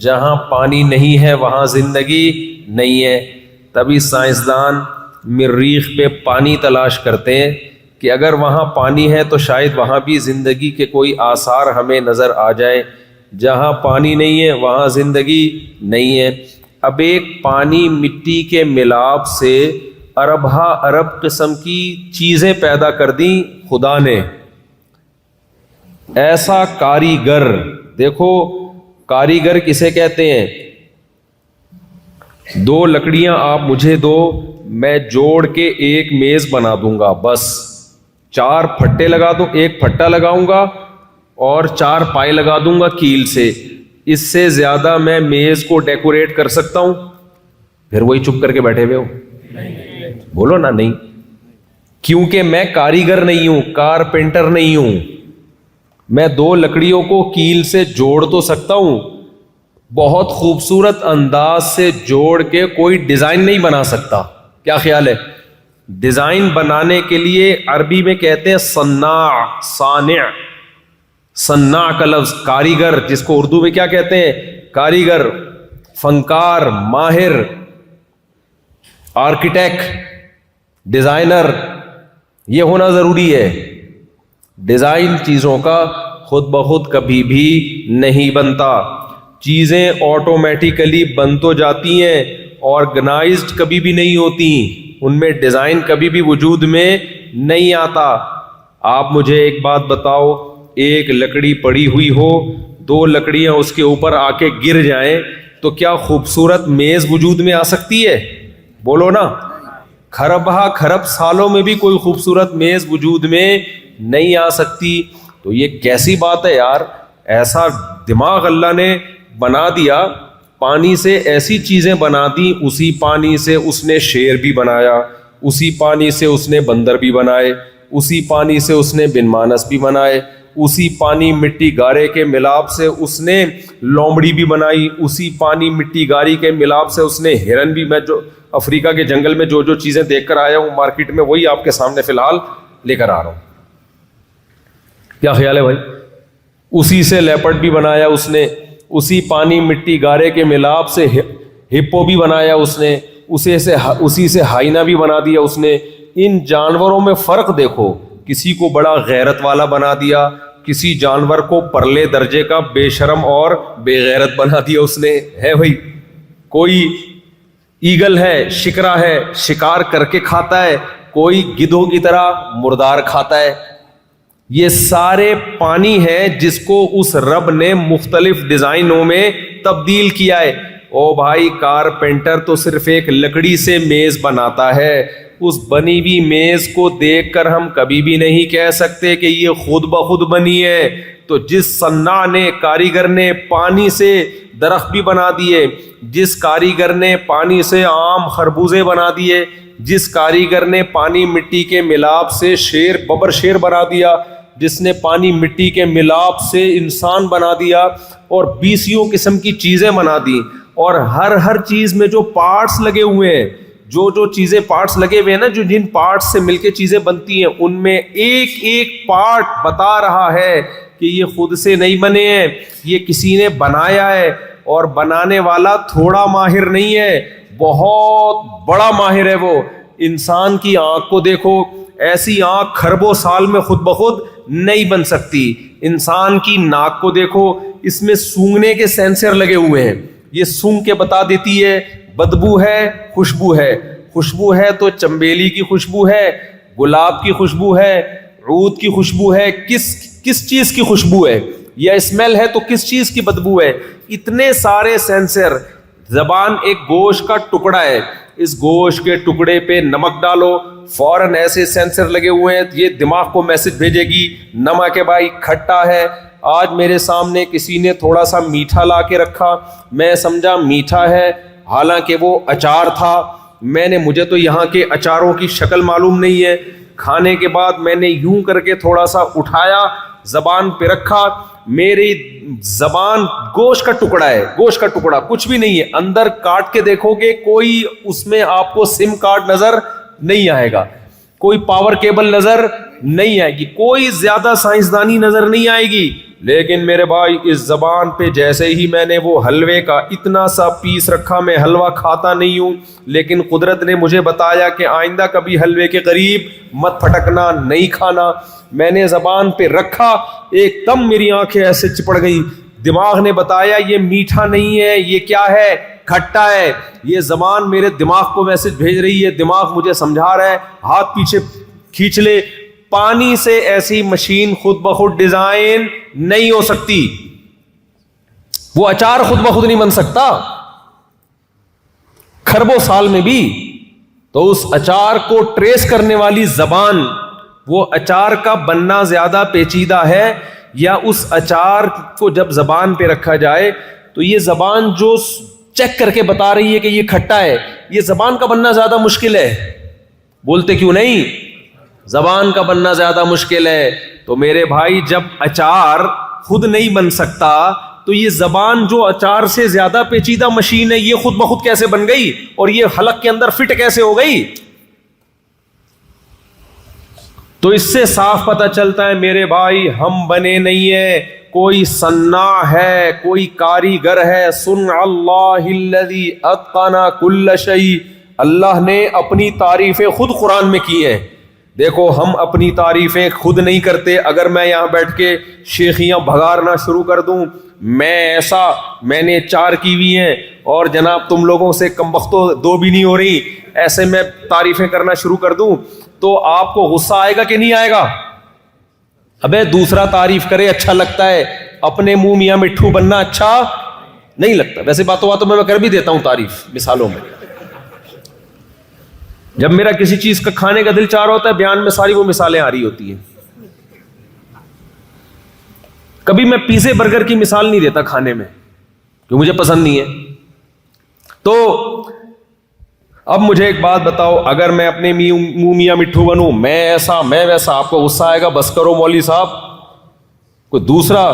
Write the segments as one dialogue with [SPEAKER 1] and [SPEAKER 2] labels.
[SPEAKER 1] جہاں پانی نہیں ہے وہاں زندگی نہیں ہے. تبھی سائنسدان مریخ پہ پانی تلاش کرتے ہیں کہ اگر وہاں پانی ہے تو شاید وہاں بھی زندگی کے کوئی آثار ہمیں نظر آ جائیں. جہاں پانی نہیں ہے وہاں زندگی نہیں ہے. اب ایک پانی مٹی کے ملاپ سے اربہ ارب قسم کی چیزیں پیدا کر دیں خدا نے. ایسا کاریگر، دیکھو کاریگر کسے کہتے ہیں؟ 2 لکڑیاں آپ مجھے دو، میں جوڑ کے ایک میز بنا دوں گا. بس 4 پھٹے لگا دوں، ایک پھٹا لگاؤں گا اور 4 پائے لگا دوں گا کیل سے. اس سے زیادہ میں میز کو ڈیکوریٹ کر سکتا ہوں؟ پھر وہی چپ کر کے بیٹھے ہوئے ہو، بولو نا نہیں. کیونکہ میں کاریگر نہیں ہوں، کارپینٹر نہیں ہوں. میں 2 لکڑیوں کو کیل سے جوڑ تو سکتا ہوں، بہت خوبصورت انداز سے جوڑ کے کوئی ڈیزائن نہیں بنا سکتا. کیا خیال ہے؟ ڈیزائن بنانے کے لیے عربی میں کہتے ہیں صناع، صانع. صناع کا لفظ کاریگر، جس کو اردو میں کیا کہتے ہیں؟ کاریگر، فنکار، ماہر، آرکیٹیکٹ، ڈیزائنر، یہ ہونا ضروری ہے. ڈیزائن چیزوں کا خود بخود کبھی بھی نہیں بنتا. چیزیں آٹومیٹیکلی بن تو جاتی ہیں، آرگنائزڈ کبھی بھی نہیں ہوتی، ان میں ڈیزائن کبھی بھی وجود میں نہیں آتا. آپ مجھے ایک بات بتاؤ، ایک لکڑی پڑی ہوئی ہو، 2 لکڑیاں اس کے اوپر آ کے گر جائیں تو کیا خوبصورت میز وجود میں آ سکتی ہے؟ بولو نا. کھربہ کھرب سالوں میں بھی کوئی خوبصورت میز وجود میں نہیں آ سکتی. تو یہ کیسی بات ہے یار؟ ایسا دماغ اللہ نے بنا دیا، پانی سے ایسی چیزیں بنا دی. اسی پانی سے اس نے شیر بھی بنایا، اسی پانی سے اس نے بندر بھی بنائے، اسی پانی سے اس نے بن مانس بھی بنائے، اسی پانی مٹی گارے کے ملاپ سے اس نے لومڑی بھی بنائی، اسی پانی مٹی گاری کے ملاپ سے اس نے ہرن بھی. میں جو افریقہ کے جنگل میں جو چیزیں دیکھ کر آیا ہوں مارکیٹ میں، وہی آپ کے سامنے فی الحال لے کر آ رہا ہوں. کیا خیال ہے بھائی؟ اسی سے لیپرڈ بھی بنایا اس نے، اسی پانی مٹی گارے کے ملاپ سے ہپو بھی بنایا اس نے، اسی سے ہائینا بھی بنا دیا اس نے. ان جانوروں میں فرق دیکھو، کسی کو بڑا غیرت والا بنا دیا، کسی جانور کو پرلے درجے کا بے شرم اور بے غیرت بنا دیا اس نے. ہے بھائی، کوئی ایگل ہے، شکرا ہے، شکار کر کے کھاتا ہے، کوئی گدھوں کی طرح مردار کھاتا ہے. یہ سارے پانی ہیں جس کو اس رب نے مختلف ڈیزائنوں میں تبدیل کیا ہے. او بھائی، کارپینٹر تو صرف ایک لکڑی سے میز بناتا ہے. اس بنی ہوئی میز کو دیکھ کر ہم کبھی بھی نہیں کہہ سکتے کہ یہ خود بخود بنی ہے. تو جس صناع نے، کاریگر نے پانی سے درخت بھی بنا دیے، جس کاریگر نے پانی سے آم خربوزے بنا دیے، جس کاریگر نے پانی مٹی کے ملاپ سے شیر ببر شیر بنا دیا، جس نے پانی مٹی کے ملاپ سے انسان بنا دیا، اور 20 قسم کی چیزیں بنا دی. اور ہر چیز میں جو پارٹس لگے ہوئے ہیں، جو چیزیں پارٹس لگے ہوئے ہیں نا، جو جن پارٹس سے مل کے چیزیں بنتی ہیں، ان میں ایک پارٹ بتا رہا ہے کہ یہ خود سے نہیں بنے ہیں، یہ کسی نے بنایا ہے. اور بنانے والا تھوڑا ماہر نہیں ہے، بہت بڑا ماہر ہے وہ. انسان کی آنکھ کو دیکھو، ایسی آنکھ کھربوں سال میں خود بخود نہیں بن سکتی. انسان کی ناک کو دیکھو، اس میں سونگنے کے سینسر لگے ہوئے ہیں، یہ سونگ کے بتا دیتی ہے بدبو ہے، خوشبو ہے. خوشبو ہے تو چنبیلی کی خوشبو ہے، گلاب کی خوشبو ہے، عود کی خوشبو ہے. کس چیز کی خوشبو ہے؟ یا اسمیل ہے تو کس چیز کی بدبو ہے؟ اتنے سارے سینسر. زبان ایک گوشت کا ٹکڑا ہے، اس گوشت کے ٹکڑے پہ نمک ڈالو، فوراً ایسے سینسر لگے ہوئے ہیں، یہ دماغ کو میسج بھیجے گی نمک ہے بھائی، کھٹا ہے. آج میرے سامنے کسی نے تھوڑا سا میٹھا لا کے رکھا، میں سمجھا میٹھا ہے، حالانکہ وہ اچار تھا. مجھے تو یہاں کے اچاروں کی شکل معلوم نہیں ہے. کھانے کے بعد میں نے یوں کر کے تھوڑا سا اٹھایا، زبان پہ رکھا، میری زبان گوشت کا ٹکڑا ہے، گوشت کا ٹکڑا، کچھ بھی نہیں ہے. اندر کاٹ کے دیکھو گے کوئی اس میں آپ کو سم کارڈ نظر نہیں آئے گا، کوئی پاور کیبل نظر نہیں آئے گی, کوئی زیادہ سائنسدانی نظر نہیں آئے گی. لیکن میرے بھائی اس زبان پہ جیسے ہی میں نے وہ حلوے کا اتنا سا پیس رکھا, میں حلوہ کھاتا نہیں ہوں, لیکن قدرت نے مجھے بتایا کہ آئندہ کبھی حلوے کے قریب مت پھٹکنا, نہیں کھانا. میں نے زبان پہ رکھا, ایک دم میری آنکھیں ایسے چپڑ گئی. دماغ نے بتایا یہ میٹھا نہیں ہے, یہ کیا ہے, کھٹا ہے. یہ زبان میرے دماغ کو میسج بھیج رہی ہے, دماغ مجھے سمجھا رہا ہے ہاتھ پیچھے کھینچ لے. پانی سے ایسی مشین خود بخود ڈیزائن نہیں ہو سکتی, وہ اچار خود بخود نہیں بن سکتا کھربوں سال میں بھی. تو اس اچار کو ٹریس کرنے والی زبان, وہ اچار کا بننا زیادہ پیچیدہ ہے یا اس اچار کو جب زبان پہ رکھا جائے تو یہ زبان جو چیک کر کے بتا رہی ہے کہ یہ کھٹا ہے, یہ زبان کا بننا زیادہ مشکل ہے. بولتے کیوں نہیں, زبان کا بننا زیادہ مشکل ہے. تو میرے بھائی جب اچار خود نہیں بن سکتا تو یہ زبان جو اچار سے زیادہ پیچیدہ مشین ہے, یہ خود بخود کیسے بن گئی اور یہ حلق کے اندر فٹ کیسے ہو گئی؟ تو اس سے صاف پتہ چلتا ہے میرے بھائی ہم بنے نہیں ہیں, کوئی صناع ہے, کوئی کاریگر ہے. صنع اللہ الذی اتقن کل شیء, اللہ نے اپنی تعریفیں خود قرآن میں کی ہیں. دیکھو ہم اپنی تعریفیں خود نہیں کرتے. اگر میں یہاں بیٹھ کے شیخیاں بھگارنا شروع کر دوں, میں ایسا, میں نے 4 کی ہوئی ہیں اور جناب تم لوگوں سے کم بختوں 2 بھی نہیں ہو رہی, ایسے میں تعریفیں کرنا شروع کر دوں تو آپ کو غصہ آئے گا کہ نہیں آئے گا؟ ابے دوسرا تعریف کرے اچھا لگتا ہے, اپنے منہ میاں مٹھو بننا اچھا نہیں لگتا. ویسے باتوں باتوں میں کر بھی دیتا ہوں تعریف مثالوں میں. جب میرا کسی چیز کا کھانے کا دل چاہ رہا ہوتا ہے, بیان میں ساری وہ مثالیں آ رہی ہوتی ہیں. کبھی میں پیزے برگر کی مثال نہیں دیتا کھانے میں, کیوں مجھے پسند نہیں ہے. تو اب مجھے ایک بات بتاؤ, اگر میں اپنے منہ میاں مٹھو بنوں, میں ایسا میں ویسا, آپ کو غصہ آئے گا؟ بس کرو مولوی صاحب. کوئی دوسرا,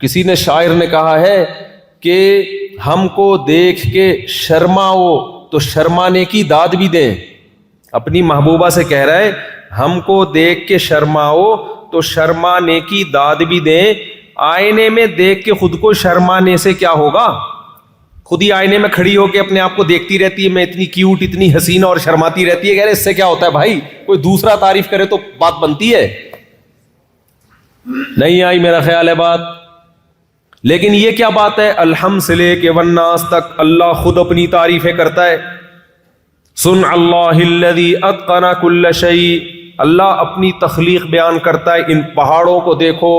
[SPEAKER 1] کسی نے شاعر نے کہا ہے کہ ہم کو دیکھ کے شرماؤ تو شرمانے کی داد بھی دیں. اپنی محبوبہ سے کہہ رہا ہے ہم کو دیکھ کے شرماؤ تو شرمانے کی داد بھی دیں. آئینے میں دیکھ کے خود کو شرمانے سے کیا ہوگا؟ خود ہی آئینے میں کھڑی ہو کے اپنے آپ کو دیکھتی رہتی ہے, میں اتنی کیوٹ, اتنی حسینہ, اور شرماتی رہتی ہے. کہہ رہے اس سے کیا ہوتا ہے بھائی, کوئی دوسرا تعریف کرے تو بات بنتی ہے. نہیں آئی میرا خیال ہے بات. لیکن یہ کیا بات ہے, الحمد سے لے کے والناس تک اللہ خود اپنی تعریفیں کرتا ہے. صنع اللہ الذی اتقن کل شیء, اللہ اپنی تخلیق بیان کرتا ہے. ان پہاڑوں کو دیکھو,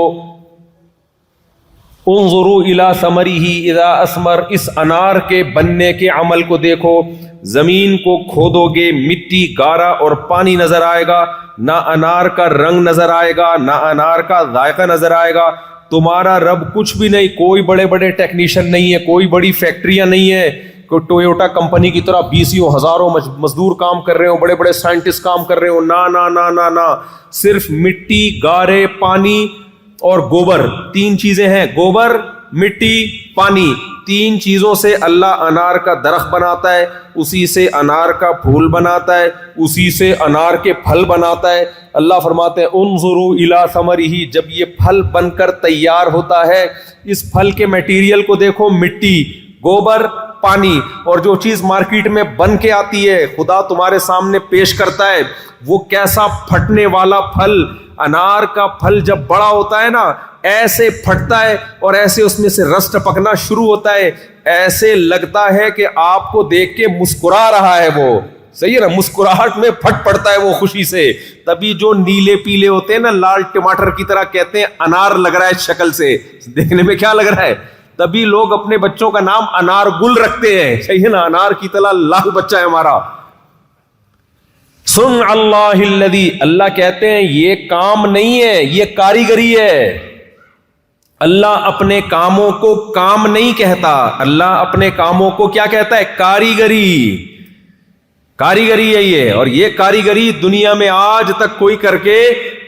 [SPEAKER 1] انظروا الی ثمرہ اذا اثمر, اس انار کے بننے کے عمل کو دیکھو. زمین کو کھودو گے, مٹی, گارا اور پانی نظر آئے گا, نہ انار کا رنگ نظر آئے گا, نہ انار کا ذائقہ نظر آئے گا. تمہارا رب کچھ بھی نہیں, کوئی بڑے بڑے ٹیکنیشین نہیں ہے, کوئی بڑی فیکٹریاں نہیں ہے, کوئی ٹویوٹا کمپنی کی طرح 20 ہزاروں مزدور کام کر رہے ہو, بڑے بڑے سائنٹسٹ کام کر رہے ہو. نا نا نا نا نا, صرف مٹی, گارے, پانی اور گوبر, 3 چیزیں ہیں. گوبر, مٹی, پانی, 3 چیزوں سے اللہ انار کا درخت بناتا ہے, اسی سے انار کا پھول بناتا ہے, اسی سے انار کے پھل بناتا ہے. اللہ فرماتے ہیں انظروا الی ثمرہ, جب یہ پھل بن کر تیار ہوتا ہے, اس پھل کے میٹیریل کو دیکھو, مٹی, گوبر, پانی, اور جو چیز مارکیٹ میں بن کے آتی ہے خدا تمہارے سامنے پیش کرتا ہے, وہ کیسا پھٹنے والا پھل. انار کا پھل جب بڑا ہوتا ہے نا, ایسے پھٹتا ہے اور ایسے اس میں سے رس ٹپکنا شروع ہوتا ہے, ایسے لگتا ہے کہ آپ کو دیکھ کے مسکرا رہا ہے وہ. صحیح ہے نا, مسکراہٹ میں پھٹ پڑتا ہے وہ خوشی سے. تبھی جو نیلے پیلے ہوتے ہیں نا, لال ٹماٹر کی طرح, کہتے ہیں انار لگ رہا ہے شکل سے, دیکھنے میں کیا لگ رہا ہے, تبھی لوگ اپنے بچوں کا نام انار گل رکھتے ہیں. صحیح ہے نا, انار کی طرح لال بچہ ہے ہمارا. صنع اللہ الذی, اللہ کہتے ہیں یہ کام نہیں ہے, یہ کاریگری ہے. اللہ اپنے کاموں کو کام نہیں کہتا, اللہ اپنے کاموں کو کیا کہتا ہے؟ کاریگری. کاریگری ہے یہ, اور یہ کاریگری دنیا میں آج تک کوئی کر کے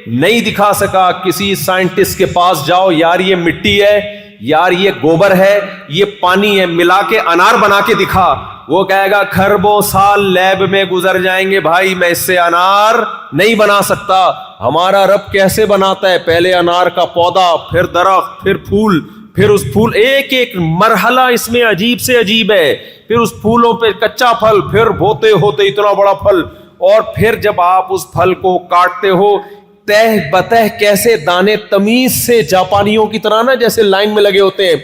[SPEAKER 1] نہیں دکھا سکا. کسی سائنٹسٹ کے پاس جاؤ, یار یہ مٹی ہے, یار یہ گوبر ہے، یہ پانی ہے، ملا کے انار بنا کے دکھا، وہ کہے گا کھربوں سال لیب میں گزر جائیں گے بھائی، میں اس سے انار نہیں بنا سکتا۔ ہمارا رب کیسے بناتا ہے؟ پہلے انار کا پودا، پھر درخت، پھر پھول، پھر اس پھول، ایک ایک مرحلہ اس میں عجیب سے عجیب ہے، پھر اس پھولوں پہ کچا پھل، پھر ہوتے ہوتے اتنا بڑا پھل، اور پھر جب آپ اس پھل کو کاٹتے ہو تہ بتہ کیسے دانے تمیز سے، جاپانیوں کی طرح نا جیسے لائن میں لگے ہوتے ہیں،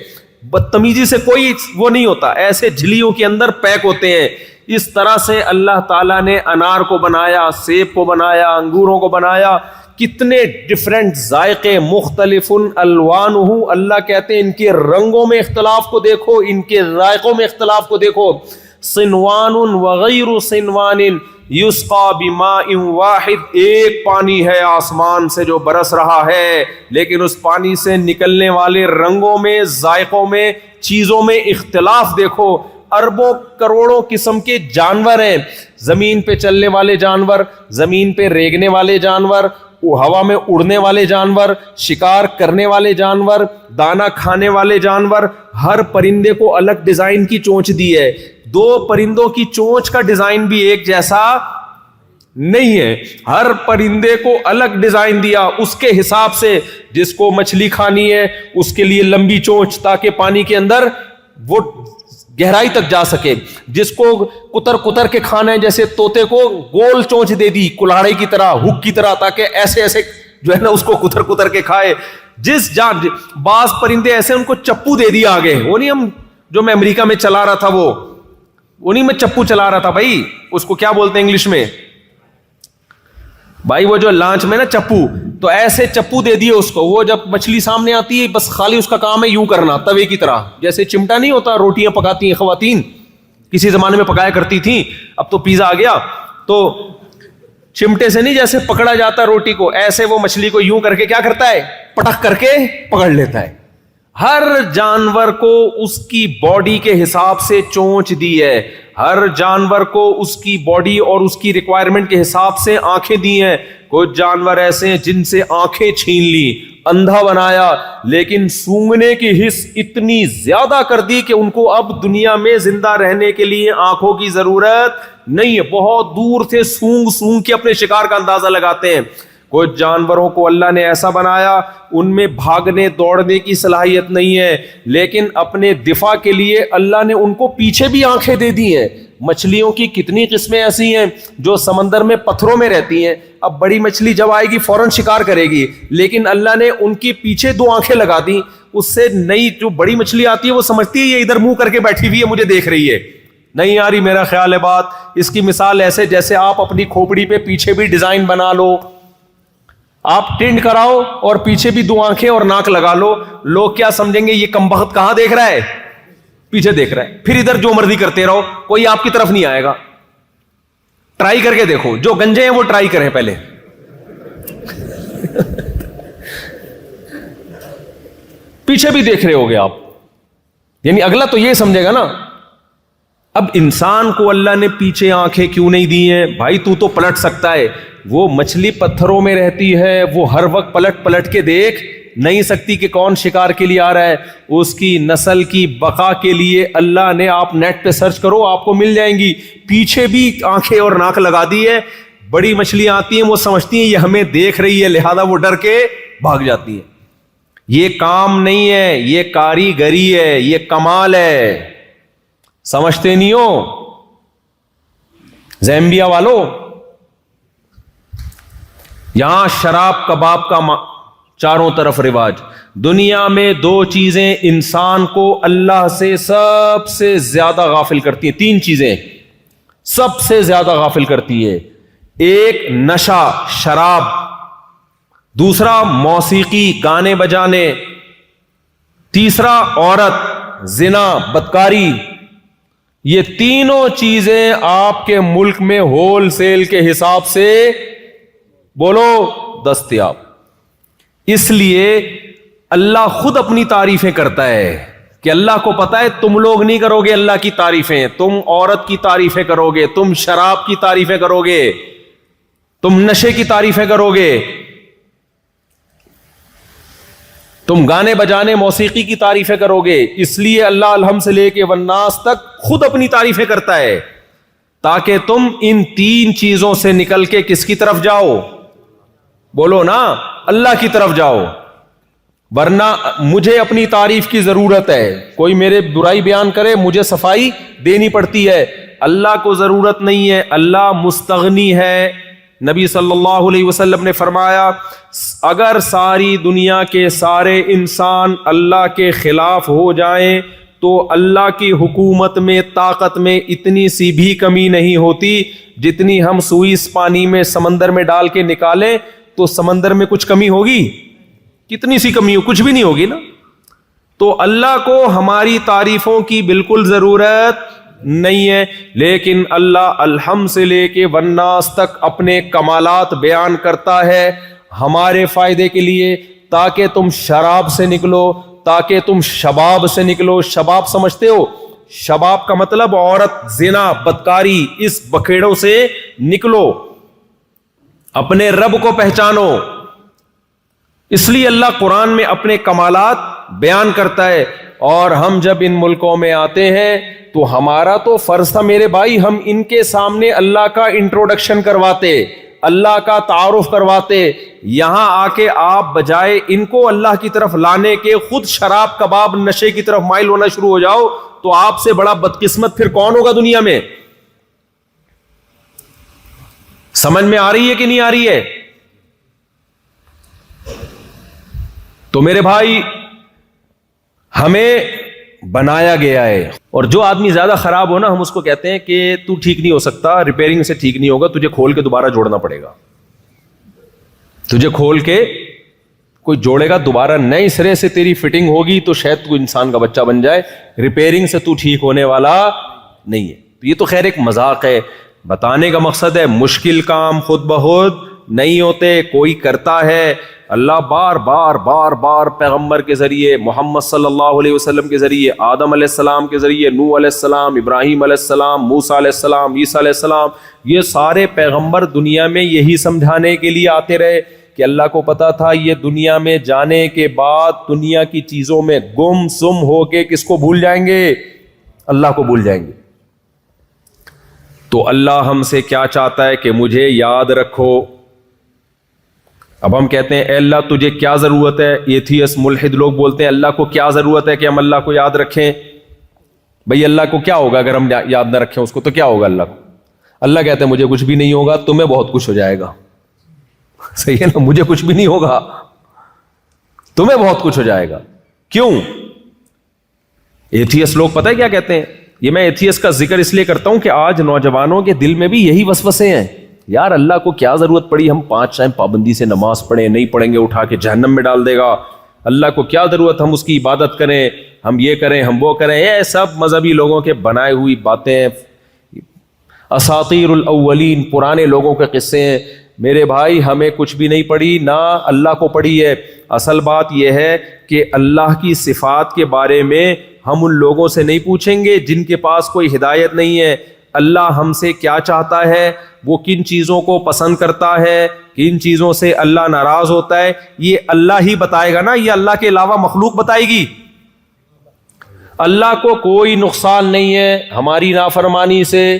[SPEAKER 1] بدتمیزی سے کوئی وہ نہیں ہوتا، ایسے جھلیوں کے اندر پیک ہوتے ہیں۔ اس طرح سے اللہ تعالیٰ نے انار کو بنایا، سیب کو بنایا، انگوروں کو بنایا، کتنے ڈفرنٹ ذائقے، مختلف الوانہ، اللہ کہتے ہیں ان کے رنگوں میں اختلاف کو دیکھو، ان کے ذائقوں میں اختلاف کو دیکھو۔ صنوان وغیر صنوان یسقا بماء واحد، ایک پانی ہے آسمان سے جو برس رہا ہے، لیکن اس پانی سے نکلنے والے رنگوں میں، ذائقوں میں، چیزوں میں اختلاف دیکھو۔ اربوں کروڑوں قسم کے جانور ہیں، زمین پہ چلنے والے جانور، زمین پہ ریگنے والے جانور، ہوا میں اڑنے والے جانور، شکار کرنے والے جانور، دانا کھانے والے جانور۔ ہر پرندے کو الگ ڈیزائن کی چونچ دی ہے، دو پرندوں کی چونچ کا ڈیزائن بھی ایک جیسا نہیں ہے، ہر پرندے کو الگ ڈیزائن دیا اس کے حساب سے۔ جس کو مچھلی کھانی ہے اس کے لیے لمبی چونچ تاکہ پانی کے اندر وہ گہرائی تک جا سکے، جس کو کتر کتر کے کھانا ہے جیسے طوطے کو گول چونچ دے دی کلاڑے کی طرح، ہک کی طرح، تاکہ ایسے ایسے جو ہے نا اس کو کتر کتر کے کھائے۔ بعض پرندے ایسے ان کو چپو دے دیا آگے، وہ نہیں ہم جو میں امریکہ میں چلا رہا تھا وہ نہیں میں چپو چلا رہا تھا بھائی، اس کو کیا بولتے ہیں انگلش میں بھائی، وہ جو لانچ میں نا چپو، تو ایسے چپو دے دیے اس کو، وہ جب مچھلی سامنے آتی ہے بس خالی اس کا کام ہے یوں کرنا توے کی طرح، جیسے چمٹا نہیں ہوتا روٹیاں پکاتی ہیں خواتین، کسی زمانے میں پکایا کرتی تھیں، اب تو پیزا آ گیا، تو چمٹے سے نہیں جیسے پکڑا جاتا روٹی کو، ایسے وہ مچھلی کو یوں کر کے کیا کرتا ہے، پٹک کر کے پکڑ لیتا ہے۔ ہر جانور کو اس کی باڈی کے حساب سے چونچ دی ہے، ہر جانور کو اس کی باڈی اور اس کی ریکوائرمنٹ کے حساب سے آنکھیں دی ہیں۔ کچھ جانور ایسے ہیں جن سے آنکھیں چھین لی، اندھا بنایا، لیکن سونگنے کی حس اتنی زیادہ کر دی کہ ان کو اب دنیا میں زندہ رہنے کے لیے آنکھوں کی ضرورت نہیں ہے، بہت دور سے سونگ سونگ کے اپنے شکار کا اندازہ لگاتے ہیں۔ کچھ جانوروں کو اللہ نے ایسا بنایا ان میں بھاگنے دوڑنے کی صلاحیت نہیں ہے، لیکن اپنے دفاع کے لیے اللہ نے ان کو پیچھے بھی آنکھیں دے دی ہیں۔ مچھلیوں کی کتنی قسمیں ایسی ہیں جو سمندر میں پتھروں میں رہتی ہیں، اب بڑی مچھلی جب آئے گی فوراً شکار کرے گی، لیکن اللہ نے ان کی پیچھے دو آنکھیں لگا دی، اس سے نئی جو بڑی مچھلی آتی ہے وہ سمجھتی ہے یہ ادھر منہ کر کے بیٹھی ہوئی ہے مجھے دیکھ رہی ہے، نہیں آ رہی میرا خیال ہے بات۔ اس کی مثال ایسے جیسے آپ اپنی کھوپڑی پہ پیچھے بھی ڈیزائن بنا لو، آپ ٹنڈ کراؤ اور پیچھے بھی دو آنکھیں اور ناک لگا لو، لوگ کیا سمجھیں گے یہ کمبخت کہاں دیکھ رہا ہے، پیچھے دیکھ رہا ہے، پھر ادھر جو مرضی کرتے رہو، کوئی آپ کی طرف نہیں آئے گا۔ ٹرائی کر کے دیکھو، جو گنجے ہیں وہ ٹرائی کریں پہلے۔ پیچھے بھی دیکھ رہے ہوگے آپ، یعنی اگلا تو یہ سمجھے گا نا۔ اب انسان کو اللہ نے پیچھے آنکھیں کیوں نہیں دی ہیں؟ بھائی تو پلٹ سکتا ہے، وہ مچھلی پتھروں میں رہتی ہے، وہ ہر وقت پلٹ پلٹ کے دیکھ نہیں سکتی کہ کون شکار کے لیے آ رہا ہے۔ اس کی نسل کی بقا کے لیے اللہ نے، آپ نیٹ پہ سرچ کرو آپ کو مل جائیں گی، پیچھے بھی آنکھیں اور ناک لگا دی ہے۔ بڑی مچھلیاں آتی ہیں وہ سمجھتی ہیں یہ ہمیں دیکھ رہی ہے، لہذا وہ ڈر کے بھاگ جاتی ہیں۔ یہ کام نہیں ہے، یہ کاریگری ہے، یہ کمال ہے، سمجھتے نہیں ہو؟ زیمبیا والوں، یہاں شراب کباب کا چاروں طرف رواج۔ دنیا میں دو چیزیں انسان کو اللہ سے سب سے زیادہ غافل کرتی ہیں، تین چیزیں سب سے زیادہ غافل کرتی ہے۔ ایک نشہ شراب، دوسرا موسیقی گانے بجانے، تیسرا عورت زنا بدکاری۔ یہ تینوں چیزیں آپ کے ملک میں ہول سیل کے حساب سے بولو دستیاب۔ اس لیے اللہ خود اپنی تعریفیں کرتا ہے کہ اللہ کو پتا ہے تم لوگ نہیں کرو گے اللہ کی تعریفیں، تم عورت کی تعریفیں کرو گے، تم شراب کی تعریفیں کرو گے، تم نشے کی تعریفیں کرو گے۔ تم گانے بجانے موسیقی کی تعریفیں کرو گے، اس لیے اللہ الحمد سے لے کے والناس تک خود اپنی تعریفیں کرتا ہے تاکہ تم ان تین چیزوں سے نکل کے کس کی طرف جاؤ؟ بولو نا، اللہ کی طرف جاؤ. ورنہ مجھے اپنی تعریف کی ضرورت ہے، کوئی میرے برائی بیان کرے مجھے صفائی دینی پڑتی ہے. اللہ کو ضرورت نہیں ہے، اللہ مستغنی ہے. نبی صلی اللہ علیہ وسلم نے فرمایا اگر ساری دنیا کے سارے انسان اللہ کے خلاف ہو جائیں تو اللہ کی حکومت میں طاقت میں اتنی سی بھی کمی نہیں ہوتی جتنی ہم سوئی اس پانی میں سمندر میں ڈال کے نکالیں تو سمندر میں کچھ کمی ہوگی؟ کتنی سی کمی ہو؟ کچھ بھی نہیں ہوگی نا. تو اللہ کو ہماری تعریفوں کی بالکل ضرورت نہیں ہے، لیکن اللہ الحمد سے لے کے والناس تک اپنے کمالات بیان کرتا ہے ہمارے فائدے کے لیے، تاکہ تم شراب سے نکلو، تاکہ تم شباب سے نکلو. شباب سمجھتے ہو؟ شباب کا مطلب عورت، زنا، بدکاری، اس بکھیڑوں سے نکلو، اپنے رب کو پہچانو. اس لیے اللہ قرآن میں اپنے کمالات بیان کرتا ہے. اور ہم جب ان ملکوں میں آتے ہیں تو ہمارا تو فرض تھا میرے بھائی، ہم ان کے سامنے اللہ کا انٹروڈکشن کرواتے، اللہ کا تعارف کرواتے. یہاں آ کے آپ بجائے ان کو اللہ کی طرف لانے کے خود شراب کباب نشے کی طرف مائل ہونا شروع ہو جاؤ تو آپ سے بڑا بدقسمت پھر کون ہوگا دنیا میں؟ سمجھ میں آ رہی ہے کہ نہیں آ رہی ہے؟ تو میرے بھائی ہمیں بنایا گیا ہے، اور جو آدمی زیادہ خراب ہو نا ہم اس کو کہتے ہیں کہ تو ٹھیک نہیں ہو سکتا، ریپیئرنگ سے ٹھیک نہیں ہوگا، تجھے کھول کے دوبارہ جوڑنا پڑے گا. تجھے کھول کے کوئی جوڑے گا دوبارہ، نئے سرے سے تیری فٹنگ ہوگی تو شاید تو انسان کا بچہ بن جائے. ریپیئرنگ سے تو ٹھیک ہونے والا نہیں ہے. تو یہ تو خیر ایک مذاق ہے. بتانے کا مقصد ہے مشکل کام خود بخود نہیں ہوتے، کوئی کرتا ہے. اللہ بار بار بار بار پیغمبر کے ذریعے، محمد صلی اللہ علیہ وسلم کے ذریعے، آدم علیہ السلام کے ذریعے، نوح علیہ السلام، ابراہیم علیہ السلام، موسیٰ علیہ السلام، عیسیٰ علیہ السلام، یہ سارے پیغمبر دنیا میں یہی سمجھانے کے لیے آتے رہے کہ اللہ کو پتا تھا یہ دنیا میں جانے کے بعد دنیا کی چیزوں میں گم سم ہو کے کس کو بھول جائیں گے؟ اللہ کو بھول جائیں گے. تو اللہ ہم سے کیا چاہتا ہے کہ مجھے یاد رکھو. اب ہم کہتے ہیں اے اللہ تجھے کیا ضرورت ہے؟ ایتھیسٹ ملحد لوگ بولتے ہیں اللہ کو کیا ضرورت ہے کہ ہم اللہ کو یاد رکھیں؟ بھئی اللہ کو کیا ہوگا اگر ہم یاد نہ رکھیں اس کو؟ تو کیا ہوگا اللہ کو؟ اللہ کہتے ہیں مجھے کچھ بھی نہیں ہوگا، تمہیں بہت کچھ ہو جائے گا. صحیح ہے نا؟ مجھے کچھ بھی نہیں ہوگا، تمہیں بہت کچھ ہو جائے گا. کیوں؟ ایتھیسٹ لوگ پتہ ہے کیا کہتے ہیں؟ یہ میں ایتھیسٹ کا ذکر اس لیے کرتا ہوں کہ آج نوجوانوں کے دل میں بھی یہی وسوسے ہیں. یار اللہ کو کیا ضرورت پڑی ہم 5 ٹائم پابندی سے نماز پڑھیں، نہیں پڑھیں گے اٹھا کے جہنم میں ڈال دے گا. اللہ کو کیا ضرورت ہم اس کی عبادت کریں، ہم یہ کریں ہم وہ کریں. یہ سب مذہبی لوگوں کے بنائے ہوئی باتیں، اساطیر الاولین، پرانے لوگوں کے قصے ہیں. میرے بھائی ہمیں کچھ بھی نہیں پڑی، نہ اللہ کو پڑی ہے. اصل بات یہ ہے کہ اللہ کی صفات کے بارے میں ہم ان لوگوں سے نہیں پوچھیں گے جن کے پاس کوئی ہدایت نہیں ہے. اللہ ہم سے کیا چاہتا ہے، وہ کن چیزوں کو پسند کرتا ہے، کن چیزوں سے اللہ ناراض ہوتا ہے، یہ اللہ ہی بتائے گا نا. یہ اللہ کے علاوہ مخلوق بتائے گی؟ اللہ کو کوئی نقصان نہیں ہے ہماری نافرمانی سے،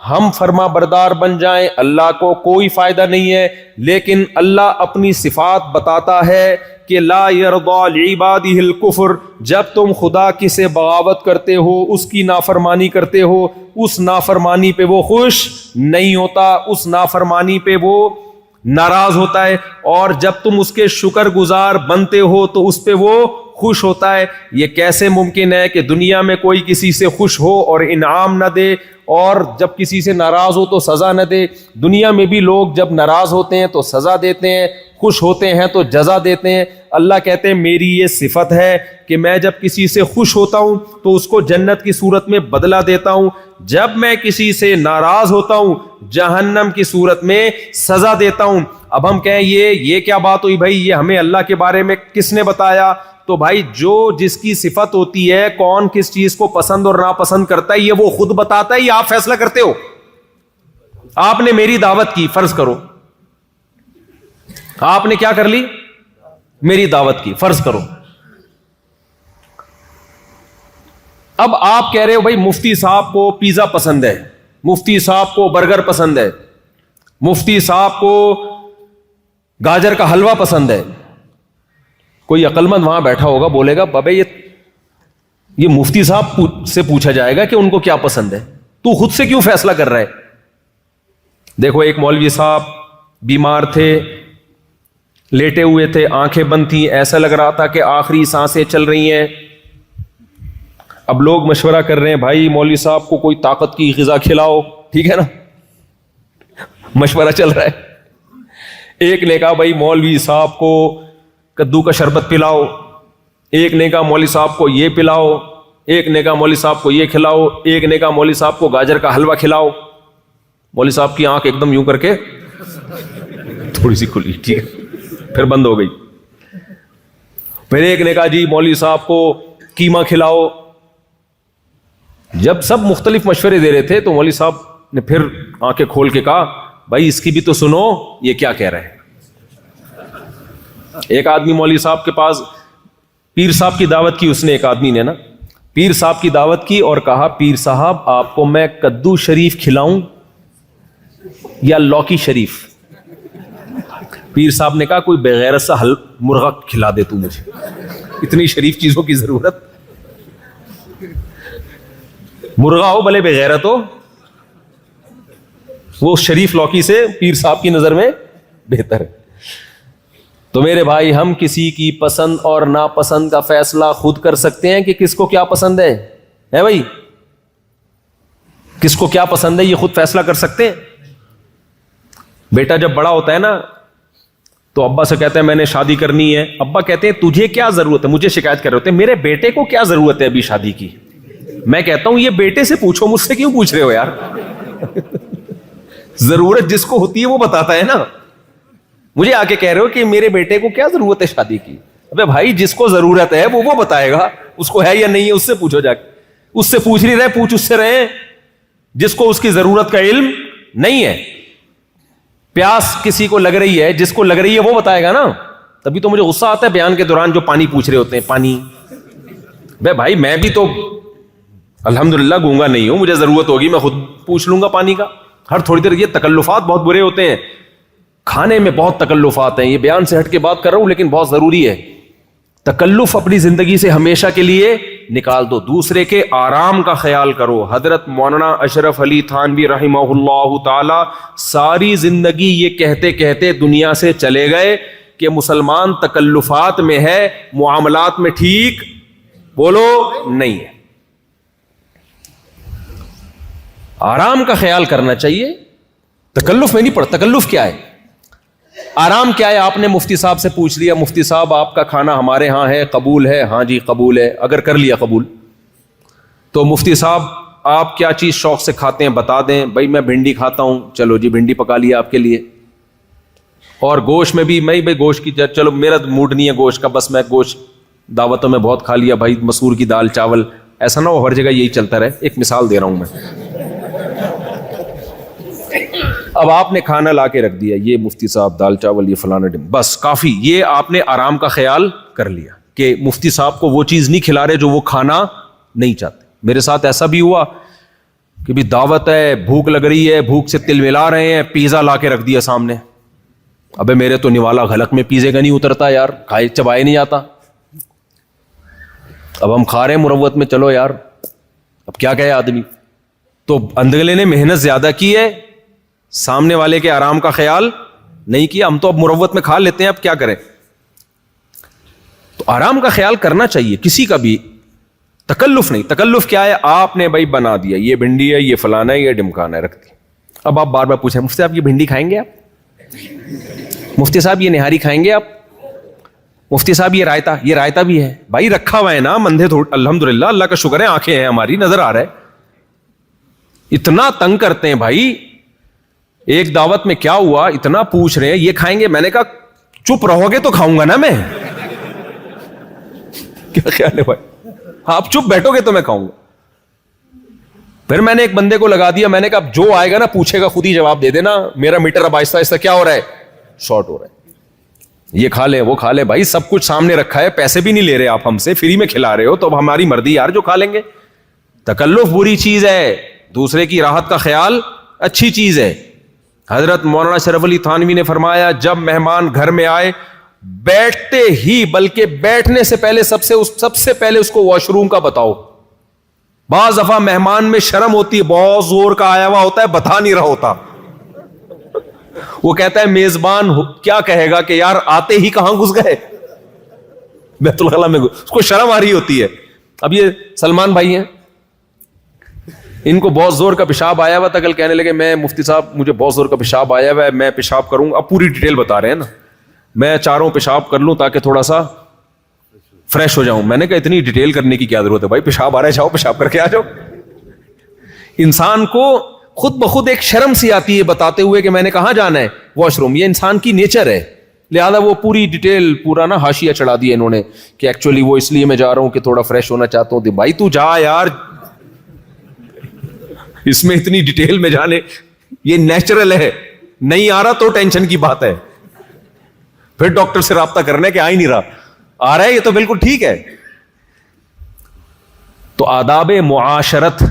[SPEAKER 1] ہم فرما بردار بن جائیں، اللہ کو کوئی فائدہ نہیں ہے. لیکن اللہ اپنی صفات بتاتا ہے کہ لا یرضی لعبادہ الکفر. جب تم خدا کی سے بغاوت کرتے ہو، اس کی نافرمانی کرتے ہو، اس نافرمانی پہ وہ خوش نہیں ہوتا، اس نافرمانی پہ وہ ناراض ہوتا ہے. اور جب تم اس کے شکر گزار بنتے ہو تو اس پہ وہ خوش ہوتا ہے. یہ کیسے ممکن ہے کہ دنیا میں کوئی کسی سے خوش ہو اور انعام نہ دے، اور جب کسی سے ناراض ہو تو سزا نہ دے؟ دنیا میں بھی لوگ جب ناراض ہوتے ہیں تو سزا دیتے ہیں، خوش ہوتے ہیں تو جزا دیتے ہیں. اللہ کہتے ہیں میری یہ صفت ہے کہ میں جب کسی سے خوش ہوتا ہوں تو اس کو جنت کی صورت میں بدلہ دیتا ہوں، جب میں کسی سے ناراض ہوتا ہوں جہنم کی صورت میں سزا دیتا ہوں. اب ہم کہیں یہ کیا بات ہوئی بھائی، یہ ہمیں اللہ کے بارے میں کس نے بتایا؟ تو بھائی جو جس کی صفت ہوتی ہے، کون کس چیز کو پسند اور ناپسند کرتا ہے، یہ وہ خود بتاتا ہے یا آپ فیصلہ کرتے ہو؟ آپ نے میری دعوت کی، فرض کرو آپ نے کیا کر لی؟ میری دعوت کی، فرض کرو. اب آپ کہہ رہے ہو بھائی مفتی صاحب کو پیزا پسند ہے, مفتی صاحب کو برگر پسند ہے, مفتی صاحب کو گاجر کا حلوہ پسند ہے. کوئی عقل مند وہاں بیٹھا ہوگا بولے گا بابے یہ مفتی صاحب سے پوچھا جائے گا کہ ان کو کیا پسند ہے, تو خود سے کیوں فیصلہ کر رہا ہے؟ دیکھو ایک مولوی صاحب بیمار تھے, لیٹے ہوئے تھے, آنکھیں بند تھیں, ایسا لگ رہا تھا کہ آخری سانسیں چل رہی ہیں. اب لوگ مشورہ کر رہے ہیں بھائی مولوی صاحب کو کوئی طاقت کی غذا کھلاؤ, ٹھیک ہے نا, مشورہ چل رہا ہے. ایک نے کہا بھائی مولوی صاحب کو کدو کا شربت پلاؤ, ایک نے کہا مولوی صاحب کو یہ پلاؤ, ایک نے کہا مولوی صاحب کو یہ کھلاؤ, ایک نے کہا مولوی صاحب کو گاجر کا حلوہ کھلاؤ. مولوی صاحب کی آنکھ ایک دم یوں کر کے تھوڑی سی کھلی, ٹھیک ہے, پھر بند ہو گئی. پھر ایک نے کہا جی مولوی صاحب کو قیمہ کھلاؤ. جب سب مختلف مشورے دے رہے تھے تو مولوی صاحب نے پھر آنکھیں کھول کے کہا بھائی اس کی بھی تو سنو, یہ کیا کہہ رہے ہیں. ایک آدمی مولوی صاحب کے پاس پیر صاحب کی دعوت کی, اس نے ایک آدمی نے نا پیر صاحب کی دعوت کی اور کہا پیر صاحب آپ کو میں کدو شریف کھلاؤں یا لوکی شریف. پیر صاحب نے کہا کوئی بغیر سا مرغا کھلا دے تو مجھے, اتنی شریف چیزوں کی ضرورت, مرغا ہو بھلے بغیرت ہو, وہ شریف لوکی سے پیر صاحب کی نظر میں بہتر ہے. تو میرے بھائی ہم کسی کی پسند اور ناپسند کا فیصلہ خود کر سکتے ہیں کہ کس کو کیا پسند ہے بھائی, کس کو کیا پسند ہے یہ خود فیصلہ کر سکتے ہیں. بیٹا جب بڑا ہوتا ہے نا تو ابا سے کہتا ہے میں نے شادی کرنی ہے, ابا کہتے ہیں تجھے کیا ضرورت ہے, مجھے شکایت کر رہے ہوتے ہیں میرے بیٹے کو کیا ضرورت ہے ابھی شادی کی. میں کہتا ہوں یہ بیٹے سے پوچھو, مجھ سے کیوں پوچھ رہے ہو یار. ضرورت جس کو ہوتی ہے وہ بتاتا ہے نا, مجھے آ کے کہہ رہے ہو کہ میرے بیٹے کو کیا ضرورت ہے شادی کی. ابے بھائی جس کو ضرورت ہے وہ بتائے گا, اس کو ہے یا نہیں ہے اس سے پوچھو جا کے. اس سے پوچھ نہیں رہے, پوچھ اس سے رہے جس کو اس کی ضرورت کا علم نہیں ہے. پیاس کسی کو لگ رہی ہے, جس کو لگ رہی ہے وہ بتائے گا نا. تبھی تو مجھے غصہ آتا ہے بیان کے دوران جو پانی پوچھ رہے ہوتے ہیں, پانی. بے بھائی میں بھی تو الحمدللہ گونگا نہیں ہوں, مجھے ضرورت ہوگی میں خود پوچھ لوں گا پانی کا. ہر تھوڑی دیر, یہ تکلفات بہت برے ہوتے ہیں, کھانے میں بہت تکلفات ہیں. یہ بیان سے ہٹ کے بات کر رہا ہوں لیکن بہت ضروری ہے. تکلف اپنی زندگی سے ہمیشہ کے لیے نکال دو, دوسرے کے آرام کا خیال کرو. حضرت مولانا اشرف علی تھانوی رحمہ اللہ تعالی ساری زندگی یہ کہتے کہتے دنیا سے چلے گئے کہ مسلمان تکلفات میں ہے, معاملات میں ٹھیک بولو نہیں ہے. آرام کا خیال کرنا چاہیے, تکلف میں نہیں پڑ. تکلف کیا ہے, آرام کیا ہے؟ آپ نے مفتی صاحب سے پوچھ لیا مفتی صاحب آپ کا کھانا ہمارے ہاں ہے, قبول ہے؟ ہاں جی قبول ہے. اگر کر لیا قبول تو مفتی صاحب آپ کیا چیز شوق سے کھاتے ہیں بتا دیں. بھائی میں بھنڈی کھاتا ہوں, چلو جی بھنڈی پکا لیا آپ کے لیے. اور گوشت میں بھی میں بھائی گوشت کی, چلو میرا موڈ نہیں ہے گوشت کا, بس میں گوشت دعوتوں میں بہت کھا لیا بھائی, مسور کی دال چاول. ایسا نہ ہو ہر جگہ یہی چلتا رہے. ایک مثال دے رہا ہوں میں. اب آپ نے کھانا لا کے رکھ دیا, یہ مفتی صاحب دال چاول, یہ فلانا ڈم, بس کافی. یہ آپ نے آرام کا خیال کر لیا کہ مفتی صاحب کو وہ چیز نہیں کھلا رہے جو وہ کھانا نہیں چاہتے. میرے ساتھ ایسا بھی ہوا کہ بھی دعوت ہے, بھوک لگ رہی ہے, بھوک سے تل ملا رہے ہیں, پیزا لا کے رکھ دیا سامنے. ابے میرے تو نوالا غلق میں پیزے کا نہیں اترتا یار, کھائے چبائے نہیں آتا. اب ہم کھا رہے ہیں مروت میں, چلو یار اب کیا کہے آدمی. تو اندگلے نے محنت زیادہ کی ہے, سامنے والے کے آرام کا خیال نہیں کیا. ہم تو اب مروت میں کھا لیتے ہیں, اب کیا کریں. تو آرام کا خیال کرنا چاہیے, کسی کا بھی تکلف نہیں. تکلف کیا ہے؟ آپ نے بھائی بنا دیا, یہ بھنڈی ہے, یہ فلانا ہے, یہ ڈمکانا ہے, رکھ دی. اب آپ بار بار پوچھیں مفتی صاحب یہ بھنڈی کھائیں گے آپ, مفتی صاحب یہ نہاری کھائیں گے آپ, مفتی صاحب یہ رائتا بھی ہے. بھائی رکھا ہوا ہے نا, مندھے الحمدللہ اللہ کا شکر ہے, آنکھیں ہیں ہماری, نظر آ رہا ہے. اتنا تنگ کرتے ہیں بھائی. ایک دعوت میں کیا ہوا, اتنا پوچھ رہے ہیں یہ کھائیں گے, میں نے کہا چپ رہو گے تو کھاؤں گا نا میں. کیا خیال ہے بھائی, آپ چپ بیٹھو گے تو میں کھاؤں گا. پھر میں نے ایک بندے کو لگا دیا, میں نے کہا جو آئے گا نا پوچھے گا خود ہی جواب دے دینا, میرا میٹر اب آہستہ آہستہ کیا ہو رہا ہے, شارٹ ہو رہا ہے. یہ کھا لے وہ کھا لے, بھائی سب کچھ سامنے رکھا ہے, پیسے بھی نہیں لے رہے آپ ہم سے, فری میں کھلا رہے ہو, تو اب ہماری مرضی یار, جو کھا لیں گے. تکلف بری چیز ہے، دوسرے کی راحت کا خیال اچھی چیز ہے. حضرت مولانا شرف علی تھانوی نے فرمایا جب مہمان گھر میں آئے بیٹھتے ہی بلکہ بیٹھنے سے پہلے سب سے پہلے اس کو واش روم کا بتاؤ. بعض دفعہ مہمان میں شرم ہوتی ہے، بہت زور کا آیا ہوا ہوتا ہے، بتا نہیں رہا ہوتا. وہ کہتا ہے میزبان کیا کہے گا کہ یار آتے ہی کہاں گھس گئے بیت الخلا میں، اس کو شرم آ رہی ہوتی ہے. اب یہ سلمان بھائی ہیں، ان کو بہت زور کا پیشاب آیا ہوا تھا، کل کہنے لگے میں مفتی صاحب مجھے بہت زور کا پیشاب آیا ہوا ہے، میں پیشاب کروں. اب پوری ڈیٹیل بتا رہے ہیں نا، میں چاروں پیشاب کر لوں تاکہ تھوڑا سا فریش ہو جاؤں. میں نے کہا اتنی ڈیٹیل کرنے کی کیا ضرورت ہے بھائی، پیشاب آ رہا ہے جاؤ پیشاب کر کے آ جاؤ. انسان کو خود بخود ایک شرم سی آتی ہے بتاتے ہوئے کہ میں نے کہاں جانا ہے، واش روم. یہ انسان کی نیچر ہے، لہذا وہ پوری ڈیٹیل پورا نا حاشیہ چڑھا دیا انہوں نے کہ ایکچولی وہ اس لیے میں جا رہا ہوں کہ تھوڑا فریش ہونا چاہتا ہوں. بھائی تو جا یار، اس میں اتنی ڈیٹیل میں جانے، یہ نیچرل ہے. نہیں آ رہا تو ٹینشن کی بات ہے، پھر ڈاکٹر سے رابطہ کرنا ہے کہ آ ہی نہیں رہا، آ رہا ہے یہ تو بالکل ٹھیک ہے. تو آداب معاشرت،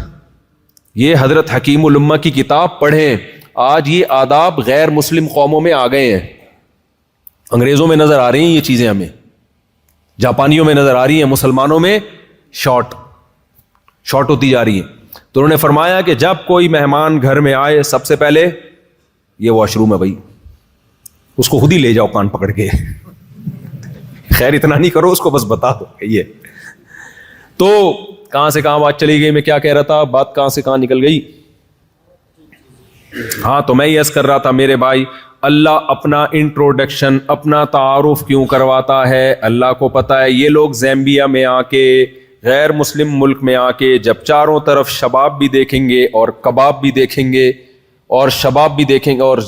[SPEAKER 1] یہ حضرت حکیم الامہ کی کتاب پڑھیں. آج یہ آداب غیر مسلم قوموں میں آ گئے ہیں، انگریزوں میں نظر آ رہی ہیں یہ چیزیں، ہمیں جاپانیوں میں نظر آ رہی ہیں، مسلمانوں میں شارٹ ہوتی جا رہی ہیں. تو انہوں نے فرمایا کہ جب کوئی مہمان گھر میں آئے سب سے پہلے یہ واش روم ہے بھائی، اس کو خود ہی لے جاؤ کان پکڑ کے. خیر اتنا نہیں کرو، اس کو بس بتا دو کہ یہ. تو کہاں سے کہاں بات چلی گئی، میں کیا کہہ رہا تھا، بات کہاں سے کہاں نکل گئی. ہاں تو میں یہ عرض کر رہا تھا میرے بھائی، اللہ اپنا انٹروڈکشن، اپنا تعارف کیوں کرواتا ہے؟ اللہ کو پتا ہے یہ لوگ زیمبیا میں آ کے، غیر مسلم ملک میں آ کے جب چاروں طرف شباب بھی دیکھیں گے اور کباب بھی دیکھیں گے اور شباب بھی دیکھیں گے اور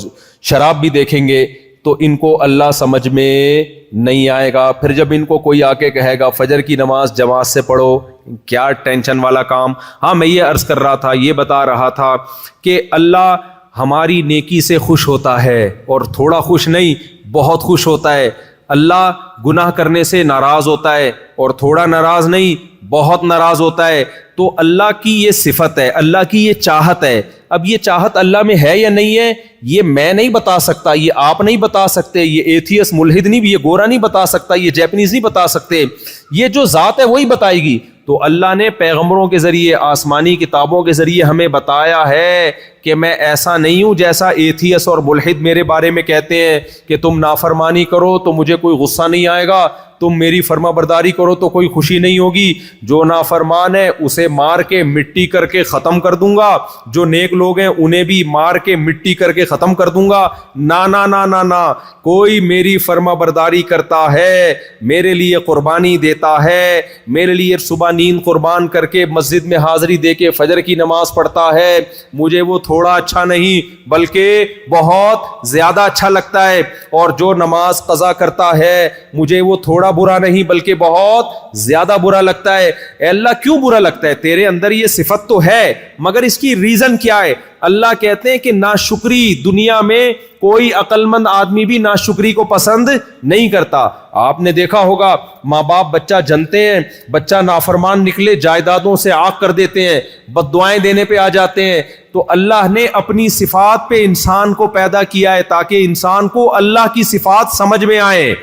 [SPEAKER 1] شراب بھی دیکھیں گے تو ان کو اللہ سمجھ میں نہیں آئے گا. پھر جب ان کو کوئی آ کے کہے گا فجر کی نماز جماعت سے پڑھو، کیا ٹینشن والا کام. ہاں میں یہ عرض کر رہا تھا، یہ بتا رہا تھا کہ اللہ ہماری نیکی سے خوش ہوتا ہے، اور تھوڑا خوش نہیں بہت خوش ہوتا ہے. اللہ گناہ کرنے سے ناراض ہوتا ہے، اور تھوڑا ناراض نہیں بہت ناراض ہوتا ہے. تو اللہ کی یہ صفت ہے، اللہ کی یہ چاہت ہے. اب یہ چاہت اللہ میں ہے یا نہیں ہے یہ میں نہیں بتا سکتا، یہ آپ نہیں بتا سکتے، یہ ایتھیس ملحد نہیں، یہ گورا نہیں بتا سکتا، یہ جیپنیز نہیں بتا سکتے. یہ جو ذات ہے وہی بتائے گی. تو اللہ نے پیغمبروں کے ذریعے، آسمانی کتابوں کے ذریعے ہمیں بتایا ہے کہ میں ایسا نہیں ہوں جیسا ایتھیس اور ملحد میرے بارے میں کہتے ہیں کہ تم نافرمانی کرو تو مجھے کوئی غصہ نہیں آئے گا، تم میری فرما برداری کرو تو کوئی خوشی نہیں ہوگی. جو نافرمان ہے اسے مار کے مٹی کر کے ختم کر دوں گا، جو نیک لوگ ہیں انہیں بھی مار کے مٹی کر کے ختم کر دوں گا. نا نا نا نا نا، کوئی میری فرما برداری کرتا ہے، میرے لیے قربانی دیتا ہے، میرے لیے صبح نیند قربان کر کے مسجد میں حاضری دے کے فجر کی نماز پڑھتا ہے، مجھے وہ تھوڑا اچھا نہیں بلکہ بہت زیادہ اچھا لگتا ہے. اور جو نماز قضا کرتا ہے مجھے وہ تھوڑا برا نہیں بلکہ بہت زیادہ برا لگتا ہے. اے اللہ کیوں برا لگتا ہے؟ تیرے اندر یہ صفت تو ہے مگر اس کی ریزن کیا ہے؟ اللہ کہتے ہیں کہ ناشکری، دنیا میں کوئی عقل مند آدمی بھی ناشکری کو پسند نہیں کرتا. آپ نے دیکھا ہوگا ماں باپ بچہ جنتے ہیں، بچہ نافرمان نکلے جائیدادوں سے آگ کر دیتے ہیں، بد دعائیں دینے پہ آ جاتے ہیں. تو اللہ نے اپنی صفات پہ انسان کو پیدا کیا ہے تاکہ انسان کو اللہ کی صفات سمجھ میں آئے،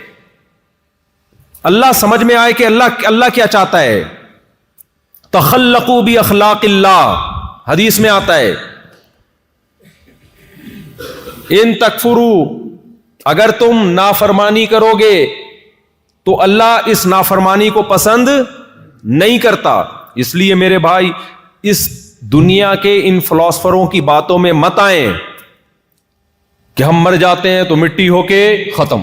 [SPEAKER 1] اللہ سمجھ میں آئے کہ اللہ کیا چاہتا ہے. تخلقوا باخلاق اللہ، حدیث میں آتا ہے ان تکفروا، اگر تم نافرمانی کرو گے تو اللہ اس نافرمانی کو پسند نہیں کرتا. اس لیے میرے بھائی اس دنیا کے ان فلاسفروں کی باتوں میں مت آئیں کہ ہم مر جاتے ہیں تو مٹی ہو کے ختم.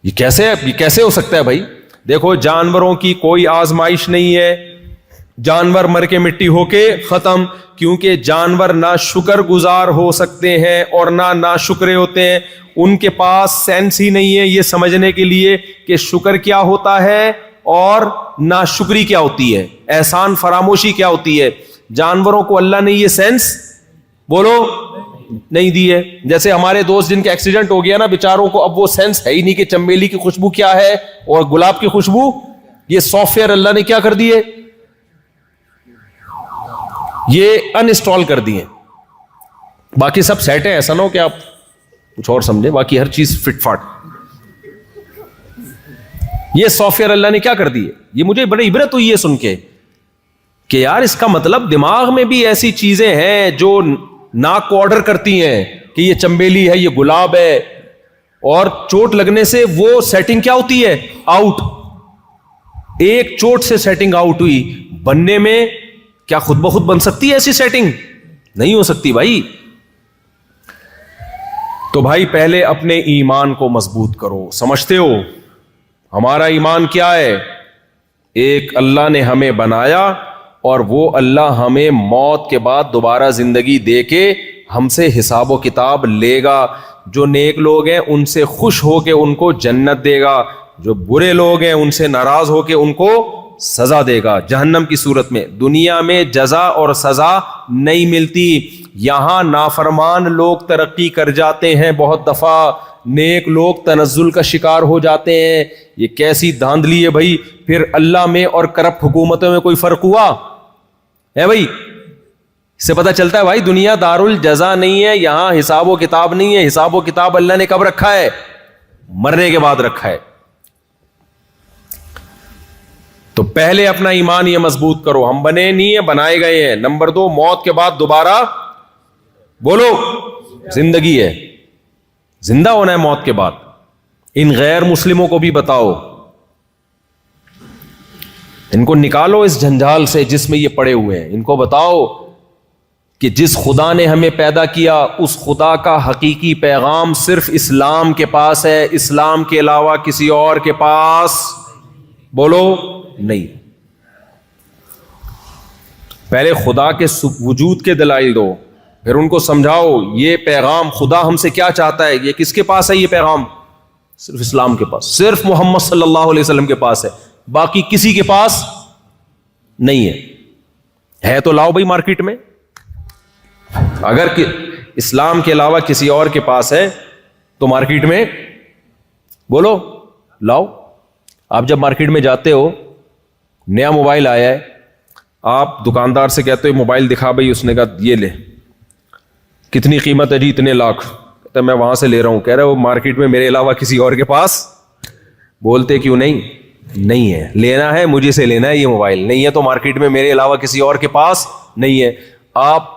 [SPEAKER 1] یہ کیسے ہو سکتا ہے بھائی؟ دیکھو جانوروں کی کوئی آزمائش نہیں ہے، جانور مر کے مٹی ہو کے ختم، کیونکہ جانور نہ شکر گزار ہو سکتے ہیں اور نہ ناشکرے ہوتے ہیں. ان کے پاس سینس ہی نہیں ہے یہ سمجھنے کے لیے کہ شکر کیا ہوتا ہے اور ناشکری کیا ہوتی ہے، احسان فراموشی کیا ہوتی ہے. جانوروں کو اللہ نے یہ سینس بولو نہیں دی ہے. جیسے ہمارے دوست جن کا ایکسیڈنٹ ہو گیا نا بیچاروں کو، اب وہ سینس ہے ہی نہیں کہ چمیلی کی خوشبو کیا ہے اور گلاب کی خوشبو. یہ سافٹ ویئر اللہ نے کیا کر دیے، یہ ان انسٹال کر دیے, باقی سب سیٹ ہے, ایسا نہ ہو کہ آپ کچھ اور سمجھیں, باقی ہر چیز فٹ فاٹ. یہ سافٹ ویئر اللہ نے کیا کر دی ہے, یہ مجھے بڑی عبرت ہوئی ہے سن کے کہ یار اس کا مطلب دماغ میں بھی ایسی چیزیں ہیں جو ناک کو آرڈر کرتی ہیں کہ یہ چمبیلی ہے, یہ گلاب ہے, اور چوٹ لگنے سے وہ سیٹنگ کیا ہوتی ہے, آؤٹ. ایک چوٹ سے سیٹنگ آؤٹ ہوئی, بننے میں کیا خود بخود بن سکتی ہے ایسی سیٹنگ؟ نہیں ہو سکتی بھائی. تو بھائی پہلے اپنے ایمان کو مضبوط کرو. سمجھتے ہو ہمارا ایمان کیا ہے؟ ایک اللہ نے ہمیں بنایا اور وہ اللہ ہمیں موت کے بعد دوبارہ زندگی دے کے ہم سے حساب و کتاب لے گا. جو نیک لوگ ہیں ان سے خوش ہو کے ان کو جنت دے گا, جو برے لوگ ہیں ان سے ناراض ہو کے ان کو سزا دے گا جہنم کی صورت میں. دنیا میں جزا اور سزا نہیں ملتی. یہاں نافرمان لوگ ترقی کر جاتے ہیں بہت دفعہ, نیک لوگ تنزل کا شکار ہو جاتے ہیں. یہ کیسی دھاندلی ہے بھائی. پھر اللہ میں اور کرپٹ حکومتوں میں کوئی فرق ہوا ہے بھائی؟ اس سے پتہ چلتا ہے بھائی دنیا دار الجزا نہیں ہے, یہاں حساب و کتاب نہیں ہے. حساب و کتاب اللہ نے کب رکھا ہے؟ مرنے کے بعد رکھا ہے. تو پہلے اپنا ایمان یہ مضبوط کرو. ہم بنے نہیں ہیں, بنائے گئے ہیں. نمبر 2, موت کے بعد دوبارہ بولو زندگی ہے, زندہ ہونا ہے موت کے بعد. ان غیر مسلموں کو بھی بتاؤ, ان کو نکالو اس جھنجال سے جس میں یہ پڑے ہوئے ہیں. ان کو بتاؤ کہ جس خدا نے ہمیں پیدا کیا اس خدا کا حقیقی پیغام صرف اسلام کے پاس ہے, اسلام کے علاوہ کسی اور کے پاس بولو نہیں. پہلے خدا کے وجود کے دلائل دو, پھر ان کو سمجھاؤ یہ پیغام خدا ہم سے کیا چاہتا ہے. یہ کس کے پاس ہے یہ پیغام؟ صرف اسلام کے پاس, صرف محمد صلی اللہ علیہ وسلم کے پاس ہے, باقی کسی کے پاس نہیں ہے. ہے تو لاؤ بھائی مارکیٹ میں. اگر اسلام کے علاوہ کسی اور کے پاس ہے تو مارکیٹ میں بولو لاؤ. آپ جب مارکیٹ میں جاتے ہو, نیا موبائل آیا ہے, آپ دکاندار سے کہتے ہو موبائل دکھا بھائی. اس نے کہا یہ لے. کتنی قیمت ہے جی؟ اتنے لاکھ. کہتا میں وہاں سے لے رہا ہوں. کہہ رہے وہ مارکیٹ میں میرے علاوہ کسی اور کے پاس. بولتے کیوں نہیں؟ نہیں ہے. لینا ہے مجھے سے لینا ہے یہ موبائل. نہیں ہے تو مارکیٹ میں میرے علاوہ کسی اور کے پاس نہیں ہے. آپ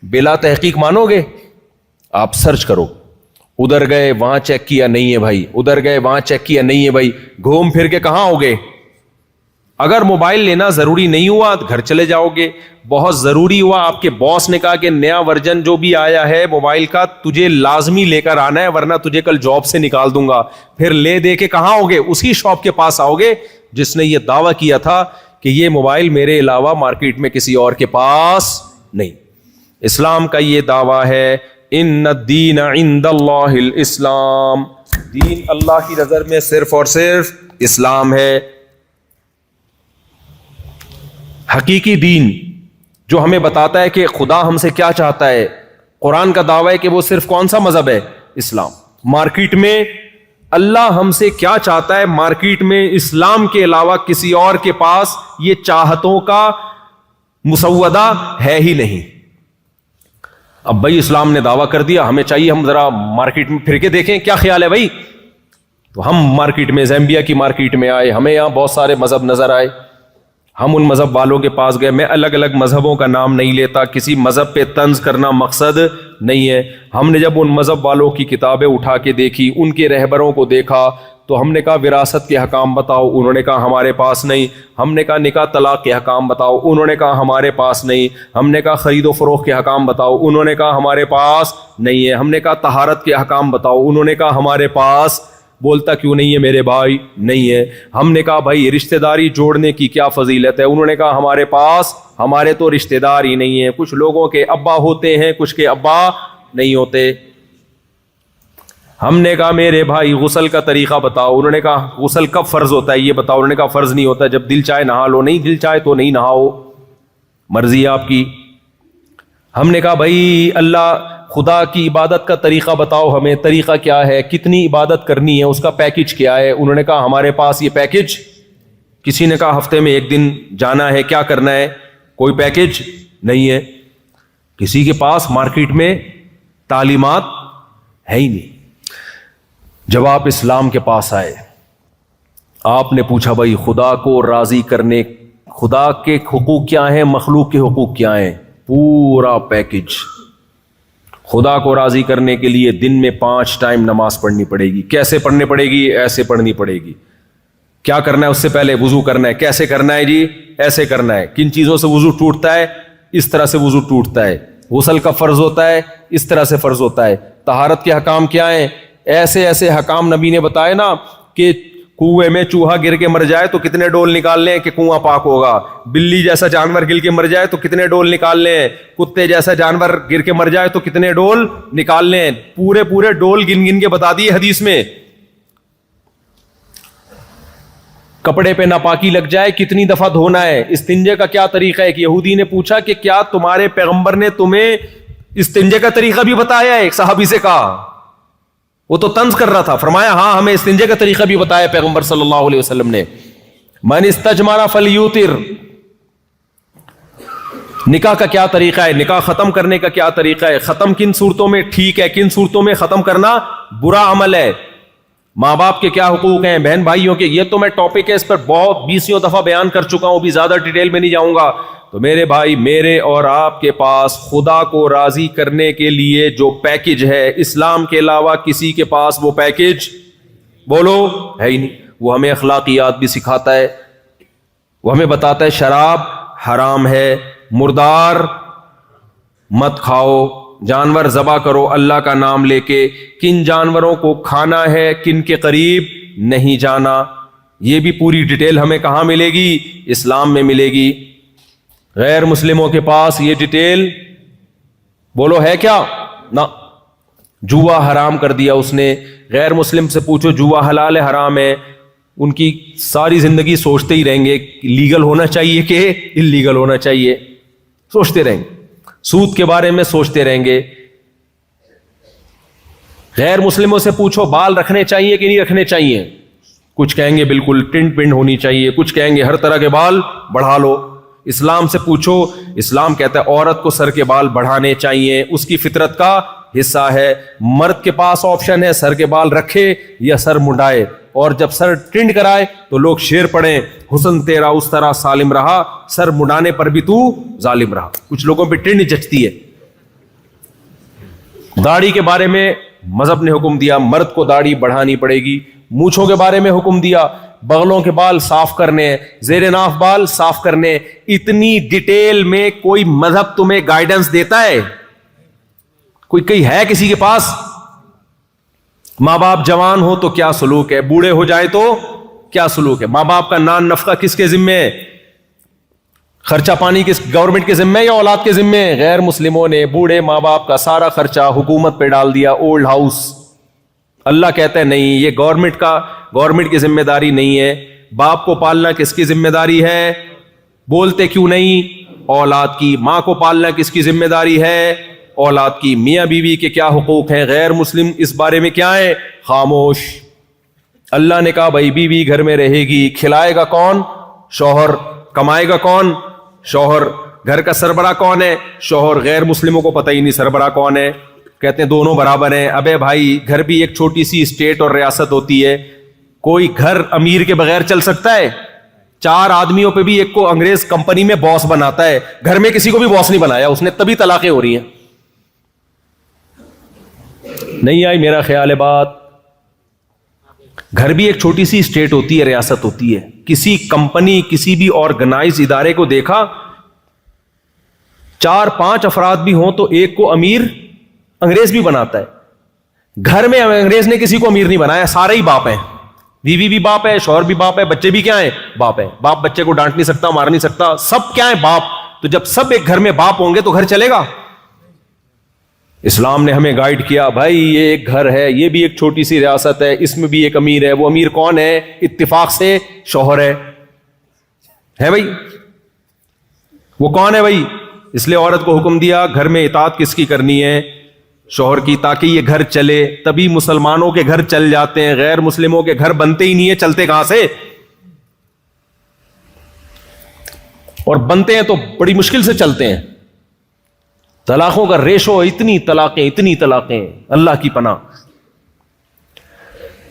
[SPEAKER 1] بلا تحقیق مانو گے؟ آپ سرچ کرو. ادھر گئے وہاں چیک کیا نہیں ہے بھائی, ادھر گئے وہاں چیک کیا نہیں ہے بھائی. گھوم پھر کے کہاں ہوگے؟ اگر موبائل لینا ضروری نہیں ہوا تو گھر چلے جاؤ گے. بہت ضروری ہوا, آپ کے باس نے کہا کہ نیا ورژن جو بھی آیا ہے موبائل کا تجھے لازمی لے کر آنا ہے ورنہ تجھے کل جاب سے نکال دوں گا. پھر لے دے کے کہاں ہوگے؟ اسی شاپ کے پاس آؤ گے جس نے یہ دعویٰ کیا تھا کہ یہ موبائل میرے علاوہ مارکیٹ میں کسی اور کے پاس نہیں. اسلام کا یہ دعویٰ ہے ان الدین عند اللہ الاسلام, دین اللہ کی نظر میں صرف اور صرف اسلام ہے. حقیقی دین جو ہمیں بتاتا ہے کہ خدا ہم سے کیا چاہتا ہے. قرآن کا دعویٰ ہے کہ وہ صرف کون سا مذہب ہے؟ اسلام. مارکیٹ میں اللہ ہم سے کیا چاہتا ہے؟ مارکیٹ میں اسلام کے علاوہ کسی اور کے پاس یہ چاہتوں کا مسودہ ہے ہی نہیں. اب بھائی اسلام نے دعویٰ کر دیا, ہمیں چاہیے ہم ذرا مارکیٹ میں پھر کے دیکھیں کیا خیال ہے بھائی. تو ہم مارکیٹ میں, زیمبیا کی مارکیٹ میں آئے, ہمیں یہاں بہت سارے مذہب نظر آئے. ہم ان مذہب والوں کے پاس گئے. میں الگ الگ مذہبوں کا نام نہیں لیتا, کسی مذہب پہ طنز کرنا مقصد نہیں ہے. ہم نے جب ان مذہب والوں کی کتابیں اٹھا کے دیکھی, ان کے رہبروں کو دیکھا, تو ہم نے کہا وراثت کے حکام بتاؤ. انہوں نے کہا ہمارے پاس نہیں. ہم نے کہا نکاح طلاق کے حکام بتاؤ. انہوں نے کہا ہمارے پاس نہیں. ہم نے کہا خرید و فروخت کے حکام بتاؤ. انہوں نے کہا ہمارے پاس نہیں ہے. ہم نے کہا طہارت کے حکام بتاؤ. انہوں نے کہا ہمارے پاس. بولتا کیوں نہیں ہے میرے بھائی؟ نہیں ہے. ہم نے کہا بھائی رشتہ داری جوڑنے کی کیا فضیلت ہے؟ انہوں نے کہا ہمارے پاس. ہمارے تو رشتہ دار ہی نہیں ہے. کچھ لوگوں کے ابا ہوتے ہیں, کچھ کے ابا نہیں ہوتے. ہم نے کہا میرے بھائی غسل کا طریقہ بتاؤ. انہوں نے کہا غسل کب فرض ہوتا ہے یہ بتاؤ. انہوں نے کہا فرض نہیں ہوتا, جب دل چاہے نہا لو. نہیں دل چاہے تو نہیں نہاؤ, مرضی ہے آپ کی. ہم نے کہا بھائی اللہ خدا کی عبادت کا طریقہ بتاؤ ہمیں. طریقہ کیا ہے؟ کتنی عبادت کرنی ہے؟ اس کا پیکج کیا ہے؟ انہوں نے کہا ہمارے پاس یہ پیکج. کسی نے کہا ہفتے میں 1 دن جانا ہے, کیا کرنا ہے؟ کوئی پیکج نہیں ہے. کسی کے پاس مارکیٹ میں تعلیمات ہے ہی نہیں. جب آپ اسلام کے پاس آئے, آپ نے پوچھا بھائی خدا کو راضی کرنے, خدا کے حقوق کیا ہیں, مخلوق کے حقوق کیا ہیں, پورا پیکج. خدا کو راضی کرنے کے لیے دن میں 5 ٹائم نماز پڑھنی پڑے گی. کیسے پڑھنی پڑے گی؟ ایسے پڑھنی پڑے گی. کیا کرنا ہے؟ اس سے پہلے وضو کرنا ہے. کیسے کرنا ہے جی؟ ایسے کرنا ہے. کن چیزوں سے وضو ٹوٹتا ہے؟ اس طرح سے وضو ٹوٹتا ہے. غسل کا فرض ہوتا ہے, اس طرح سے فرض ہوتا ہے. طہارت کے حکام کیا ہیں؟ ایسے ایسے حکام نبی نے بتائے نا کہ کنویں میں چوہا گر کے مر جائے تو کتنے ڈول نکال لیں کہ کنواں پاک ہوگا. بلی جیسا جانور گر کے مر جائے تو کتنے ڈول نکال لیں. کتے جیسا جانور گر کے مر جائے تو کتنے ڈول نکال لیں. پورے پورے ڈول گن گن کے بتا دیے حدیث میں. کپڑے پہ ناپاکی لگ جائے کتنی دفعہ دھونا ہے. استنجے کا کیا طریقہ ہے؟ ایک یہودی نے پوچھا کہ کیا تمہارے پیغمبر نے تمہیں استنجے کا طریقہ بھی بتایا ہے؟ ایک صحابی سے کہا, وہ تو طنز کر رہا تھا. فرمایا ہاں ہمیں استنجے کا طریقہ بھی بتایا پیغمبر صلی اللہ علیہ وسلم نے. من استجمر فلیوتر. نکاح کا کیا طریقہ ہے؟ نکاح ختم کرنے کا کیا طریقہ ہے؟ ختم کن صورتوں میں ٹھیک ہے, کن صورتوں میں ختم کرنا برا عمل ہے. ماں باپ کے کیا حقوق ہیں, بہن بھائیوں کے. یہ تو میں ٹاپک ہے, اس پر بہت 20 دفعہ بیان کر چکا ہوں, بھی زیادہ ڈیٹیل میں نہیں جاؤں گا. تو میرے بھائی, میرے اور آپ کے پاس خدا کو راضی کرنے کے لیے جو پیکج ہے, اسلام کے علاوہ کسی کے پاس وہ پیکج بولو ہے ہی نہیں. وہ ہمیں اخلاقیات بھی سکھاتا ہے, وہ ہمیں بتاتا ہے شراب حرام ہے, مردار مت کھاؤ, جانور ذبح کرو اللہ کا نام لے کے, کن جانوروں کو کھانا ہے, کن کے قریب نہیں جانا. یہ بھی پوری ڈیٹیل ہمیں کہاں ملے گی؟ اسلام میں ملے گی. غیر مسلموں کے پاس یہ ڈیٹیل بولو ہے کیا؟ نہ. جوا حرام کر دیا اس نے. غیر مسلم سے پوچھو جوا حلال ہے حرام ہے, ان کی ساری زندگی سوچتے ہی رہیں گے لیگل ہونا چاہیے کہ انلیگل ہونا چاہیے, سوچتے رہیں گے. سود کے بارے میں سوچتے رہیں گے. غیر مسلموں سے پوچھو بال رکھنے چاہیے کہ نہیں رکھنے چاہیے, کچھ کہیں گے بالکل ٹنڈ پنڈ ہونی چاہیے, کچھ کہیں گے ہر طرح کے بال بڑھا لو. اسلام سے پوچھو, اسلام کہتا ہے عورت کو سر کے بال بڑھانے چاہیے, اس کی فطرت کا حصہ ہے. مرد کے پاس آپشن ہے سر کے بال رکھے یا سر منڈائے, اور جب سر ٹنڈ کرائے تو لوگ شعر پڑھیں, حسن تیرا اس طرح سالم رہا, سر مڈانے پر بھی تو ظالم رہا. کچھ لوگوں پہ ٹنڈ جچتی ہے. داڑھی کے بارے میں مذہب نے حکم دیا, مرد کو داڑھی بڑھانی پڑے گی. مونچھوں کے بارے میں حکم دیا, بغلوں کے بال صاف کرنے, زیر ناف بال صاف کرنے. اتنی ڈیٹیل میں کوئی مذہب تمہیں گائیڈنس دیتا ہے؟ کوئی ہے کسی کے پاس؟ ماں باپ جوان ہو تو کیا سلوک ہے, بوڑھے ہو جائے تو کیا سلوک ہے. ماں باپ کا نان نفقہ کس کے ذمے ہے؟ خرچہ پانی کس گورنمنٹ کے ذمے یا اولاد کے ذمے؟ غیر مسلموں نے بوڑھے ماں باپ کا سارا خرچہ حکومت پہ ڈال دیا, اولڈ ہاؤس. اللہ کہتا ہے نہیں, یہ گورنمنٹ کی ذمہ داری نہیں ہے. باپ کو پالنا کس کی ذمہ داری ہے؟ بولتے کیوں نہیں؟ اولاد کی. ماں کو پالنا کس کی ذمہ داری ہے؟ اولاد کی. میاں بیوی کے کیا حقوق ہیں؟ غیر مسلم اس بارے میں کیا ہے؟ خاموش. اللہ نے کہا بھائی بیوی گھر میں رہے گی, کھلائے گا کون؟ شوہر. کمائے گا کون؟ شوہر. گھر کا سربراہ کون ہے؟ شوہر. غیر مسلموں کو پتہ ہی نہیں سربراہ کون ہے, کہتے ہیں دونوں برابر ہیں. ابے بھائی گھر بھی ایک چھوٹی سی اسٹیٹ اور ریاست ہوتی ہے. کوئی گھر امیر کے بغیر چل سکتا ہے؟ 4 آدمیوں پہ بھی ایک کو انگریز کمپنی میں باس بناتا ہے, گھر میں کسی کو بھی باس نہیں بنایا اس نے, تبھی طلاقیں ہو رہی ہیں. نہیں آئی میرا خیال ہے بات؟ گھر بھی ایک چھوٹی سی اسٹیٹ ہوتی ہے, ریاست ہوتی ہے. کسی کمپنی, کسی بھی آرگنائز ادارے کو دیکھا, 4-5 افراد بھی ہوں تو ایک کو امیر انگریز بھی بناتا ہے. گھر میں انگریز نے کسی کو امیر نہیں بنایا, سارے ہی باپ ہیں. بیوی بھی باپ ہے, شوہر بھی باپ ہے, بچے بھی کیا ہیں؟ باپ ہیں. باپ بچے کو ڈانٹ نہیں سکتا, مار نہیں سکتا, سب کیا ہیں؟ باپ. تو جب سب ایک گھر میں باپ ہوں گے تو گھر چلے گا؟ اسلام نے ہمیں گائیڈ کیا, بھائی یہ ایک گھر ہے, یہ بھی ایک چھوٹی سی ریاست ہے, اس میں بھی ایک امیر ہے. وہ امیر کون ہے؟ اتفاق سے شوہر ہے بھائی. وہ کون ہے بھائی؟ اس لیے عورت کو حکم دیا گھر میں اطاعت کس کی کرنی ہے؟ شوہر کی, تاکہ یہ گھر چلے. تبھی مسلمانوں کے گھر چل جاتے ہیں, غیر مسلموں کے گھر بنتے ہی نہیں ہیں. چلتے کہاں سے؟ اور بنتے ہیں تو بڑی مشکل سے چلتے ہیں. طلاقوں کا ریشو اتنی طلاقیں اللہ کی پناہ.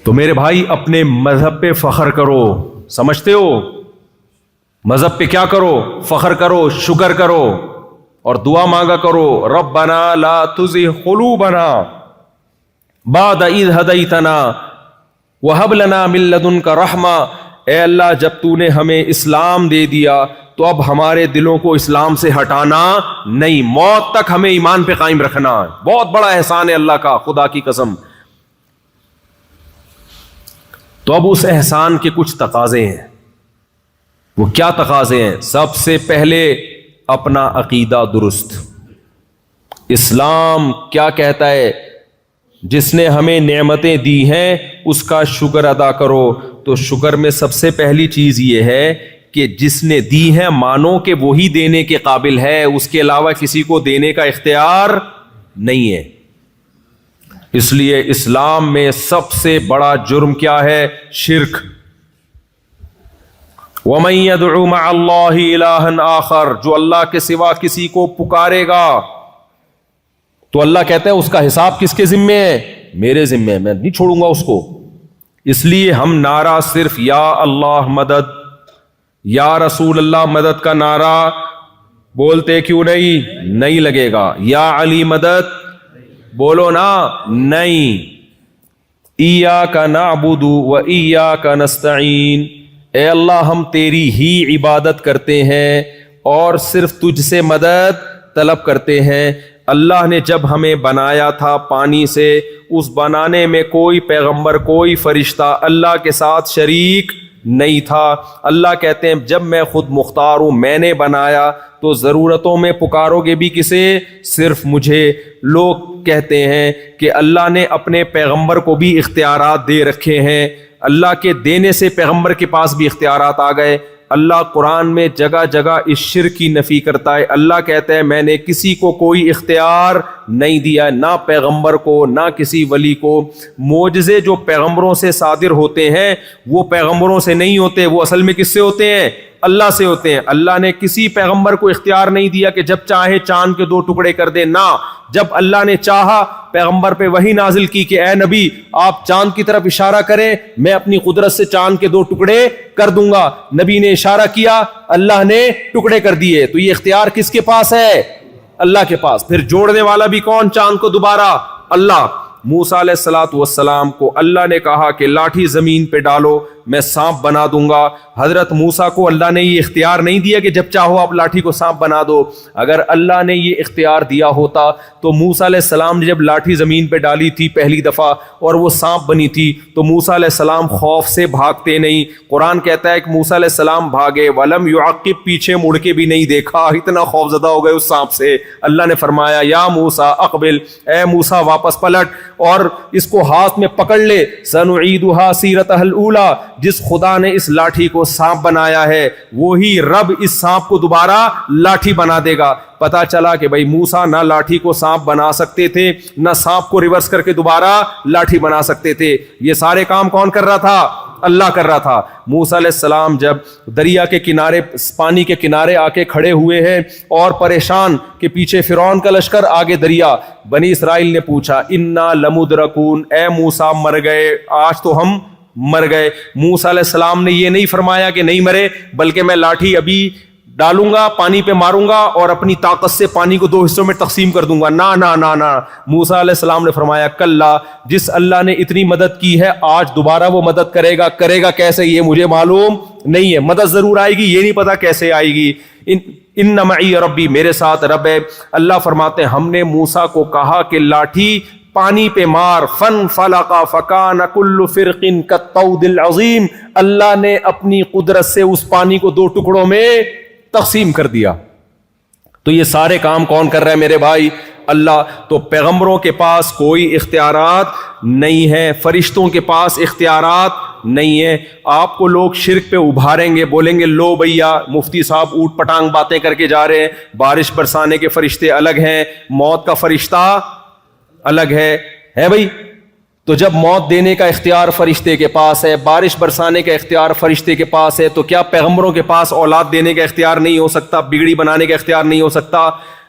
[SPEAKER 1] تو میرے بھائی اپنے مذہب پہ فخر کرو. سمجھتے ہو مذہب پہ کیا کرو؟ فخر کرو, شکر کرو اور دعا مانگا کرو. ربنا لا تزغ قلوبنا بعد اذ ہدیتنا وہب لنا من لدنک رحمہ. اے اللہ جب تو نے ہمیں اسلام دے دیا تو اب ہمارے دلوں کو اسلام سے ہٹانا نہیں, موت تک ہمیں ایمان پہ قائم رکھنا. بہت بڑا احسان ہے اللہ کا, خدا کی قسم. تو اب اس احسان کے کچھ تقاضے ہیں. وہ کیا تقاضے ہیں؟ سب سے پہلے اپنا عقیدہ درست. اسلام کیا کہتا ہے؟ جس نے ہمیں نعمتیں دی ہیں اس کا شکر ادا کرو. تو شکر میں سب سے پہلی چیز یہ ہے کہ جس نے دی ہے مانو کہ وہی دینے کے قابل ہے, اس کے علاوہ کسی کو دینے کا اختیار نہیں ہے. اس لیے اسلام میں سب سے بڑا جرم کیا ہے؟ شرک. وَمَن يَدْعُ مَعَ اللَّهِ إِلَٰهًا آخر, جو اللہ کے سوا کسی کو پکارے گا تو اللہ کہتا ہے اس کا حساب کس کے ذمے ہے؟ میرے ذمے ہے, میں نہیں چھوڑوں گا اس کو. اس لیے ہم نعرہ صرف یا اللہ مدد, یا رسول اللہ مدد کا نعرہ بولتے کیوں نہیں لگے گا. یا علی مدد بولو نا, نہیں. ایاک نعبد و ایاک نستعین, اے اللہ ہم تیری ہی عبادت کرتے ہیں اور صرف تجھ سے مدد طلب کرتے ہیں. اللہ نے جب ہمیں بنایا تھا پانی سے, اس بنانے میں کوئی پیغمبر کوئی فرشتہ اللہ کے ساتھ شریک نہیں تھا. اللہ کہتے ہیں جب میں خود مختار ہوں, میں نے بنایا, تو ضرورتوں میں پکارو گے بھی کسے؟ صرف مجھے. لوگ کہتے ہیں کہ اللہ نے اپنے پیغمبر کو بھی اختیارات دے رکھے ہیں. اللہ کے دینے سے پیغمبر کے پاس بھی اختیارات آ گئے. اللہ قرآن میں جگہ جگہ اس شرک کی نفی کرتا ہے. اللہ کہتا ہے میں نے کسی کو کوئی اختیار نہیں دیا, نہ پیغمبر کو نہ کسی ولی کو. معجزے جو پیغمبروں سے صادر ہوتے ہیں وہ پیغمبروں سے نہیں ہوتے, وہ اصل میں کس سے ہوتے ہیں؟ اللہ سے ہوتے ہیں. اللہ نے کسی پیغمبر کو اختیار نہیں دیا کہ جب چاہے چاند کے 2 ٹکڑے کر دے, نہ. جب اللہ نے چاہا پیغمبر پہ وحی نازل کی کہ اے نبی آپ چاند کی طرف اشارہ کریں, میں اپنی قدرت سے چاند کے 2 ٹکڑے کر دوں گا. نبی نے اشارہ کیا, اللہ نے ٹکڑے کر دیے. تو یہ اختیار کس کے پاس ہے؟ اللہ کے پاس. پھر جوڑنے والا بھی کون چاند کو دوبارہ؟ اللہ. موسیٰ علیہ الصلوۃ والسلام کو اللہ نے کہا کہ لاٹھی زمین پہ ڈالو, میں سانپ بنا دوں گا. حضرت موسیٰ کو اللہ نے یہ اختیار نہیں دیا کہ جب چاہو آپ لاٹھی کو سانپ بنا دو. اگر اللہ نے یہ اختیار دیا ہوتا تو موسیٰ علیہ السلام نے جب لاٹھی زمین پہ ڈالی تھی پہلی دفعہ اور وہ سانپ بنی تھی تو موسیٰ علیہ السلام خوف سے بھاگتے نہیں. قرآن کہتا ہے کہ موسیٰ علیہ السلام بھاگے, ولم یعقب, پیچھے مڑ کے بھی نہیں دیکھا, اتنا خوف زدہ ہو گئے اس سانپ سے. اللہ نے فرمایا یا موسیٰ اقبل, اے موسیٰ واپس پلٹ اور اس کو ہاتھ میں پکڑ لے. سنعیدھا سیرتھا الاولی, جس خدا نے اس لاٹھی کو سانپ بنایا ہے وہی رب اس سانپ کو دوبارہ لاٹھی بنا دے گا. پتا چلا کہ بھائی موسیٰ نہ لاٹھی کو سانپ بنا سکتے تھے, نہ سانپ کو ریورس کر کے دوبارہ لاٹھی بنا سکتے تھے. یہ سارے کام کون کر رہا تھا؟ اللہ کر رہا تھا. موسیٰ علیہ السلام جب دریا کے کنارے, پانی کے کنارے آ کے کھڑے ہوئے ہیں اور پریشان کہ پیچھے فرعون کا لشکر, آگے دریا, بنی اسرائیل نے پوچھا انا لمدرکون, اے موسیٰ مر گئے, آج تو ہم مر گئے. موسیٰ علیہ السلام نے یہ نہیں فرمایا کہ نہیں مرے, بلکہ میں لاٹھی ابھی ڈالوں گا, پانی پہ ماروں گا اور اپنی طاقت سے پانی کو 2 حصوں میں تقسیم کر دوں گا. نہ نہ نہ نہ. موسیٰ علیہ السلام نے فرمایا کلا, جس اللہ نے اتنی مدد کی ہے آج دوبارہ وہ مدد کرے گا. کرے گا کیسے یہ مجھے معلوم نہیں ہے, مدد ضرور آئے گی, یہ نہیں پتا کیسے آئے گی. ان معی ربی, میرے ساتھ رب ہے. اللہ فرماتے ہیں ہم نے موسیٰ کو کہا کہ لاٹھی پانی پہ مار, فانفلق فکان کل فرق کالطود العظیم, اللہ نے اپنی قدرت سے اس پانی کو 2 ٹکڑوں میں تقسیم کر دیا. تو یہ سارے کام کون کر رہا ہے میرے بھائی؟ اللہ. تو پیغمبروں کے پاس کوئی اختیارات نہیں ہے, فرشتوں کے پاس اختیارات نہیں ہے. آپ کو لوگ شرک پہ ابھاریں گے, بولیں گے لو بھیا مفتی صاحب اوٹ پٹانگ باتیں کر کے جا رہے ہیں, بارش برسانے کے فرشتے الگ ہیں, موت کا فرشتہ الگ ہے بھائی. تو جب موت دینے کا اختیار فرشتے کے پاس ہے, بارش برسانے کا اختیار فرشتے کے پاس ہے, تو کیا پیغمبروں کے پاس اولاد دینے کا اختیار نہیں ہو سکتا, بگڑی بنانے کا اختیار نہیں ہو سکتا؟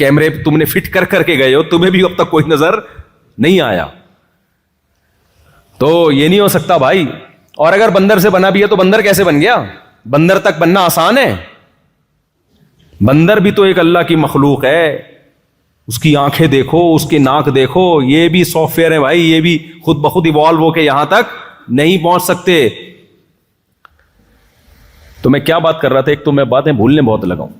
[SPEAKER 1] کیمرے تم نے فٹ کر کر کے گئے ہو, تمہیں بھی اب تک کوئی نظر نہیں آیا. تو یہ نہیں ہو سکتا بھائی. اور اگر بندر سے بنا بھی ہے تو بندر کیسے بن گیا؟ بندر تک بننا آسان ہے؟ بندر بھی تو ایک اللہ کی مخلوق ہے. اس کی آنکھیں دیکھو, اس کی ناک دیکھو, یہ بھی سافٹ ویئر ہے بھائی, یہ بھی خود بخود ایوالو ہو کے یہاں تک نہیں پہنچ سکتے. تو میں کیا بات کر رہا تھا, ایک تو میں باتیں بھولنے بہت لگا ہوں.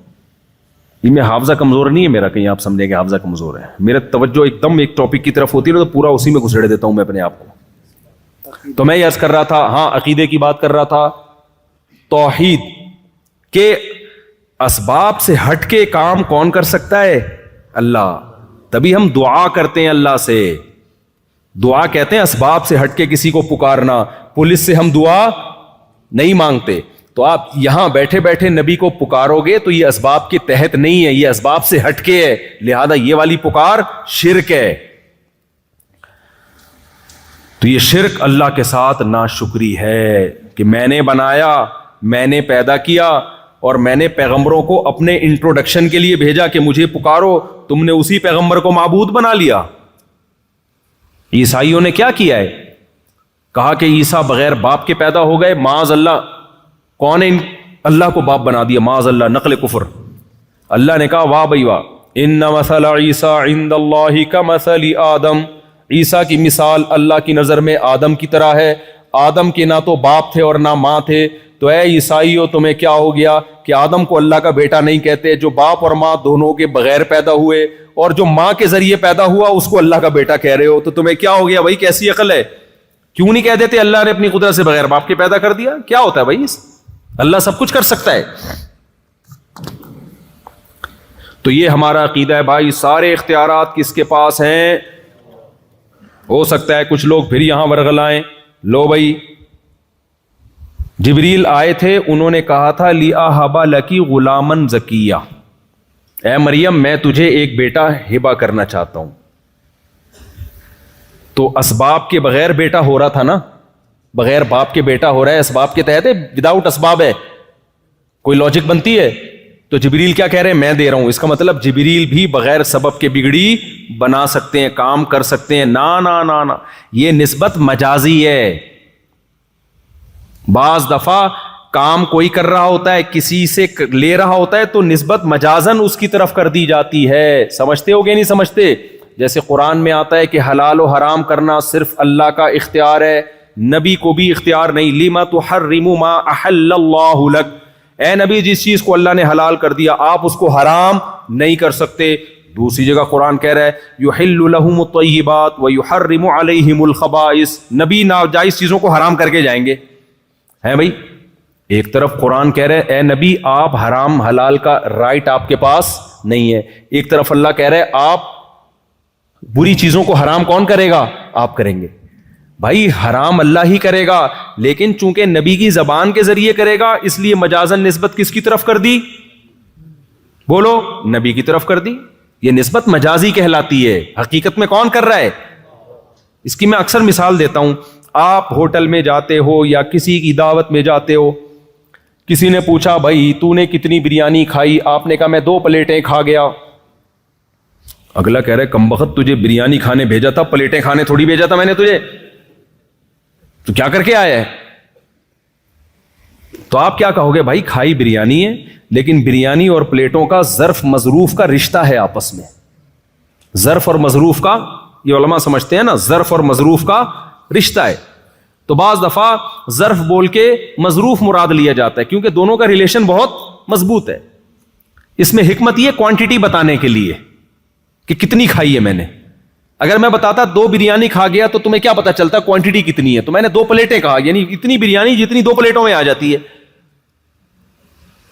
[SPEAKER 1] یہ میں حافظہ کمزور نہیں ہے میرا, کہیں آپ سمجھیں کہ حافظہ کمزور ہے. میرا توجہ ایک دم ایک ٹاپک کی طرف ہوتی ہے تو پورا اسی میں گھسیڑ دیتا ہوں میں اپنے آپ کو. تو میں یہ عرض کر رہا تھا, ہاں عقیدے کی بات کر رہا تھا, توحید کے اسباب سے ہٹ کے کام کون کر سکتا ہے؟ اللہ. تبھی ہم دعا کرتے ہیں اللہ سے. دعا کہتے ہیں اسباب سے ہٹ کے کسی کو پکارنا. پولیس سے ہم دعا نہیں مانگتے. تو آپ یہاں بیٹھے بیٹھے نبی کو پکارو گے تو یہ اسباب کے تحت نہیں ہے, یہ اسباب سے ہٹ کے ہے. لہذا یہ والی پکار شرک ہے. تو یہ شرک اللہ کے ساتھ ناشکری ہے کہ میں نے بنایا, میں نے پیدا کیا, اور میں نے پیغمبروں کو اپنے انٹروڈکشن کے لیے بھیجا کہ مجھے پکارو, تم نے اسی پیغمبر کو معبود بنا لیا. عیسائیوں نے کیا کیا ہے؟ کہا کہ عیسیٰ بغیر باپ کے پیدا ہو گئے. معاذ اللہ, کون نے اللہ کو باپ بنا دیا؟ معاذ اللہ, نقل کفر. اللہ نے کہا واہ بھائی واہ, ان مثل عیسیٰ عند اللہ کمثل آدم. عیسیٰ کی مثال اللہ کی نظر میں آدم کی طرح ہے. آدم کے نہ تو باپ تھے اور نہ ماں تھے. تو اے عیسائیوں تمہیں کیا ہو گیا کہ آدم کو اللہ کا بیٹا نہیں کہتے, جو باپ اور ماں دونوں کے بغیر پیدا ہوئے, اور جو ماں کے ذریعے پیدا ہوا اس کو اللہ کا بیٹا کہہ رہے ہو. تو تمہیں کیا ہو گیا بھائی, کیسی عقل ہے؟ کیوں نہیں کہہ دیتے اللہ نے اپنی قدرت سے بغیر باپ کے پیدا کر دیا؟ کیا ہوتا ہے بھائی, اللہ سب کچھ کر سکتا ہے. تو یہ ہمارا عقیدہ ہے بھائی. سارے اختیارات کس کے پاس ہیں؟ ہو سکتا ہے کچھ لوگ پھر یہاں ورغلائیں. لو بھائی, جبریل آئے تھے, انہوں نے کہا تھا لِأَهَبَ لَكِ غُلَامًا زَكِيًّا, اے مریم میں تجھے ایک بیٹا ہبہ کرنا چاہتا ہوں. تو اسباب کے بغیر بیٹا ہو رہا تھا نا, بغیر باپ کے بیٹا ہو رہا ہے, اسباب کے تحت ہے, وداؤٹ اسباب ہے, کوئی لاجک بنتی ہے. تو جبریل کیا کہہ رہے ہیں؟ میں دے رہا ہوں. اس کا مطلب جبریل بھی بغیر سبب کے بگڑی بنا سکتے ہیں, کام کر سکتے ہیں. نا نا نا نا, یہ نسبت مجازی ہے. بعض دفعہ کام کوئی کر رہا ہوتا ہے, کسی سے لے رہا ہوتا ہے, تو نسبت مجازن اس کی طرف کر دی جاتی ہے. سمجھتے ہو کہ نہیں سمجھتے؟ جیسے قرآن میں آتا ہے کہ حلال و حرام کرنا صرف اللہ کا اختیار ہے, نبی کو بھی اختیار نہیں. لِمَ تُحَرِّمُ مَا أَحَلَّ اللَّهُ لَكَ, اے نبی جس چیز کو اللہ نے حلال کر دیا آپ اس کو حرام نہیں کر سکتے. دوسری جگہ قرآن کہہ رہا ہے یحل لہم الطیبات ویحرم علیہم الخبائث, نبی ناجائز چیزوں کو حرام کر کے جائیں گے. ہیں بھائی, ایک طرف قرآن کہہ رہے اے نبی آپ حرام حلال کا رائٹ آپ کے پاس نہیں ہے, ایک طرف اللہ کہہ رہے آپ بری چیزوں کو حرام کون کرے گا؟ آپ کریں گے. بھائی حرام اللہ ہی کرے گا, لیکن چونکہ نبی کی زبان کے ذریعے کرے گا اس لیے مجازن نسبت کس کی طرف کر دی؟ بولو, نبی کی طرف کر دی. یہ نسبت مجازی کہلاتی ہے. حقیقت میں کون کر رہا ہے؟ اس کی میں اکثر مثال دیتا ہوں. آپ ہوٹل میں جاتے ہو یا کسی کی دعوت میں جاتے ہو, کسی نے پوچھا بھائی تو نے کتنی بریانی کھائی؟ آپ نے کہا میں 2 پلیٹیں کھا گیا. اگلا کہہ رہا ہے کمبخت تجھے بریانی کھانے بھیجا تھا, پلیٹیں کھانے تھوڑی بھیجا تھا میں نے تجھے, تو کیا کر کے آیا ہے؟ تو آپ کیا کہو گے؟ بھائی کھائی بریانی ہے, لیکن بریانی اور پلیٹوں کا ظرف مظروف کا رشتہ ہے آپس میں. ظرف اور مظروف کا, یہ علماء سمجھتے ہیں نا, ظرف اور مظروف کا رشتہ ہے. تو بعض دفعہ ظرف بول کے مظروف مراد لیا جاتا ہے کیونکہ دونوں کا ریلیشن بہت مضبوط ہے. اس میں حکمت یہ کوانٹٹی بتانے کے لیے کہ کتنی کھائی ہے میں نے. اگر میں بتاتا 2 بریانی کھا گیا تو تمہیں کیا پتا چلتا کوانٹٹی کتنی ہے؟ تو میں نے 2 پلیٹیں کہا, یعنی اتنی بریانی جتنی 2 پلیٹوں میں آ جاتی ہے.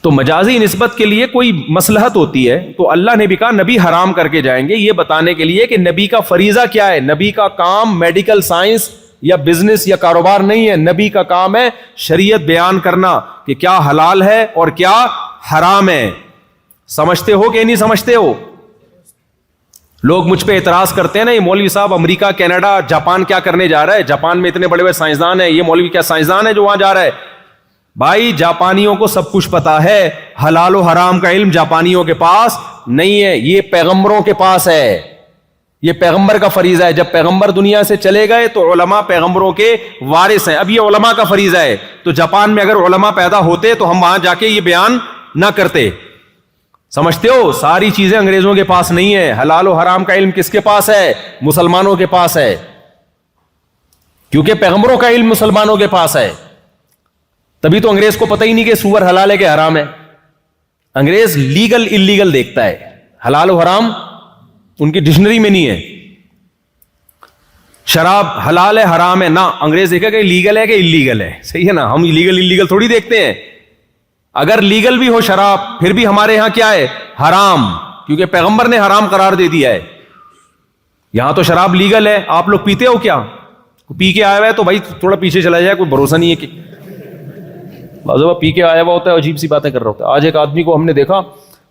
[SPEAKER 1] تو مجازی نسبت کے لیے کوئی مصلحت ہوتی ہے, تو اللہ نے بھی کہا نبی حرام کر کے جائیں گے, یہ بتانے کے لیے کہ نبی کا فریضہ کیا ہے. نبی کا کام میڈیکل سائنس یا بزنس یا کاروبار نہیں ہے, نبی کا کام ہے شریعت بیان کرنا کہ کیا حلال ہے اور کیا حرام ہے. سمجھتے ہو کہ نہیں سمجھتے ہو؟ لوگ مجھ پہ اعتراض کرتے ہیں نا, یہ مولوی صاحب امریکہ کینیڈا جاپان کیا کرنے جا رہا ہے؟ جاپان میں اتنے بڑے بڑے سائنسدان ہیں, یہ مولوی کیا سائنسدان ہے جو وہاں جا رہا ہے؟ بھائی جاپانیوں کو سب کچھ پتا ہے, حلال و حرام کا علم جاپانیوں کے پاس نہیں ہے, یہ پیغمبروں کے پاس ہے, یہ پیغمبر کا فریضہ ہے. جب پیغمبر دنیا سے چلے گئے تو علماء پیغمبروں کے وارث ہیں. اب یہ علماء کا فریضہ ہے, تو جاپان میں اگر علماء پیدا ہوتے تو ہم وہاں جا کے یہ بیان نہ کرتے. سمجھتے ہو, ساری چیزیں انگریزوں کے پاس نہیں ہے. حلال و حرام کا علم کس کے پاس ہے؟ مسلمانوں کے پاس ہے, کیونکہ پیغمبروں کا علم مسلمانوں کے پاس ہے. تبھی تو انگریز کو پتہ ہی نہیں کہ سور حلال ہے کہ حرام ہے. انگریز لیگل انلیگل دیکھتا ہے, حلال و حرام ان کی ڈکشنری میں نہیں ہے. شراب حلال ہے حرام ہے, نہ انگریز دیکھا کہ لیگل ہے کہ انلیگل ہے. صحیح ہے نا, ہم لیگل انلیگل تھوڑی دیکھتے ہیں. اگر لیگل بھی ہو شراب پھر بھی ہمارے ہاں کیا ہے؟ حرام, کیونکہ پیغمبر نے حرام قرار دے دیا ہے. یہاں تو شراب لیگل ہے, آپ لوگ پیتے ہو کیا؟ پی کے آیا ہوا ہے تو بھائی تھوڑا پیچھے چلا جائے, کوئی بھروسہ نہیں ہے کہ بعض دفعہ پی کے آیا ہوا ہوتا ہے, عجیب سی باتیں کر رہا ہوتا ہے. آج ایک آدمی کو ہم نے دیکھا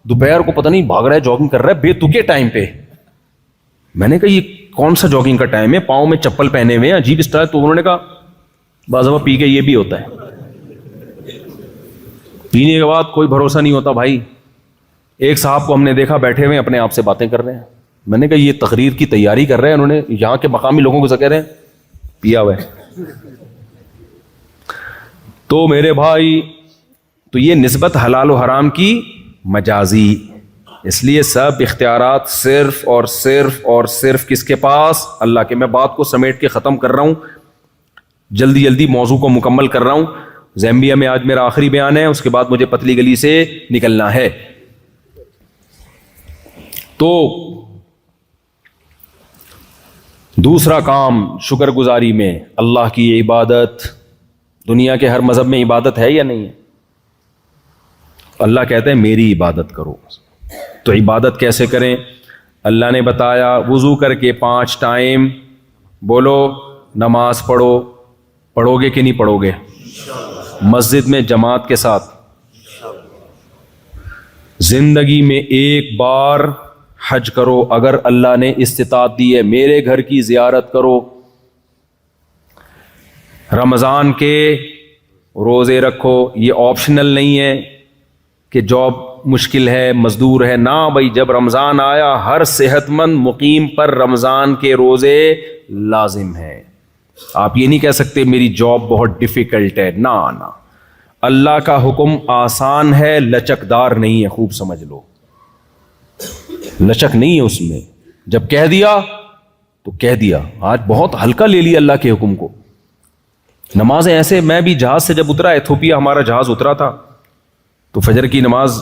[SPEAKER 1] دوپہر کو پتہ نہیں بھاگ رہا ہے, جاگنگ کر رہا ہے بے تکے ٹائم پہ. میں نے کہا یہ کون سا جاگنگ کا ٹائم ہے, پاؤں میں چپل پہنے ہوئے ہیں, عجیب اسٹائل. تو انہوں نے کہا بعض دفعہ پی کے یہ بھی ہوتا ہے. پینے کے بعد کوئی بھروسہ نہیں ہوتا بھائی. ایک صاحب کو ہم نے دیکھا بیٹھے ہوئے اپنے آپ سے باتیں کر رہے ہیں. میں نے کہا یہ تقریر کی تیاری کر رہے ہیں, انہوں نے یہاں کے مقامی لوگوں کو کہہ رہے ہیں پیا ہوا ہے. تو میرے بھائی, تو یہ نسبت حلال و حرام کی مجازی. اس لیے سب اختیارات صرف اور صرف اور صرف کس کے پاس؟ اللہ کے. میں بات کو سمیٹ کے ختم کر رہا ہوں, جلدی جلدی موضوع کو مکمل کر رہا ہوں. زیمبیا میں آج میرا آخری بیان ہے, اس کے بعد مجھے پتلی گلی سے نکلنا ہے. تو دوسرا کام شکر گزاری میں اللہ کی یہ عبادت. دنیا کے ہر مذہب میں عبادت ہے یا نہیں ہے؟ اللہ کہتے ہیں میری عبادت کرو. تو عبادت کیسے کریں؟ اللہ نے بتایا وضو کر کے 5 ٹائم بولو نماز پڑھو. پڑھو گے کہ نہیں پڑھو گے؟ مسجد میں جماعت کے ساتھ. زندگی میں ایک بار حج کرو اگر اللہ نے استطاعت دی ہے. میرے گھر کی زیارت کرو. رمضان کے روزے رکھو. یہ آپشنل نہیں ہے کہ جاب مشکل ہے, مزدور ہے. نہ بھائی, جب رمضان آیا ہر صحت مند مقیم پر رمضان کے روزے لازم ہیں. آپ یہ نہیں کہہ سکتے میری جاب بہت ڈیفیکلٹ ہے. نہ, اللہ کا حکم آسان ہے, لچکدار نہیں ہے. خوب سمجھ لو, لچک نہیں ہے اس میں. جب کہہ دیا تو کہہ دیا. آج بہت ہلکا لے لیا اللہ کے حکم کو. نمازیں ایسے, میں بھی جہاز سے جب اترا, ایتھوپیا ہمارا جہاز اترا تھا, تو فجر کی نماز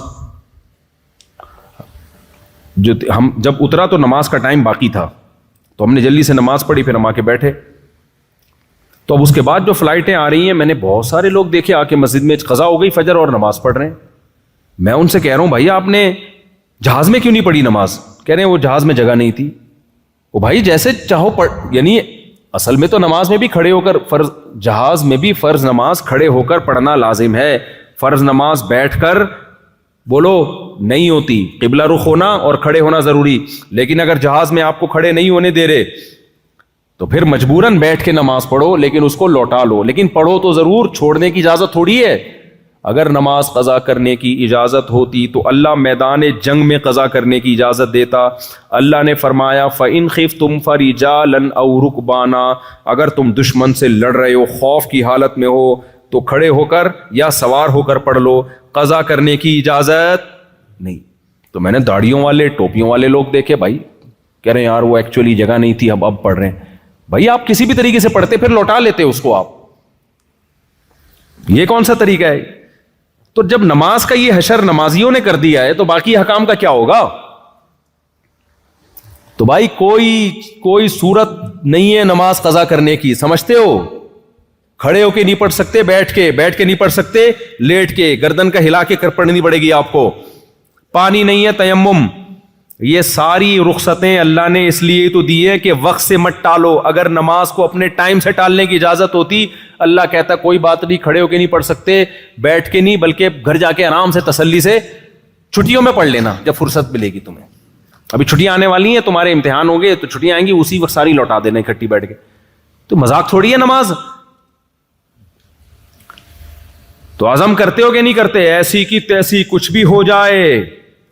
[SPEAKER 1] جو ہم جب اترا تو نماز کا ٹائم باقی تھا, تو ہم نے جلدی سے نماز پڑھی, پھر ہم آ کے بیٹھے. تو اب اس کے بعد جو فلائٹیں آ رہی ہیں, میں نے بہت سارے لوگ دیکھے آ کے مسجد میں قضا ہو گئی فجر اور نماز پڑھ رہے ہیں. میں ان سے کہہ رہا ہوں بھائی آپ نے جہاز میں کیوں نہیں پڑھی نماز؟ کہہ رہے ہیں وہ جہاز میں جگہ نہیں تھی. وہ بھائی جیسے چاہو پڑھ, یعنی اصل میں تو نماز میں بھی کھڑے ہو کر فرض, جہاز میں بھی فرض نماز کھڑے ہو کر پڑھنا لازم ہے. فرض نماز بیٹھ کر بولو نہیں ہوتی. قبلہ رخ ہونا اور کھڑے ہونا ضروری. لیکن اگر جہاز میں آپ کو کھڑے نہیں ہونے دے رہے تو پھر مجبوراً بیٹھ کے نماز پڑھو, لیکن اس کو لوٹا لو. لیکن پڑھو تو ضرور, چھوڑنے کی اجازت تھوڑی ہے. اگر نماز قضا کرنے کی اجازت ہوتی تو اللہ میدان جنگ میں قضا کرنے کی اجازت دیتا. اللہ نے فرمایا فَإِنْ خِفْتُمْ فَرِجَالًا أَوْ رُكْبَانًا, اگر تم دشمن سے لڑ رہے ہو, خوف کی حالت میں ہو, تو کھڑے ہو کر یا سوار ہو کر پڑھ لو. قضا کرنے کی اجازت نہیں. تو میں نے داڑھیوں والے ٹوپیوں والے لوگ دیکھے, بھائی کہہ رہے ہیں یار وہ ایکچولی جگہ نہیں تھی, اب پڑھ رہے ہیں. بھائی آپ کسی بھی طریقے سے پڑھتے پھر لوٹا لیتے اس کو آپ. یہ کون سا طریقہ ہے؟ تو جب نماز کا یہ حشر نمازیوں نے کر دیا ہے تو باقی حکام کا کیا ہوگا؟ تو بھائی کوئی صورت نہیں ہے نماز قضا کرنے کی. سمجھتے ہو؟ کھڑے ہو کے نہیں پڑھ سکتے, بیٹھ کے نہیں پڑھ سکتے, لیٹ کے گردن کا ہلا کے پڑھنی پڑے گی آپ کو. پانی نہیں ہے تیمم. یہ ساری رخصتیں اللہ نے اس لیے تو دی ہے کہ وقت سے مت ٹالو. اگر نماز کو اپنے ٹائم سے ٹالنے کی اجازت ہوتی, اللہ کہتا کوئی بات نہیں, کھڑے ہو کے نہیں پڑھ سکتے, بیٹھ کے نہیں, بلکہ گھر جا کے آرام سے تسلی سے چھٹیوں میں پڑھ لینا جب فرصت ملے گی تمہیں. ابھی چھٹیاں آنے والی ہیں, تمہارے امتحان ہوں گے تو چھٹیاں آئیں گی, اسی وقت ساری لوٹا دینا اکٹھی بیٹھ کے. تو مذاق تھوڑی ہے نماز. تو عزم کرتے ہو کہ نہیں کرتے؟ ایسی کی تیسی کچھ بھی ہو جائے.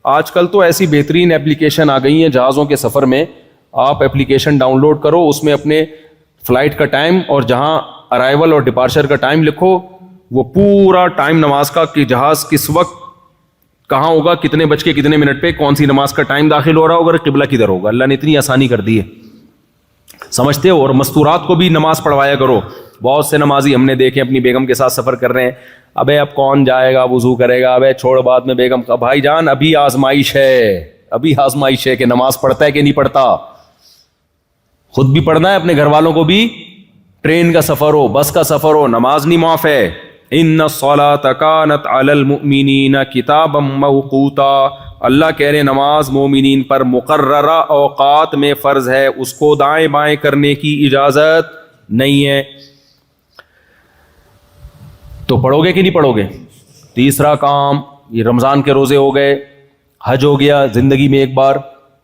[SPEAKER 1] آج کل تو ایسی بہترین ایپلیکیشن آ گئی ہیں جہازوں کے سفر میں. آپ ایپلیکیشن ڈاؤن لوڈ کرو, اس میں اپنے فلائٹ کا ٹائم اور جہاں ارائیول اور ڈپارچر کا ٹائم لکھو, وہ پورا ٹائم نماز کا کہ جہاز کس وقت کہاں ہوگا, کتنے بج کے کتنے منٹ پہ کون سی نماز کا ٹائم داخل ہو رہا ہوگا, قبلہ کدھر ہوگا. اللہ نے اتنی آسانی کر دی ہے, سمجھتے ہو. اور مستورات کو بھی نماز پڑھوایا کرو. بہت سے نمازی ہم نے دیکھے اپنی بیگم کے ساتھ سفر کر رہے ہیں, ابے اب کون جائے گا وضو کرے گا, ابے چھوڑ بعد میں بیگم کا. بھائی جان ابھی آزمائش ہے, ابھی آزمائش ہے کہ نماز پڑھتا ہے کہ نہیں پڑھتا. خود بھی پڑھنا ہے, اپنے گھر والوں کو بھی. ٹرین کا سفر ہو, بس کا سفر ہو, نماز نہیں معاف ہے. ان الصلاۃ کانت علی المؤمنین کتابا موقوتا. اللہ کہہ رہے نماز مومنین پر مقررہ اوقات میں فرض ہے, اس کو دائیں بائیں کرنے کی اجازت نہیں ہے. تو پڑھو گے کہ نہیں پڑھو گے؟ تیسرا کام, یہ رمضان کے روزے ہو گئے, حج ہو گیا زندگی میں ایک بار.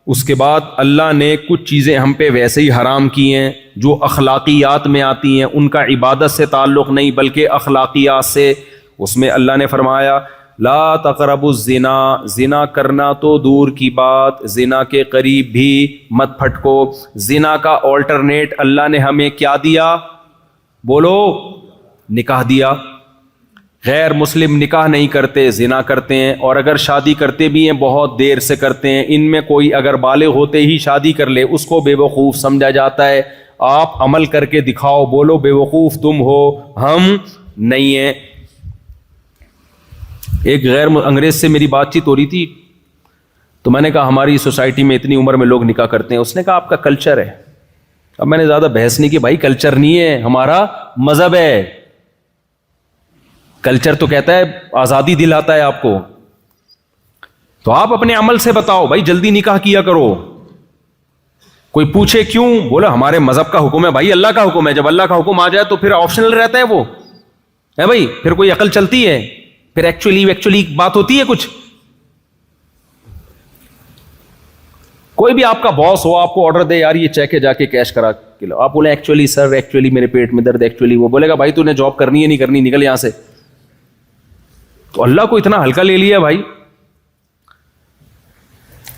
[SPEAKER 1] اس کے بعد اللہ نے کچھ چیزیں ہم پہ ویسے ہی حرام کی ہیں جو اخلاقیات میں آتی ہیں, ان کا عبادت سے تعلق نہیں بلکہ اخلاقیات سے. اس میں اللہ نے فرمایا لا تقربوا الزنا, زنا کرنا تو دور کی بات, زنا کے قریب بھی مت پھٹکو. زنا کا آلٹرنیٹ اللہ نے ہمیں کیا دیا؟ بولو, نکاح دیا. غیر مسلم نکاح نہیں کرتے, زنا کرتے ہیں, اور اگر شادی کرتے بھی ہیں بہت دیر سے کرتے ہیں. ان میں کوئی اگر بالغ ہوتے ہی شادی کر لے اس کو بے وقوف سمجھا جاتا ہے. آپ عمل کر کے دکھاؤ, بولو بے وقوف تم ہو, ہم نہیں ہیں. ایک غیر انگریز سے میری بات چیت ہو رہی تھی, تو میں نے کہا ہماری سوسائٹی میں اتنی عمر میں لوگ نکاح کرتے ہیں. اس نے کہا آپ کا کلچر ہے. اب میں نے زیادہ بحث نہیں کی, بھائی کلچر نہیں ہے, ہمارا مذہب ہے. کلچر تو کہتا ہے آزادی دلاتا ہے آپ کو, تو آپ اپنے عمل سے بتاؤ بھائی جلدی نکاح کیا کرو. کوئی پوچھے کیوں, بولا ہمارے مذہب کا حکم ہے. بھائی اللہ کا حکم ہے, جب اللہ کا حکم آ جائے تو پھر آپشنل رہتا ہے وہ ہے بھائی, پھر کوئی عقل چلتی ہے, پھر ایکچولی بات ہوتی ہے کچھ. کوئی بھی آپ کا باس ہو, آپ کو آرڈر دے یار یہ چیک ہے جا کے کیش کرا کے لو, آپ بولے ایکچولی سر ایکچولی میرے پیٹ میں درد, ایکچولی وہ بولے گا بھائی تو نے جاب کرنی ہے نہیں کرنی, نکل یہاں سے. تو اللہ کو اتنا ہلکا لے لیا بھائی.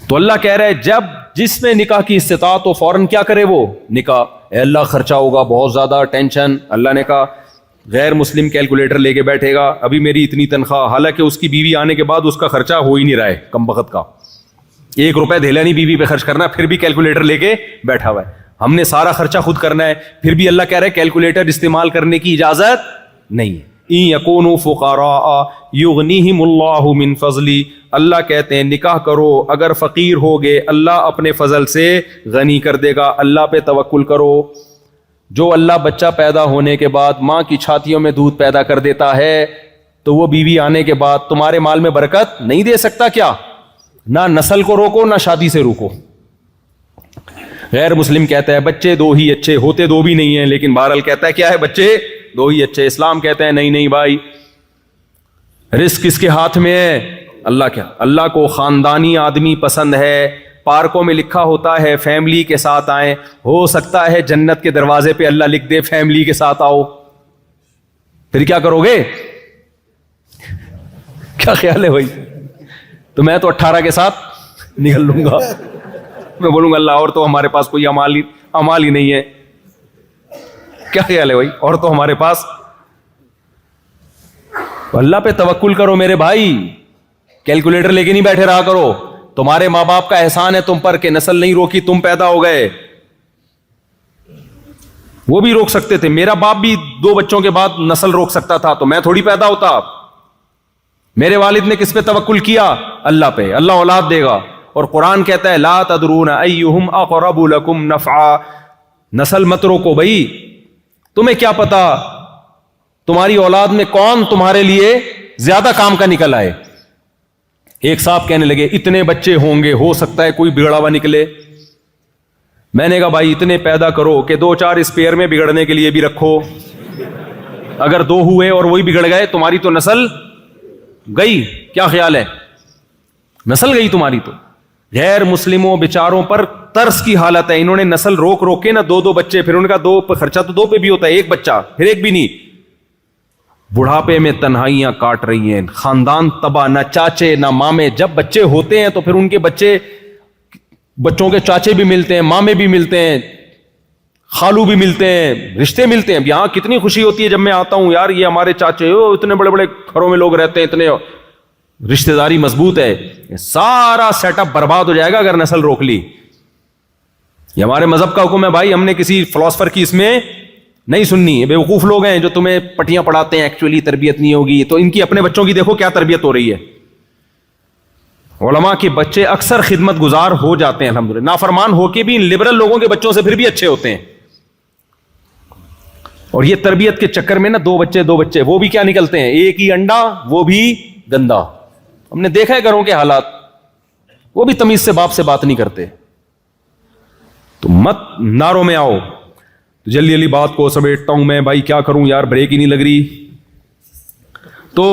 [SPEAKER 1] تو اللہ کہہ رہا ہے جب جس میں نکاح کی استطاعت تو فوراً کیا کرے وہ نکاح. اے اللہ خرچہ ہوگا بہت زیادہ, ٹینشن. اللہ نے کہا غیر مسلم کیلکولیٹر لے کے بیٹھے گا, ابھی میری اتنی تنخواہ, حالانکہ اس کی بیوی آنے کے بعد اس کا خرچہ ہو ہی نہیں رہا ہے کم بخت کا, 1 روپے دھیلا نہیں بیوی پہ خرچ کرنا, پھر بھی کیلکولیٹر لے کے بیٹھا ہوا ہے. ہم نے سارا خرچہ خود کرنا ہے, پھر بھی اللہ کہہ رہا ہے کیلکولیٹر استعمال کرنے کی اجازت نہیں ہے. ان یکونوا فقراء یغنیہم اللہ من فضلی. اللہ کہتے ہیں نکاح کرو, اگر فقیر ہوگے اللہ اپنے فضل سے غنی کر دے گا. اللہ پہ توکل کرو. جو اللہ بچہ پیدا ہونے کے بعد ماں کی چھاتیوں میں دودھ پیدا کر دیتا ہے, تو وہ بیوی آنے کے بعد تمہارے مال میں برکت نہیں دے سکتا کیا؟ نہ نسل کو روکو نہ شادی سے روکو. غیر مسلم کہتا ہے بچے 2 ہی اچھے, ہوتے 2 بھی نہیں ہیں, لیکن بہرحال کہتا ہے کیا ہے بچے 2 ہی اچھے. اسلام کہتے ہیں نہیں بھائی, رزق کس کے ہاتھ میں ہے؟ اللہ کیا؟ اللہ کو خاندانی آدمی پسند ہے. پارکوں میں لکھا ہوتا ہے فیملی کے ساتھ آئیں, ہو سکتا ہے جنت کے دروازے پہ اللہ لکھ دے فیملی کے ساتھ آؤ. پھر کیا کرو گے؟ کیا خیال ہے بھائی؟ تو میں تو 18 کے ساتھ نکل لوں گا, میں بولوں گا اللہ اور تو ہمارے پاس کوئی امال ہی نہیں ہے. کیا خیال ہے بھائی؟ اور تو ہمارے پاس. اللہ پہ توکل کرو میرے بھائی, کیلکولیٹر لے کے نہیں بیٹھے رہا کرو. تمہارے ماں باپ کا احسان ہے تم پر کہ نسل نہیں روکی, تم پیدا ہو گئے. وہ بھی روک سکتے تھے, میرا باپ بھی 2 بچوں کے بعد نسل روک سکتا تھا, تو میں تھوڑی پیدا ہوتا. میرے والد نے کس پہ توکل کیا؟ اللہ پہ. اللہ اولاد دے گا. اور قرآن کہتا ہے لا تدرون ایہم اقرب لکم نفعا. نسل مت روکو بھائی, تمہیں کیا پتا تمہاری اولاد میں کون تمہارے لیے زیادہ کام کا نکل آئے. ایک صاحب کہنے لگے اتنے بچے ہوں گے, ہو سکتا ہے کوئی بگڑا ہوا نکلے. میں نے کہا بھائی اتنے پیدا کرو کہ 2-4 اسپیئر میں بگڑنے کے لیے بھی رکھو. اگر 2 ہوئے اور وہی بگڑ گئے تمہاری تو نسل گئی. کیا خیال ہے؟ نسل گئی تمہاری. تو غیر مسلموں بیچاروں پر ترس کی حالت ہے. انہوں نے نسل روک کے نا 2 بچے, پھر ان کا 2 خرچہ تو 2 پہ بھی ہوتا ہے, 1 بچہ پھر 1 بھی نہیں. بڑھاپے میں تنہائیاں کاٹ رہی ہیں, خاندان تباہ, نہ چاچے نہ مامے. جب بچے ہوتے ہیں تو پھر ان کے بچوں کے چاچے بھی ملتے ہیں, مامے بھی ملتے ہیں, خالو بھی ملتے ہیں, رشتے ملتے ہیں. یہاں کتنی خوشی ہوتی ہے جب میں آتا ہوں, یار یہ ہمارے چاچے ہو, اتنے بڑے بڑے گھروں میں لوگ رہتے ہیں, اتنے رشتے داری مضبوط ہے. سارا سیٹ اپ برباد ہو جائے گا اگر نسل روک لی. یہ ہمارے مذہب کا حکم ہے بھائی, ہم نے کسی فلاسفر کی اس میں نہیں سننی. بے وقوف لوگ ہیں جو تمہیں پٹیاں پڑھاتے ہیں, ایکچولی تربیت نہیں ہوگی. تو ان کی اپنے بچوں کی دیکھو کیا تربیت ہو رہی ہے. علماء کے بچے اکثر خدمت گزار ہو جاتے ہیں الحمدللہ, نافرمان ہو کے بھی ان لبرل لوگوں کے بچوں سے پھر بھی اچھے ہوتے ہیں. اور یہ تربیت کے چکر میں نا دو بچے وہ بھی کیا نکلتے ہیں, ایک ہی انڈا وہ بھی گندا. ہم نے دیکھا ہے گھروں کے حالات, وہ بھی تمیز سے باپ سے بات نہیں کرتے. تو مت ناروں میں آؤ. جلدی جلدی بات کو سمیٹتا ہوں میں, بھائی کیا کروں یار, بریک ہی نہیں لگ رہی. تو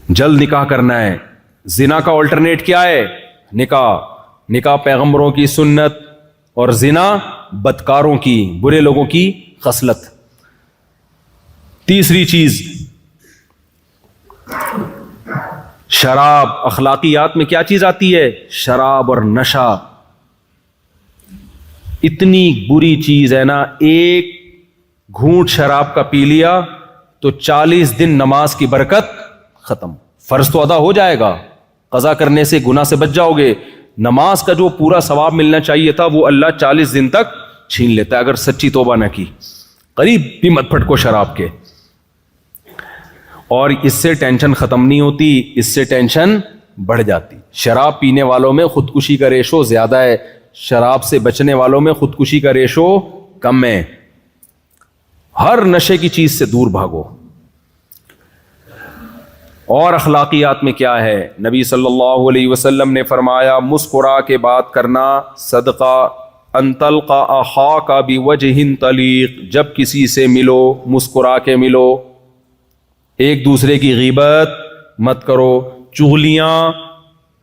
[SPEAKER 1] جلد نکاح کرنا ہے. زنا کا آلٹرنیٹ کیا ہے؟ نکاح پیغمبروں کی سنت, اور زنا بدکاروں کی, برے لوگوں کی خصلت. تیسری چیز شراب. اخلاقیات میں کیا چیز آتی ہے؟ شراب اور نشہ. اتنی بری چیز ہے نا, ایک گھونٹ شراب کا پی لیا تو 40 دن نماز کی برکت ختم. فرض تو ادا ہو جائے گا, قضا کرنے سے گناہ سے بچ جاؤ گے. نماز کا جو پورا ثواب ملنا چاہیے تھا وہ اللہ 40 دن تک چھین لیتا ہے اگر سچی توبہ نہ کی. قریب بھی مت پھٹکو شراب کے. اور اس سے ٹینشن ختم نہیں ہوتی, اس سے ٹینشن بڑھ جاتی. شراب پینے والوں میں خودکشی کا ریشو زیادہ ہے, شراب سے بچنے والوں میں خودکشی کا ریشو کم ہے. ہر نشے کی چیز سے دور بھاگو. اور اخلاقیات میں کیا ہے؟ نبی صلی اللہ علیہ وسلم نے فرمایا مسکرا کے بات کرنا صدقہ. ان تلقى اخاك بوجه طلیق. جب کسی سے ملو مسکرا کے ملو, ایک دوسرے کی غیبت مت کرو, چغلیاں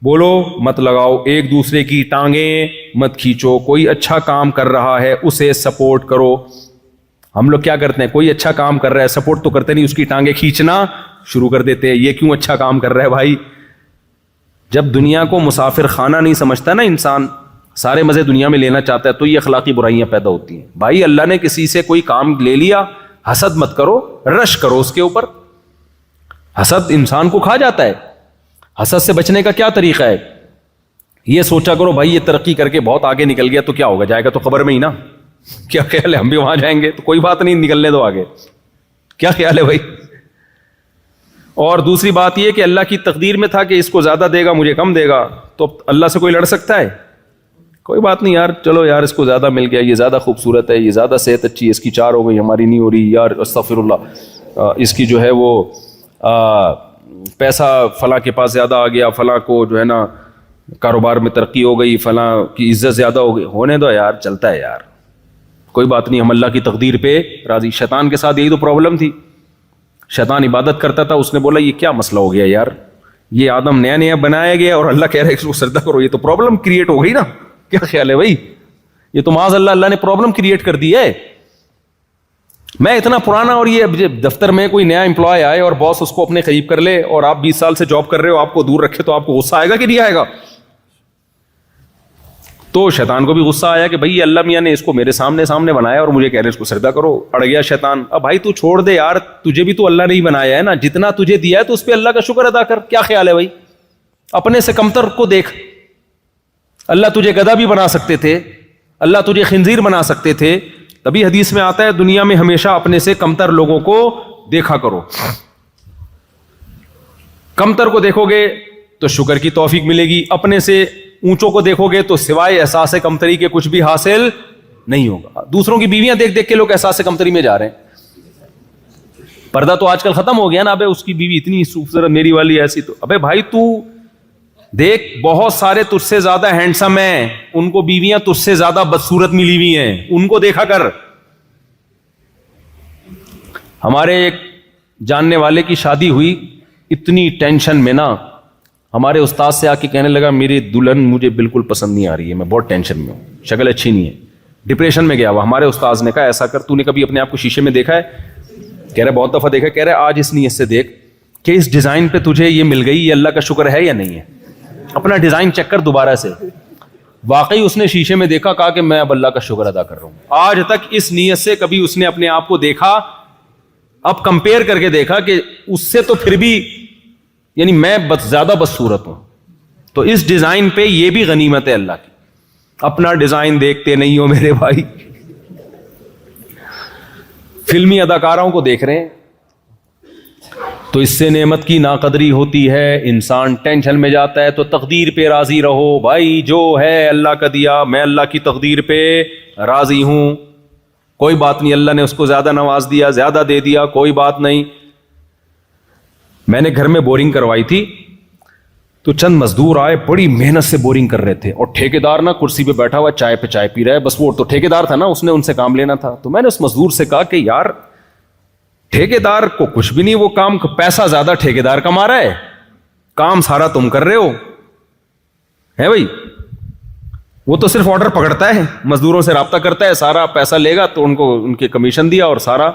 [SPEAKER 1] بولو مت لگاؤ, ایک دوسرے کی ٹانگیں مت کھینچو. کوئی اچھا کام کر رہا ہے اسے سپورٹ کرو. ہم لوگ کیا کرتے ہیں, کوئی اچھا کام کر رہا ہے سپورٹ تو کرتے نہیں, اس کی ٹانگیں کھینچنا شروع کر دیتے ہیں. یہ کیوں اچھا کام کر رہا ہے بھائی؟ جب دنیا کو مسافر خانہ نہیں سمجھتا نا انسان, سارے مزے دنیا میں لینا چاہتا ہے, تو یہ اخلاقی برائیاں پیدا ہوتی ہیں. بھائی اللہ نے کسی سے کوئی کام لے لیا, حسد مت کرو, رش کرو اس کے اوپر. حسد انسان کو کھا جاتا ہے. حسد سے بچنے کا کیا طریقہ ہے؟ یہ سوچا کرو بھائی یہ ترقی کر کے بہت آگے نکل گیا تو کیا ہوگا, جائے گا تو قبر میں ہی نا. کیا خیال ہے ہم بھی وہاں جائیں گے؟ تو کوئی بات نہیں, نکلنے دو آگے. کیا خیال ہے بھائی؟ اور دوسری بات یہ کہ اللہ کی تقدیر میں تھا کہ اس کو زیادہ دے گا مجھے کم دے گا, تو اللہ سے کوئی لڑ سکتا ہے؟ کوئی بات نہیں یار, چلو یار اس کو زیادہ مل گیا, یہ زیادہ خوبصورت ہے, یہ زیادہ صحت اچھی ہے, اس کی 4 ہو گئی ہماری نہیں ہو رہی, یار استغفر اللہ, اس کی جو ہے وہ پیسہ فلاں کے پاس زیادہ آ گیا, فلاں کو جو ہے نا کاروبار میں ترقی ہو گئی, فلاں کی عزت زیادہ ہو گئی. ہونے دو یار, چلتا ہے یار, کوئی بات نہیں, ہم اللہ کی تقدیر پہ راضی. شیطان کے ساتھ یہی تو پرابلم تھی. شیطان عبادت کرتا تھا, اس نے بولا یہ کیا مسئلہ ہو گیا یار, یہ آدم نیا نیا بنایا گیا اور اللہ کہہ رہا ہے اس کو سجدہ کرو, یہ تو پرابلم کریٹ ہو گئی نا. کیا خیال ہے بھائی؟ یہ تو معاذ اللہ نے پرابلم کریٹ کر دی ہے. میں اتنا پرانا, اور یہ دفتر میں کوئی نیا امپلائی آئے اور باس اس کو اپنے قریب کر لے, اور آپ 20 سال سے جاب کر رہے ہو, آپ کو دور رکھے, تو آپ کو غصہ آئے گا کہ نہیں آئے گا؟ تو شیطان کو بھی غصہ آیا کہ بھائی اللہ میاں نے اس کو میرے سامنے بنایا اور مجھے کہہ رہے اس کو سجدہ کرو. اڑ گیا شیطان. اب بھائی تو چھوڑ دے یار, تجھے بھی تو اللہ نے ہی بنایا ہے نا, جتنا تجھے دیا ہے تو اس پہ اللہ کا شکر ادا کر. کیا خیال ہے بھائی؟ اپنے سے کمتر کو دیکھ. اللہ تجھے گدھا بھی بنا سکتے تھے, اللہ تجھے خنزیر بنا سکتے تھے. تبھی حدیث میں آتا ہے دنیا میں ہمیشہ اپنے سے کمتر لوگوں کو دیکھا کرو. کمتر کو دیکھو گے تو شکر کی توفیق ملے گی, اپنے سے اونچوں کو دیکھو گے تو سوائے احساس کمتری کے کچھ بھی حاصل نہیں ہوگا. دوسروں کی بیویاں دیکھ دیکھ کے لوگ احساس کمتری میں جا رہے ہیں. پردہ تو آج کل ختم ہو گیا نا. ابے اس کی بیوی اتنی خوبصورت, میری والی ایسی, تو ابے بھائی تو دیکھ بہت سارے تجھ سے زیادہ ہینڈسم ہیں, ان کو بیویاں تجھ سے زیادہ بدصورت ملی ہوئی ہیں, ان کو دیکھا کر. ہمارے ایک جاننے والے کی شادی ہوئی, اتنی ٹینشن میں نا, ہمارے استاد سے آ کے کہنے لگا میری دلہن مجھے بالکل پسند نہیں آ رہی ہے, میں بہت ٹینشن میں ہوں, شکل اچھی نہیں ہے, ڈپریشن میں گیا ہوا. ہمارے استاد نے کہا ایسا کر, تو نے کبھی اپنے آپ کو شیشے میں دیکھا ہے؟ کہہ رہے بہت دفعہ دیکھا, کہہ رہے آج اس نیت سے دیکھ کہ اس ڈیزائن پہ تجھے یہ مل گئی, یہ اللہ کا شکر ہے یا نہیں ہے. اپنا ڈیزائن چیک کر دوبارہ سے. واقعی اس نے شیشے میں دیکھا, کہا کہ میں اب اللہ کا شکر ادا کر رہا ہوں. آج تک اس نیت سے کبھی اس نے اپنے آپ کو دیکھا, اب کمپیئر کر کے دیکھا کہ اس سے تو پھر بھی یعنی میں زیادہ بدصورت ہوں. تو اس ڈیزائن پہ یہ بھی غنیمت ہے اللہ کی. اپنا ڈیزائن دیکھتے نہیں ہو میرے بھائی, فلمی اداکاروں کو دیکھ رہے ہیں تو اس سے نعمت کی ناقدری ہوتی ہے, انسان ٹینشن میں جاتا ہے. تو تقدیر پہ راضی رہو بھائی, جو ہے اللہ کا دیا, میں اللہ کی تقدیر پہ راضی ہوں, کوئی بات نہیں. اللہ نے اس کو زیادہ نواز دیا, زیادہ دے دیا, کوئی بات نہیں. میں نے گھر میں بورنگ کروائی تھی تو چند مزدور آئے, بڑی محنت سے بورنگ کر رہے تھے, اور ٹھیکیدار نا کرسی پہ بیٹھا ہوا چائے پہ چائے پی رہا ہے. بس وہ تو ٹھیکیدار تھا نا, اس نے ان سے کام لینا تھا. تو میں نے اس مزدور سے کہا کہ یار ٹھیکیدار کو کچھ بھی نہیں, وہ کام پیسہ زیادہ ٹھیکیدار کما رہا ہے, کام سارا تم کر رہے ہو ہے بھائی. وہ تو صرف آرڈر پکڑتا ہے, مزدوروں سے رابطہ کرتا ہے, سارا پیسہ لے گا تو ان کو ان کے کمیشن دیا, اور سارا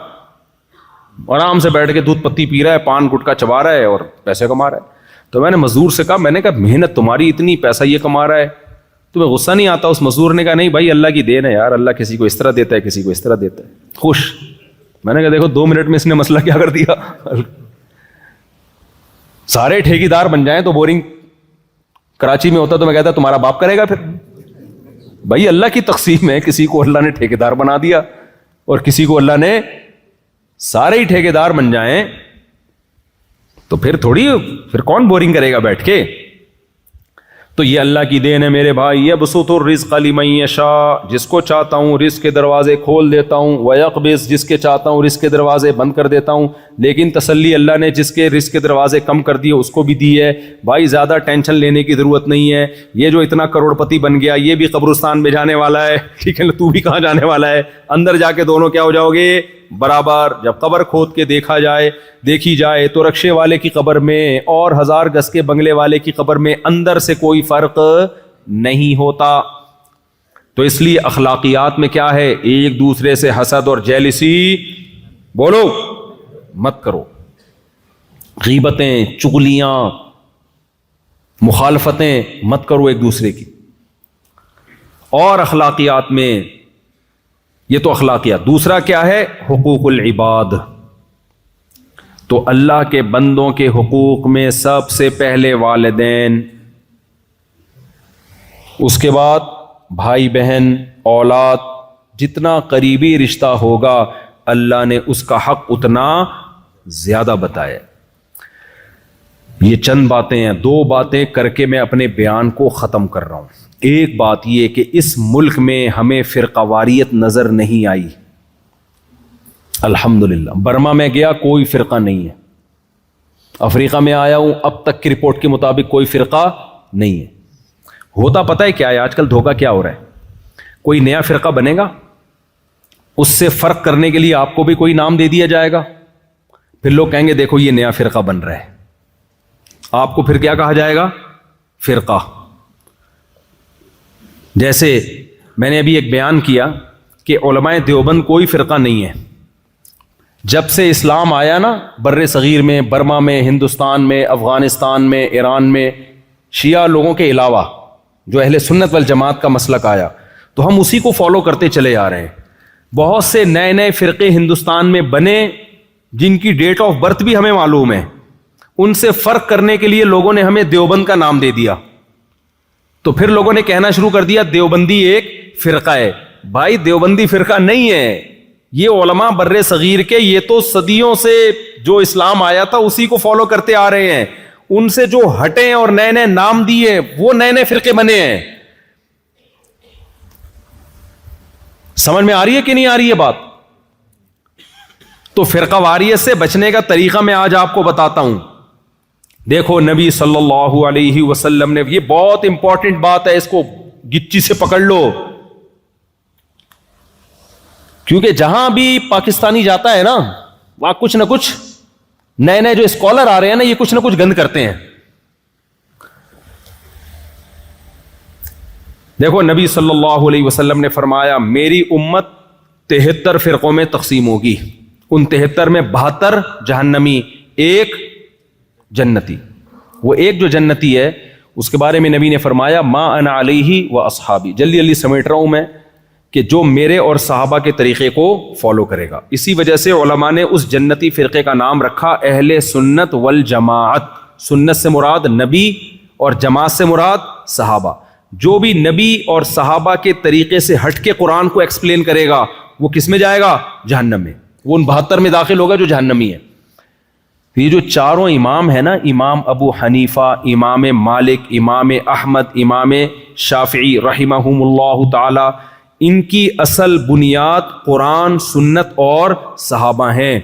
[SPEAKER 1] آرام سے بیٹھ کے دودھ پتی پی رہا ہے, پان گٹکا چبا رہا ہے اور پیسے کما رہا ہے. تو میں نے مزدور سے کہا, میں نے کہا محنت تمہاری اتنی, پیسہ یہ کما رہا ہے, تمہیں غصہ نہیں آتا؟ اس مزدور نے کہا نہیں بھائی اللہ کی دین ہے یار, اللہ کسی کو اس طرح دیتا ہے, کسی کو اس طرح دیتا ہے. خوش. میں نے کہا دیکھو 2 منٹ میں اس نے مسئلہ کیا کر دیا. سارے ٹھیکیدار بن جائیں تو بورنگ کراچی میں ہوتا تو میں کہتا تمہارا باپ کرے گا پھر. بھائی اللہ کی تقسیم ہے, کسی کو اللہ نے ٹھیکیدار بنا دیا اور کسی کو اللہ نے, سارے ہی ٹھیکیدار بن جائیں تو پھر تھوڑی, پھر کون بورنگ کرے گا بیٹھ کے. تو یہ اللہ کی دین ہے میرے بھائی. یبسط الرزق لمن یشاء, جس کو چاہتا ہوں رزق کے دروازے کھول دیتا ہوں, ویقبض, جس کے چاہتا ہوں رزق کے دروازے بند کر دیتا ہوں. لیکن تسلی اللہ نے جس کے رزق کے دروازے کم کر دیے اس کو بھی دی ہے. بھائی زیادہ ٹینشن لینے کی ضرورت نہیں ہے. یہ جو اتنا کروڑ پتی بن گیا یہ بھی قبرستان میں جانے والا ہے, ٹھیک ہے نا, تو بھی کہاں جانے والا ہے, اندر جا کے دونوں کیا ہو جاؤ گے برابر. جب قبر کھود کے دیکھی جائے تو رکشے والے کی قبر میں اور 1000 گز کے بنگلے والے کی قبر میں اندر سے کوئی فرق نہیں ہوتا. تو اس لیے اخلاقیات میں کیا ہے, ایک دوسرے سے حسد اور جیلسی بولو مت کرو, غیبتیں, چغلیاں, مخالفتیں مت کرو ایک دوسرے کی. اور اخلاقیات میں یہ تو اخلاقیات. دوسرا کیا ہے, حقوق العباد. تو اللہ کے بندوں کے حقوق میں سب سے پہلے والدین, اس کے بعد بھائی بہن, اولاد, جتنا قریبی رشتہ ہوگا اللہ نے اس کا حق اتنا زیادہ بتایا. یہ چند باتیں ہیں, 2 باتیں کر کے میں اپنے بیان کو ختم کر رہا ہوں. ایک بات یہ کہ اس ملک میں ہمیں فرقہ واریت نظر نہیں آئی, الحمدللہ. برما میں گیا کوئی فرقہ نہیں ہے, افریقہ میں آیا ہوں اب تک کی رپورٹ کے مطابق کوئی فرقہ نہیں ہے. ہوتا پتہ ہے کیا ہے آج کل دھوکہ کیا ہو رہا ہے, کوئی نیا فرقہ بنے گا, اس سے فرق کرنے کے لیے آپ کو بھی کوئی نام دے دیا جائے گا, پھر لوگ کہیں گے دیکھو یہ نیا فرقہ بن رہا ہے, آپ کو پھر کیا کہا جائے گا, فرقہ. جیسے میں نے ابھی ایک بیان کیا کہ علماء دیوبند کوئی فرقہ نہیں ہے. جب سے اسلام آیا نا بر صغیر میں, برما میں, ہندوستان میں, افغانستان میں, ایران میں, شیعہ لوگوں کے علاوہ جو اہل سنت والجماعت کا مسلک آیا تو ہم اسی کو فالو کرتے چلے آ رہے ہیں. بہت سے نئے نئے فرقے ہندوستان میں بنے جن کی ڈیٹ آف برتھ بھی ہمیں معلوم ہے, ان سے فرق کرنے کے لیے لوگوں نے ہمیں دیوبند کا نام دے دیا. تو پھر لوگوں نے کہنا شروع کر دیا دیوبندی ایک فرقہ ہے. بھائی دیوبندی فرقہ نہیں ہے, یہ علماء بر صغیر کے, یہ تو صدیوں سے جو اسلام آیا تھا اسی کو فالو کرتے آ رہے ہیں. ان سے جو ہٹے اور نئے نئے نام دیے وہ نئے نئے فرقے بنے ہیں. سمجھ میں آ رہی ہے کہ نہیں آ رہی ہے بات؟ تو فرقہ واریت سے بچنے کا طریقہ میں آج آپ کو بتاتا ہوں. دیکھو نبی صلی اللہ علیہ وسلم نے, یہ بہت امپورٹنٹ بات ہے, اس کو گچی سے پکڑ لو, کیونکہ جہاں بھی پاکستانی جاتا ہے نا وہاں کچھ نہ کچھ نئے نئے جو اسکالر آ رہے ہیں نا یہ کچھ نہ کچھ گند کرتے ہیں. دیکھو نبی صلی اللہ علیہ وسلم نے فرمایا میری امت 73 فرقوں میں تقسیم ہوگی, ان 73 میں 72 جہنمی، ایک جنتی. وہ ایک جو جنتی ہے اس کے بارے میں نبی نے فرمایا ما انا علیہ و اصحابی، جلدی جلدی سمیٹ رہا ہوں میں، کہ جو میرے اور صحابہ کے طریقے کو فالو کرے گا. اسی وجہ سے علماء نے اس جنتی فرقے کا نام رکھا اہل سنت والجماعت. سنت سے مراد نبی اور جماعت سے مراد صحابہ. جو بھی نبی اور صحابہ کے طریقے سے ہٹ کے قرآن کو ایکسپلین کرے گا وہ کس میں جائے گا؟ جہنم میں. وہ ان 72 میں داخل ہوگا جو جہنمی ہے. یہ جو چاروں امام ہیں نا، امام ابو حنیفہ، امام مالک، امام احمد، امام شافعی رحمہم اللہ تعالی، ان کی اصل بنیاد قرآن، سنت اور صحابہ ہیں.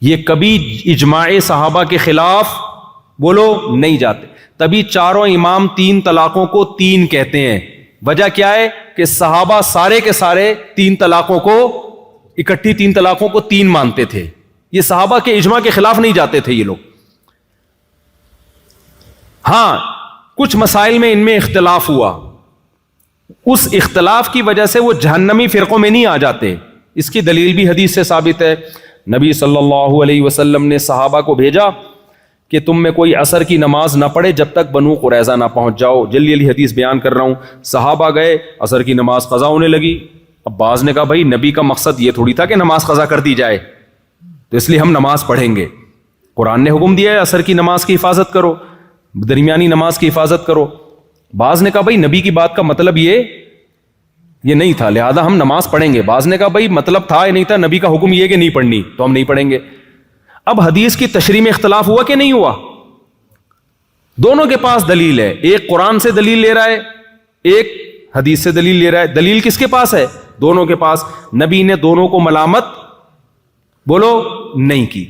[SPEAKER 1] یہ کبھی اجماع صحابہ کے خلاف بولو نہیں جاتے. تبھی چاروں امام 3 طلاقوں کو 3 کہتے ہیں. وجہ کیا ہے؟ کہ صحابہ سارے کے سارے 3 طلاقوں کو اکٹھی 3 طلاقوں کو 3 مانتے تھے. یہ صحابہ کے اجماع کے خلاف نہیں جاتے تھے یہ لوگ. ہاں کچھ مسائل میں ان میں اختلاف ہوا، اس اختلاف کی وجہ سے وہ جہنمی فرقوں میں نہیں آ جاتے. اس کی دلیل بھی حدیث سے ثابت ہے. نبی صلی اللہ علیہ وسلم نے صحابہ کو بھیجا کہ تم میں کوئی عصر کی نماز نہ پڑھے جب تک بنو قریظہ نہ پہنچ جاؤ. جلدی جلدی حدیث بیان کر رہا ہوں. صحابہ گئے، عصر کی نماز قضا ہونے لگی. اب بعض نے کہا بھائی نبی کا مقصد یہ تھوڑی تھا کہ نماز قضا کر دی جائے، تو اس لیے ہم نماز پڑھیں گے. قرآن نے حکم دیا ہے عصر کی نماز کی حفاظت کرو، درمیانی نماز کی حفاظت کرو. بعض نے کہا بھائی نبی کی بات کا مطلب یہ نہیں تھا لہذا ہم نماز پڑھیں گے. بعض نے کہا بھائی مطلب تھا یا نہیں تھا، نبی کا حکم یہ کہ نہیں پڑھنی تو ہم نہیں پڑھیں گے. اب حدیث کی تشریح میں اختلاف ہوا کہ نہیں ہوا؟ دونوں کے پاس دلیل ہے. ایک قرآن سے دلیل لے رہا ہے، ایک حدیث سے دلیل لے رہا ہے. دلیل کس کے پاس ہے؟ دونوں کے پاس. نبی نے دونوں کو ملامت بولو نہیں کی.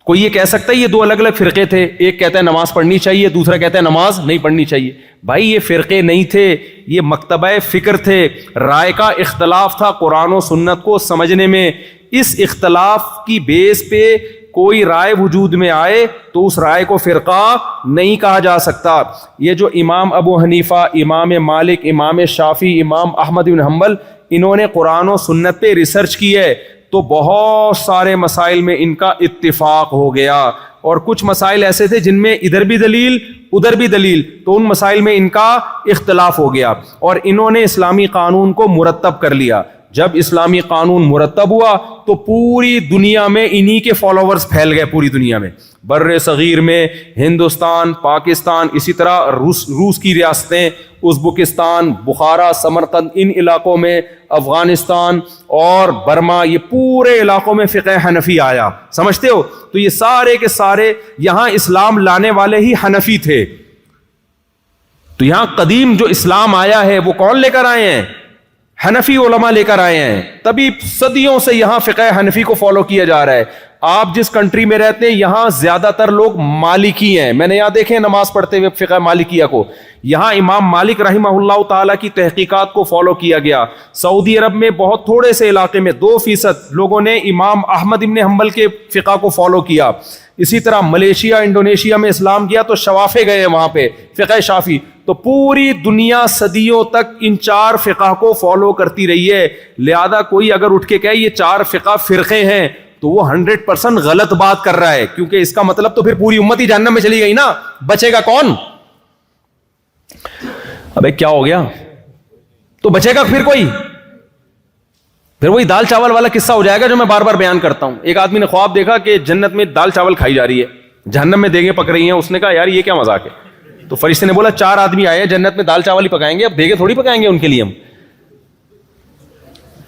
[SPEAKER 1] کوئی یہ کہہ سکتا ہے یہ 2 الگ الگ فرقے تھے، ایک کہتا ہے نماز پڑھنی چاہیے، دوسرا کہتا ہے نماز نہیں پڑھنی چاہیے. بھائی یہ فرقے نہیں تھے، یہ مکتبہ فکر تھے، رائے کا اختلاف تھا قرآن و سنت کو سمجھنے میں. اس اختلاف کی بیس پہ کوئی رائے وجود میں آئے تو اس رائے کو فرقہ نہیں کہا جا سکتا. یہ جو امام ابو حنیفہ، امام مالک، امام شافعی، امام احمد بن حنبل، انہوں نے قرآن و سنت پہ ریسرچ کی ہے تو بہت سارے مسائل میں ان کا اتفاق ہو گیا. اور کچھ مسائل ایسے تھے جن میں ادھر بھی دلیل ادھر بھی دلیل، تو ان مسائل میں ان کا اختلاف ہو گیا اور انہوں نے اسلامی قانون کو مرتب کر لیا. جب اسلامی قانون مرتب ہوا تو پوری دنیا میں انہی کے فالوورز پھیل گئے. پوری دنیا میں، بر صغیر میں، ہندوستان، پاکستان، اسی طرح روس کی ریاستیں، ازبکستان، بخارا، سمرقند، ان علاقوں میں، افغانستان اور برما، یہ پورے علاقوں میں فقہ حنفی آیا. سمجھتے ہو؟ تو یہ سارے کے سارے یہاں اسلام لانے والے ہی حنفی تھے. تو یہاں قدیم جو اسلام آیا ہے وہ کون لے کر آئے ہیں؟ حنفی علماء لے کر آئے ہیں. تبھی صدیوں سے یہاں فقہ حنفی کو فالو کیا جا رہا ہے. آپ جس کنٹری میں رہتے ہیں یہاں زیادہ تر لوگ مالکی ہیں. میں نے یہاں دیکھے نماز پڑھتے ہوئے فقہ مالکیہ کو. یہاں امام مالک رحمہ اللہ تعالیٰ کی تحقیقات کو فالو کیا گیا. سعودی عرب میں بہت تھوڑے سے علاقے میں 2% لوگوں نے امام احمد ابن حنبل کے فقہ کو فالو کیا. اسی طرح ملیشیا، انڈونیشیا میں اسلام گیا تو شوافے گئے وہاں پہ فقہ شافی. تو پوری دنیا صدیوں تک ان 4 فقہ کو فالو کرتی رہی ہے. لہذا کوئی اگر اٹھ کے کہے یہ 4 فقہ فرقے ہیں تو وہ 100% غلط بات کر رہا ہے، کیونکہ اس کا مطلب تو پھر پوری امت ہی جہنم میں چلی گئی نا. بچے گا کون؟ ابے کیا ہو گیا؟ تو بچے گا پھر کوئی؟ پھر وہی دال چاول والا قصہ ہو جائے گا جو میں بار بار بیان کرتا ہوں. ایک آدمی نے خواب دیکھا کہ جنت میں دال چاول کھائی جا رہی ہے، جہنم میں دیگیں پک رہی ہیں. اس نے کہا یار یہ کیا مذاق ہے؟ تو فرشتے نے بولا 4 آدمی آئے ہیں جنت میں دال چاول ہی پکائیں گے، اب دیگیں تھوڑی پکائیں گے ان کے لیے ہم.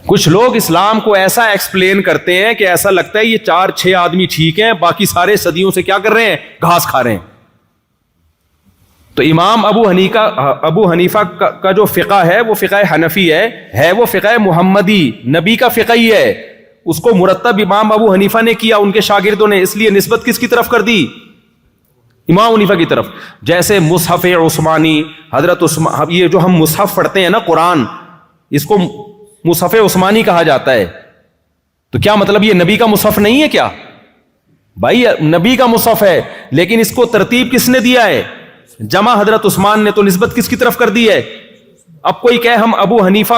[SPEAKER 1] کچھ لوگ اسلام کو ایسا ایکسپلین کرتے ہیں کہ ایسا لگتا ہے یہ 4-6 آدمی ٹھیک ہیں، باقی سارے صدیوں سے کیا کر رہے ہیں؟ گھاس کھا رہے ہیں. تو امام ابو حنیفہ کا جو فقہ ہے وہ فقہ حنفی ہے وہ فقہ محمدی، نبی کا فقہ ہی ہے. اس کو مرتب امام ابو حنیفہ نے کیا، ان کے شاگردوں نے. اس لیے نسبت کس کی طرف کر دی؟ امام حنیفہ کی طرف. جیسے مصحف عثمانی، حضرت عثمان، یہ جو ہم مصحف پڑھتے ہیں نا قرآن، اس کو مصحف عثمانی کہا جاتا ہے. تو کیا مطلب یہ نبی کا مصحف نہیں ہے کیا؟ بھائی نبی کا مصحف ہے، لیکن اس کو ترتیب کس نے دیا ہے؟ جمع حضرت عثمان نے. تو نسبت کس کی طرف کر دی ہے؟ اب کوئی کہے ہم ابو حنیفہ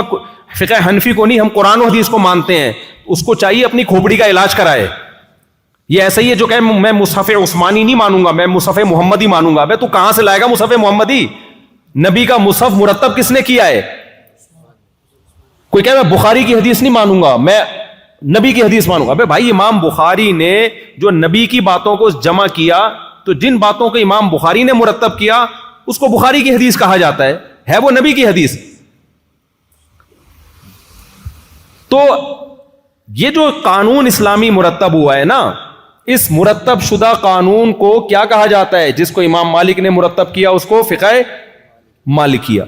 [SPEAKER 1] فقہ حنفی کو نہیں، ہم قرآن و حدیث کو مانتے ہیں، اس کو چاہیے اپنی کھوپڑی کا علاج کرائے. یہ ایسا ہی ہے جو کہ میں مصحف عثمانی نہیں مانوں گا، میں مصحف محمدی مانوں گا. تو کہاں سے لائے گا مصحف محمدی؟ نبی کا مصحف مرتب کس نے کیا ہے؟ کوئی کہے میں بخاری کی حدیث نہیں مانوں گا، میں نبی کی حدیث مانوں گا. بھائی امام بخاری نے جو نبی کی باتوں کو جمع کیا، تو جن باتوں کو امام بخاری نے مرتب کیا اس کو بخاری کی حدیث کہا جاتا ہے وہ نبی کی حدیث. تو یہ جو قانون اسلامی مرتب ہوا ہے نا، اس مرتب شدہ قانون کو کیا کہا جاتا ہے؟ جس کو امام مالک نے مرتب کیا اس کو فقہ مالکیہ.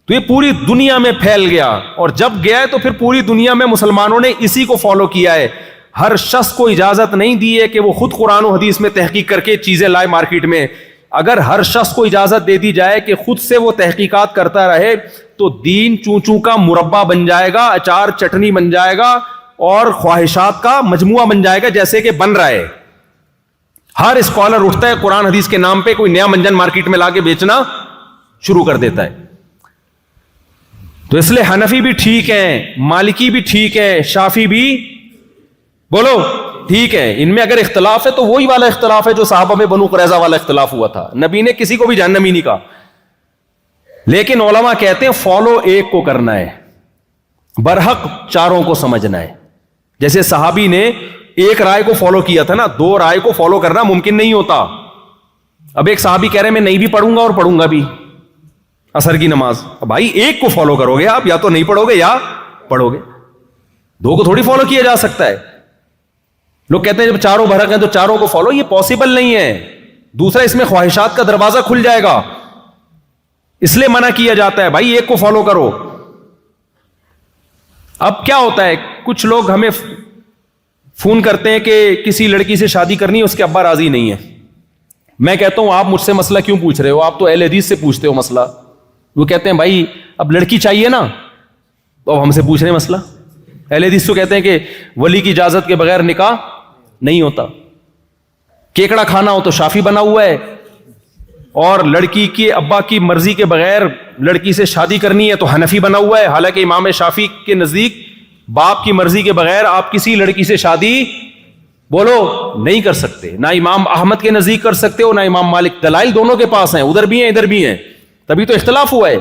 [SPEAKER 1] تو یہ پوری دنیا میں پھیل گیا، اور جب گیا ہے تو پھر پوری دنیا میں مسلمانوں نے اسی کو فالو کیا ہے. ہر شخص کو اجازت نہیں دی ہے کہ وہ خود قرآن و حدیث میں تحقیق کر کے چیزیں لائے مارکیٹ میں. اگر ہر شخص کو اجازت دے دی جائے کہ خود سے وہ تحقیقات کرتا رہے تو دین چوں چوں کا مربع بن جائے گا، اچار چٹنی بن جائے گا، اور خواہشات کا مجموعہ بن جائے گا، جیسے کہ بن رہا ہے. ہر اسکالر اٹھتا ہے قرآن حدیث کے نام پہ کوئی نیا منجن مارکیٹ میں لا کے بیچنا شروع کر دیتا ہے. تو اس لیے حنفی بھی ٹھیک ہے، مالکی بھی ٹھیک ہے، شافی بھی بولو ٹھیک ہے. ان میں اگر اختلاف ہے تو وہی والا اختلاف ہے جو صحابہ میں بنو قریظہ والا اختلاف ہوا تھا. نبی نے کسی کو بھی جہنمی نہیں کہا، لیکن علماء کہتے ہیں فالو ایک کو کرنا ہے، برحق چاروں کو سمجھنا ہے. جیسے صحابی نے ایک رائے کو فالو کیا تھا نا، دو رائے کو فالو کرنا ممکن نہیں ہوتا. اب ایک صحابی کہہ رہے ہیں میں نہیں بھی پڑھوں گا اور پڑھوں گا بھی عصر کی نماز. بھائی ایک کو فالو کرو گے آپ، یا تو نہیں پڑھو گے یا پڑھو گے، دو کو تھوڑی فالو کیا جا سکتا ہے. لوگ کہتے ہیں جب چاروں برحق ہیں تو چاروں کو فالو، یہ پاسبل نہیں ہے. دوسرا اس میں خواہشات کا دروازہ کھل جائے گا، اس لیے منع کیا جاتا ہے بھائی ایک کو فالو کرو. اب کیا ہوتا ہے، کچھ لوگ ہمیں فون کرتے ہیں کہ کسی لڑکی سے شادی کرنی ہے، اس کے ابا راضی نہیں ہے. میں کہتا ہوں آپ مجھ سے مسئلہ کیوں پوچھ رہے ہو؟ آپ تو اہل حدیث سے پوچھتے ہو مسئلہ. وہ کہتے ہیں بھائی اب لڑکی چاہیے نا، تو اب ہم سے پوچھ رہے ہیں مسئلہ. اہل حدیث تو کہتے ہیں کہ ولی کی اجازت کے بغیر نکاح نہیں ہوتا. کیکڑا کھانا ہو تو شافی بنا ہوا ہے، اور لڑکی کے ابا کی مرضی کے بغیر لڑکی سے شادی کرنی ہے تو حنفی بنا ہوا ہے. حالانکہ امام شافی کے نزدیک باپ کی مرضی کے بغیر آپ کسی لڑکی سے شادی بولو نہیں کر سکتے. نہ امام احمد کے نزدیک کر سکتے ہو، نہ امام مالک. دلائل دونوں کے پاس ہیں، ادھر بھی ہیں ادھر بھی ہیں، تبھی تو اختلاف ہوا ہے.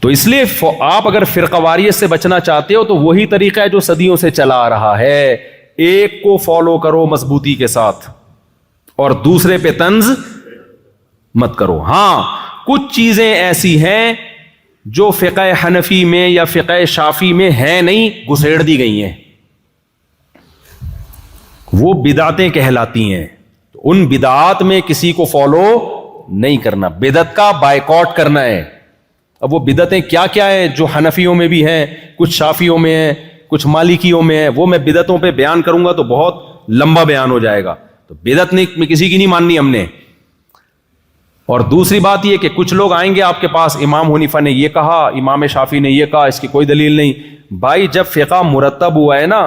[SPEAKER 1] تو اس لیے آپ اگر فرقہ واریت سے بچنا چاہتے ہو تو وہی طریقہ ہے جو صدیوں سے چلا آ رہا ہے. ایک کو فالو کرو مضبوطی کے ساتھ، اور دوسرے پہ طنز مت کرو. ہاں کچھ چیزیں ایسی ہیں جو فقہ حنفی میں یا فقہ شافی میں ہیں نہیں، گھسیڑ دی گئی ہیں، وہ بدعتیں کہلاتی ہیں. ان بدعات میں کسی کو فالو نہیں کرنا، بدعت کا بائیکاٹ کرنا ہے. اب وہ بدعتیں کیا کیا ہیں جو حنفیوں میں بھی ہیں، کچھ شافیوں میں ہیں، کچھ مالکیوں میں ہیں، وہ میں بدعتوں پہ بیان کروں گا تو بہت لمبا بیان ہو جائے گا. تو بدعت میں کسی کی نہیں ماننی ہم نے. اور دوسری بات یہ کہ کچھ لوگ آئیں گے آپ کے پاس، امام حنیفہ نے یہ کہا، امام شافی نے یہ کہا، اس کی کوئی دلیل نہیں. بھائی جب فقہ مرتب ہوا ہے نا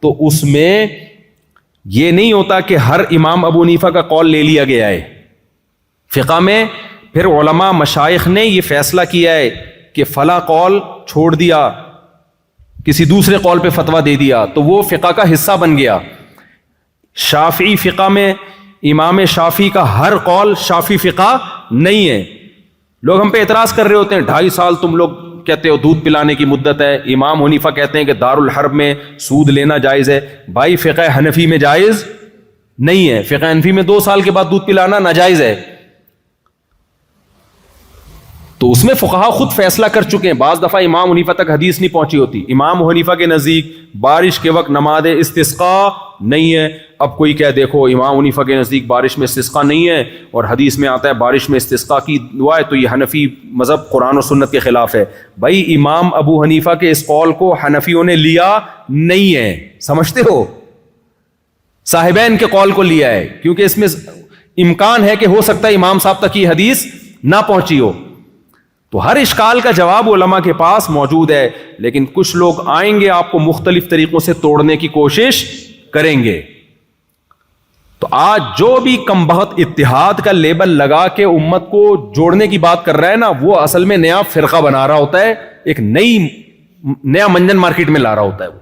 [SPEAKER 1] تو اس میں یہ نہیں ہوتا کہ ہر امام ابو حنیفہ کا قول لے لیا گیا ہے. فقہ میں پھر علماء مشائخ نے یہ فیصلہ کیا ہے کہ فلاں قول چھوڑ دیا، کسی دوسرے قول پہ فتویٰ دے دیا تو وہ فقہ کا حصہ بن گیا. شافعی فقہ میں امام شافی کا ہر قول شافی فقہ نہیں ہے. لوگ ہم پہ اعتراض کر رہے ہوتے ہیں 2.5 سال تم لوگ کہتے ہو دودھ پلانے کی مدت ہے. امام حنیفہ کہتے ہیں کہ دارالحرب میں سود لینا جائز ہے. بھائی فقہ حنفی میں جائز نہیں ہے. فقہ حنفی میں 2 سال کے بعد دودھ پلانا ناجائز ہے. تو اس میں فقہا خود فیصلہ کر چکے ہیں. بعض دفعہ امام حنیفہ تک حدیث نہیں پہنچی ہوتی. امام حنیفہ کے نزدیک بارش کے وقت نماز استسقاء نہیں ہے. اب کوئی کہہ دیکھو امام حنیفہ کے نزدیک بارش میں استسقاء نہیں ہے اور حدیث میں آتا ہے بارش میں استسقاء کی دعا ہے، تو یہ حنفی مذہب قرآن و سنت کے خلاف ہے. بھائی امام ابو حنیفہ کے اس قول کو حنفیوں نے لیا نہیں ہے، سمجھتے ہو؟ صاحبین کے قول کو لیا ہے، کیونکہ اس میں امکان ہے کہ ہو سکتا ہے امام صاحب تک یہ حدیث نہ پہنچی ہو. تو ہر اشکال کا جواب علماء کے پاس موجود ہے، لیکن کچھ لوگ آئیں گے آپ کو مختلف طریقوں سے توڑنے کی کوشش کریں گے. تو آج جو بھی کم بخت اتحاد کا لیبل لگا کے امت کو جوڑنے کی بات کر رہا ہے نا، وہ اصل میں نیا فرقہ بنا رہا ہوتا ہے، ایک نیا منجن مارکیٹ میں لا رہا ہوتا ہے وہ.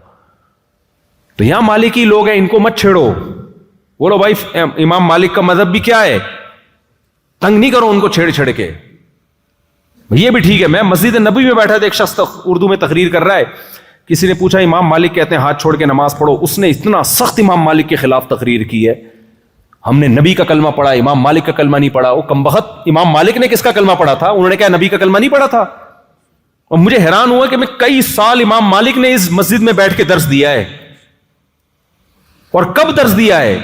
[SPEAKER 1] تو یہاں مالکی لوگ ہیں، ان کو مت چھیڑو. بولو بھائی امام مالک کا مذہب بھی کیا ہے، تنگ نہیں کرو ان کو چھیڑ چھڑ کے. یہ بھی ٹھیک ہے. میں مسجد نبوی میں بیٹھا تھا، ایک شخص اردو میں تقریر کر رہا ہے، کسی نے پوچھا امام مالک کہتے ہیں ہاتھ چھوڑ کے نماز پڑھو. اس نے اتنا سخت امام مالک کے خلاف تقریر کی ہے، ہم نے نبی کا کلمہ پڑھا، امام مالک کا کلمہ نہیں پڑھا. وہ کمبخت امام مالک نے کس کا کلمہ پڑھا تھا؟ انہوں نے کہا نبی کا کلمہ نہیں پڑھا تھا. اور مجھے حیران ہوا کہ میں کئی سال امام مالک نے اس مسجد میں بیٹھ کے درس دیا ہے. اور کب درس دیا ہے؟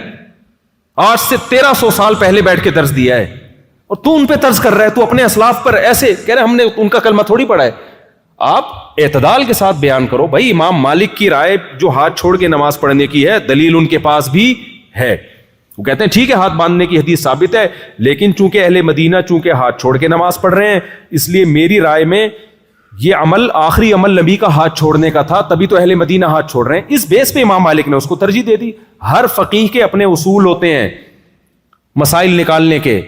[SPEAKER 1] آج سے 1300 سال پہلے بیٹھ کے درس دیا ہے. اور تو ان پہ طرز کر رہا ہے، تو اپنے اسلاف پر ایسے کہہ رہے ہم نے ان کا کلمہ تھوڑی پڑھا ہے. آپ اعتدال کے ساتھ بیان کرو. بھائی امام مالک کی رائے جو ہاتھ چھوڑ کے نماز پڑھنے کی ہے، دلیل ان کے پاس بھی ہے. وہ کہتے ہیں ٹھیک ہے ہاتھ باندھنے کی حدیث ثابت ہے، لیکن چونکہ اہل مدینہ چونکہ ہاتھ چھوڑ کے نماز پڑھ رہے ہیں، اس لیے میری رائے میں یہ عمل آخری عمل نبی کا ہاتھ چھوڑنے کا تھا، تبھی تو اہل مدینہ ہاتھ چھوڑ رہے ہیں. اس بیس پہ امام مالک نے اس کو ترجیح دے دی. ہر فقیہ کے اپنے اصول ہوتے ہیں مسائل نکالنے کے.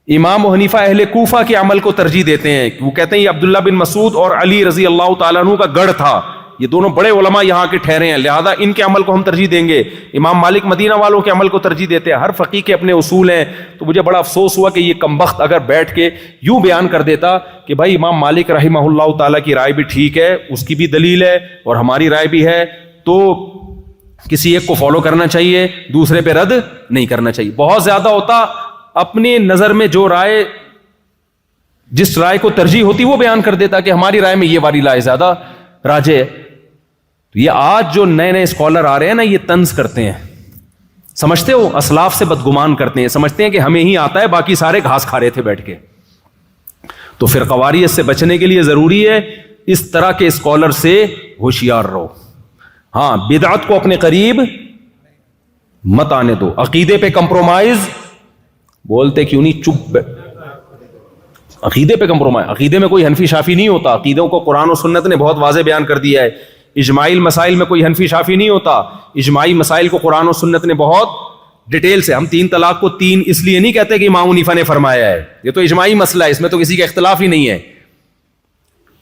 [SPEAKER 1] امام حنیفہ اہل کوفہ کے عمل کو ترجیح دیتے ہیں. وہ کہتے ہیں یہ عبداللہ بن مسعود اور علی رضی اللہ تعالیٰ عنہ کا گڑھ تھا، یہ دونوں بڑے علماء یہاں کے ٹھہرے ہیں، لہذا ان کے عمل کو ہم ترجیح دیں گے. امام مالک مدینہ والوں کے عمل کو ترجیح دیتے ہیں. ہر فقیہ کے اپنے اصول ہیں. تو مجھے بڑا افسوس ہوا کہ یہ کمبخت اگر بیٹھ کے یوں بیان کر دیتا کہ بھائی امام مالک رحمہ اللہ تعالیٰ کی رائے بھی ٹھیک ہے، اس کی بھی دلیل ہے اور ہماری رائے بھی ہے، تو کسی ایک کو فالو کرنا چاہیے، دوسرے پہ رد نہیں کرنا چاہیے. بہت زیادہ ہوتا اپنی نظر میں جو رائے، جس رائے کو ترجیح ہوتی وہ بیان کر دیتا کہ ہماری رائے میں یہ والی رائے زیادہ راجح ہے. تو یہ آج جو نئے نئے اسکالر آ رہے ہیں نا، یہ طنز کرتے ہیں. سمجھتے ہو اسلاف سے بدگمان کرتے ہیں، سمجھتے ہیں کہ ہمیں ہی آتا ہے، باقی سارے گھاس کھا رہے تھے بیٹھ کے. تو فرقواریت سے بچنے کے لیے ضروری ہے اس طرح کے اسکالر سے ہوشیار رہو. ہاں بدعت کو اپنے قریب مت آنے دو. عقیدے پہ کمپرومائز بولتے کیوں نہیں، چپ. عقیدے پہ کمپرومائز، عقیدے میں کوئی حنفی شافی نہیں ہوتا. عقیدوں کو قرآن و سنت نے بہت واضح بیان کر دیا ہے. اجماعی مسائل میں کوئی حنفی شافی نہیں ہوتا. اجماعی مسائل کو قرآن و سنت نے بہت ڈیٹیل سے، ہم 3 طلاق کو 3 اس لیے نہیں کہتے کہ امام حنیفہ نے فرمایا ہے، یہ تو اجماعی مسئلہ ہے، اس میں تو کسی کا اختلاف ہی نہیں ہے.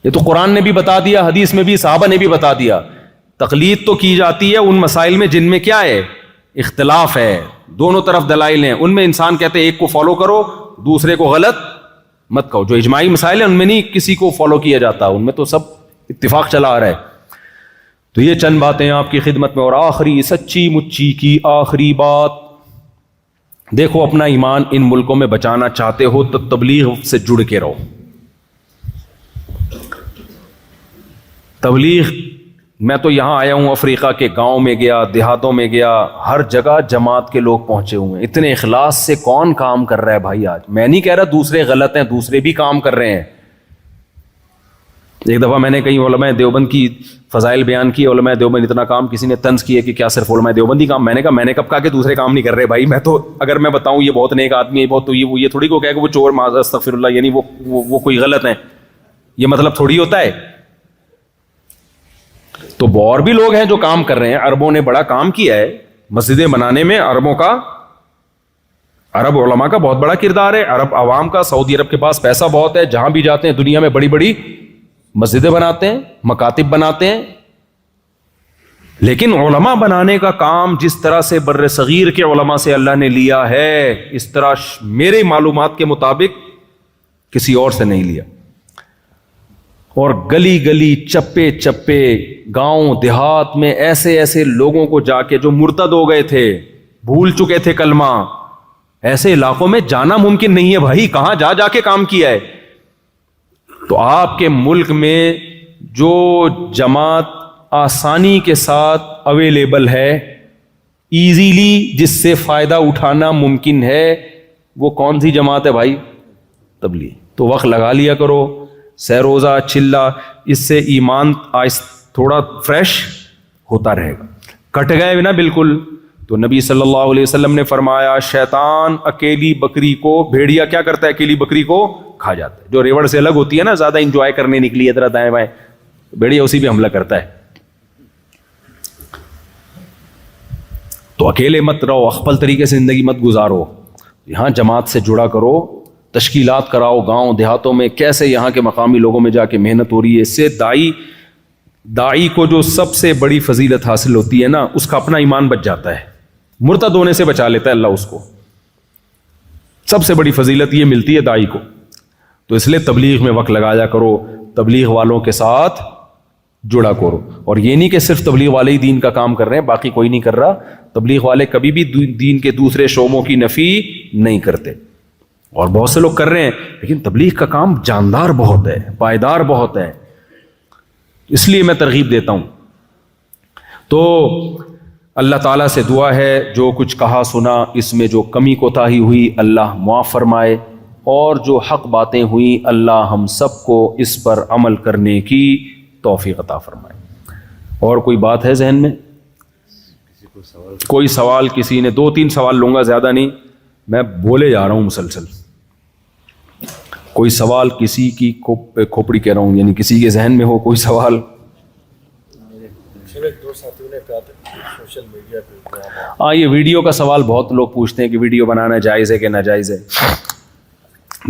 [SPEAKER 1] یہ تو قرآن نے بھی بتا دیا، حدیث میں بھی، صحابہ نے بھی بتا دیا. تقلید تو کی جاتی ہے ان مسائل میں جن میں کیا ہے، اختلاف ہے، دونوں طرف دلائل ہیں. ان میں انسان کہتے ہیں ایک کو فالو کرو، دوسرے کو غلط مت کہو. جو اجماعی مسائل ہیں ان میں نہیں کسی کو فالو کیا جاتا، ان میں تو سب اتفاق چلا آ رہا ہے. تو یہ چند باتیں آپ کی خدمت میں. اور آخری سچی مچی کی آخری بات، دیکھو اپنا ایمان ان ملکوں میں بچانا چاہتے ہو تو تبلیغ سے جڑ کے رہو. تبلیغ، میں تو یہاں آیا ہوں، افریقہ کے گاؤں میں گیا، دیہاتوں میں گیا، ہر جگہ جماعت کے لوگ پہنچے ہوئے ہیں. اتنے اخلاص سے کون کام کر رہا ہے بھائی آج؟ میں نہیں کہہ رہا دوسرے غلط ہیں، دوسرے بھی کام کر رہے ہیں. ایک دفعہ میں نے کہیں علماء دیوبند کی فضائل بیان کی، علماء دیوبند اتنا کام، کسی نے طنز کیا کہ کیا صرف علماء دیوبند ہی کام؟ میں نے کہا میں نے کب کہا کہ دوسرے کام نہیں کر رہے بھائی. میں تو اگر میں بتاؤں یہ بہت نیک آدمی ہے، بہت، تو یہ تھوڑی کو کہے کہ وہ چور، معاذ استغفر اللہ، یعنی وہ کوئی غلط ہیں، یہ مطلب تھوڑی ہوتا ہے. تو اور بھی لوگ ہیں جو کام کر رہے ہیں. عربوں نے بڑا کام کیا ہے مسجدیں بنانے میں. عرب علماء کا بہت بڑا کردار ہے. عرب عوام کا، سعودی عرب کے پاس پیسہ بہت ہے، جہاں بھی جاتے ہیں دنیا میں بڑی بڑی مسجدیں بناتے ہیں، مکاتب بناتے ہیں. لیکن علماء بنانے کا کام جس طرح سے بر صغیر کے علماء سے اللہ نے لیا ہے، اس طرح میرے معلومات کے مطابق کسی اور سے نہیں لیا. اور گلی گلی، چپے چپے، گاؤں دیہات میں ایسے ایسے لوگوں کو جا کے جو مرتد ہو گئے تھے، بھول چکے تھے کلمہ، ایسے علاقوں میں جانا ممکن نہیں ہے بھائی. کہاں جا جا کے کام کیا ہے. تو آپ کے ملک میں جو جماعت آسانی کے ساتھ اویلیبل ہے، ایزیلی جس سے فائدہ اٹھانا ممکن ہے، وہ کون سی جماعت ہے بھائی؟ تبلیغ. تو وقت لگا لیا کرو، سہ روزہ چلا، اس سے ایمان تھوڑا فریش ہوتا رہے گا. کٹ گئے نا بالکل، تو نبی صلی اللہ علیہ وسلم نے فرمایا شیطان اکیلی بکری کو، بھیڑیا کیا کرتا ہے، اکیلی بکری کو کھا جاتا ہے. جو ریوڑ سے الگ ہوتی ہے نا، زیادہ انجوائے کرنے نکلی ہے ذرا دائیں بائیں، بھیڑیا اسی پہ حملہ کرتا ہے. تو اکیلے مت رہو، اخپل طریقے سے زندگی مت گزارو، یہاں جماعت سے جڑا کرو، تشکیلات کراؤ گاؤں دیہاتوں میں، کیسے یہاں کے مقامی لوگوں میں جا کے محنت ہو رہی ہے. اس سے داعی کو جو سب سے بڑی فضیلت حاصل ہوتی ہے نا، اس کا اپنا ایمان بچ جاتا ہے، مرتد ہونے سے بچا لیتا ہے اللہ اس کو. سب سے بڑی فضیلت یہ ملتی ہے داعی کو. تو اس لیے تبلیغ میں وقت لگایا کرو، تبلیغ والوں کے ساتھ جڑا کرو. اور یہ نہیں کہ صرف تبلیغ والے ہی دین کا کام کر رہے ہیں، باقی کوئی نہیں کر رہا. تبلیغ والے کبھی بھی دین کے دوسرے شعبوں کی نفی نہیں کرتے، اور بہت سے لوگ کر رہے ہیں، لیکن تبلیغ کا کام جاندار بہت ہے، پائیدار بہت ہے. اس لیے میں ترغیب دیتا ہوں. تو اللہ تعالیٰ سے دعا ہے جو کچھ کہا سنا اس میں جو کمی کوتاہی ہوئی اللہ معاف فرمائے، اور جو حق باتیں ہوئیں اللہ ہم سب کو اس پر عمل کرنے کی توفیق عطا فرمائے. اور کوئی بات ہے ذہن میں؟ کوئی سوال کسی نے؟ 2-3 سوال لوں گا، زیادہ نہیں، میں بولے جا رہا ہوں مسلسل. کوئی سوال کسی کی کھوپڑی کہہ رہا ہوں، یعنی کسی کے ذہن میں ہو کوئی سوال؟ ہاں، یہ ویڈیو کا سوال بہت لوگ پوچھتے ہیں کہ ویڈیو بنانا جائز ہے کہ ناجائز ہے.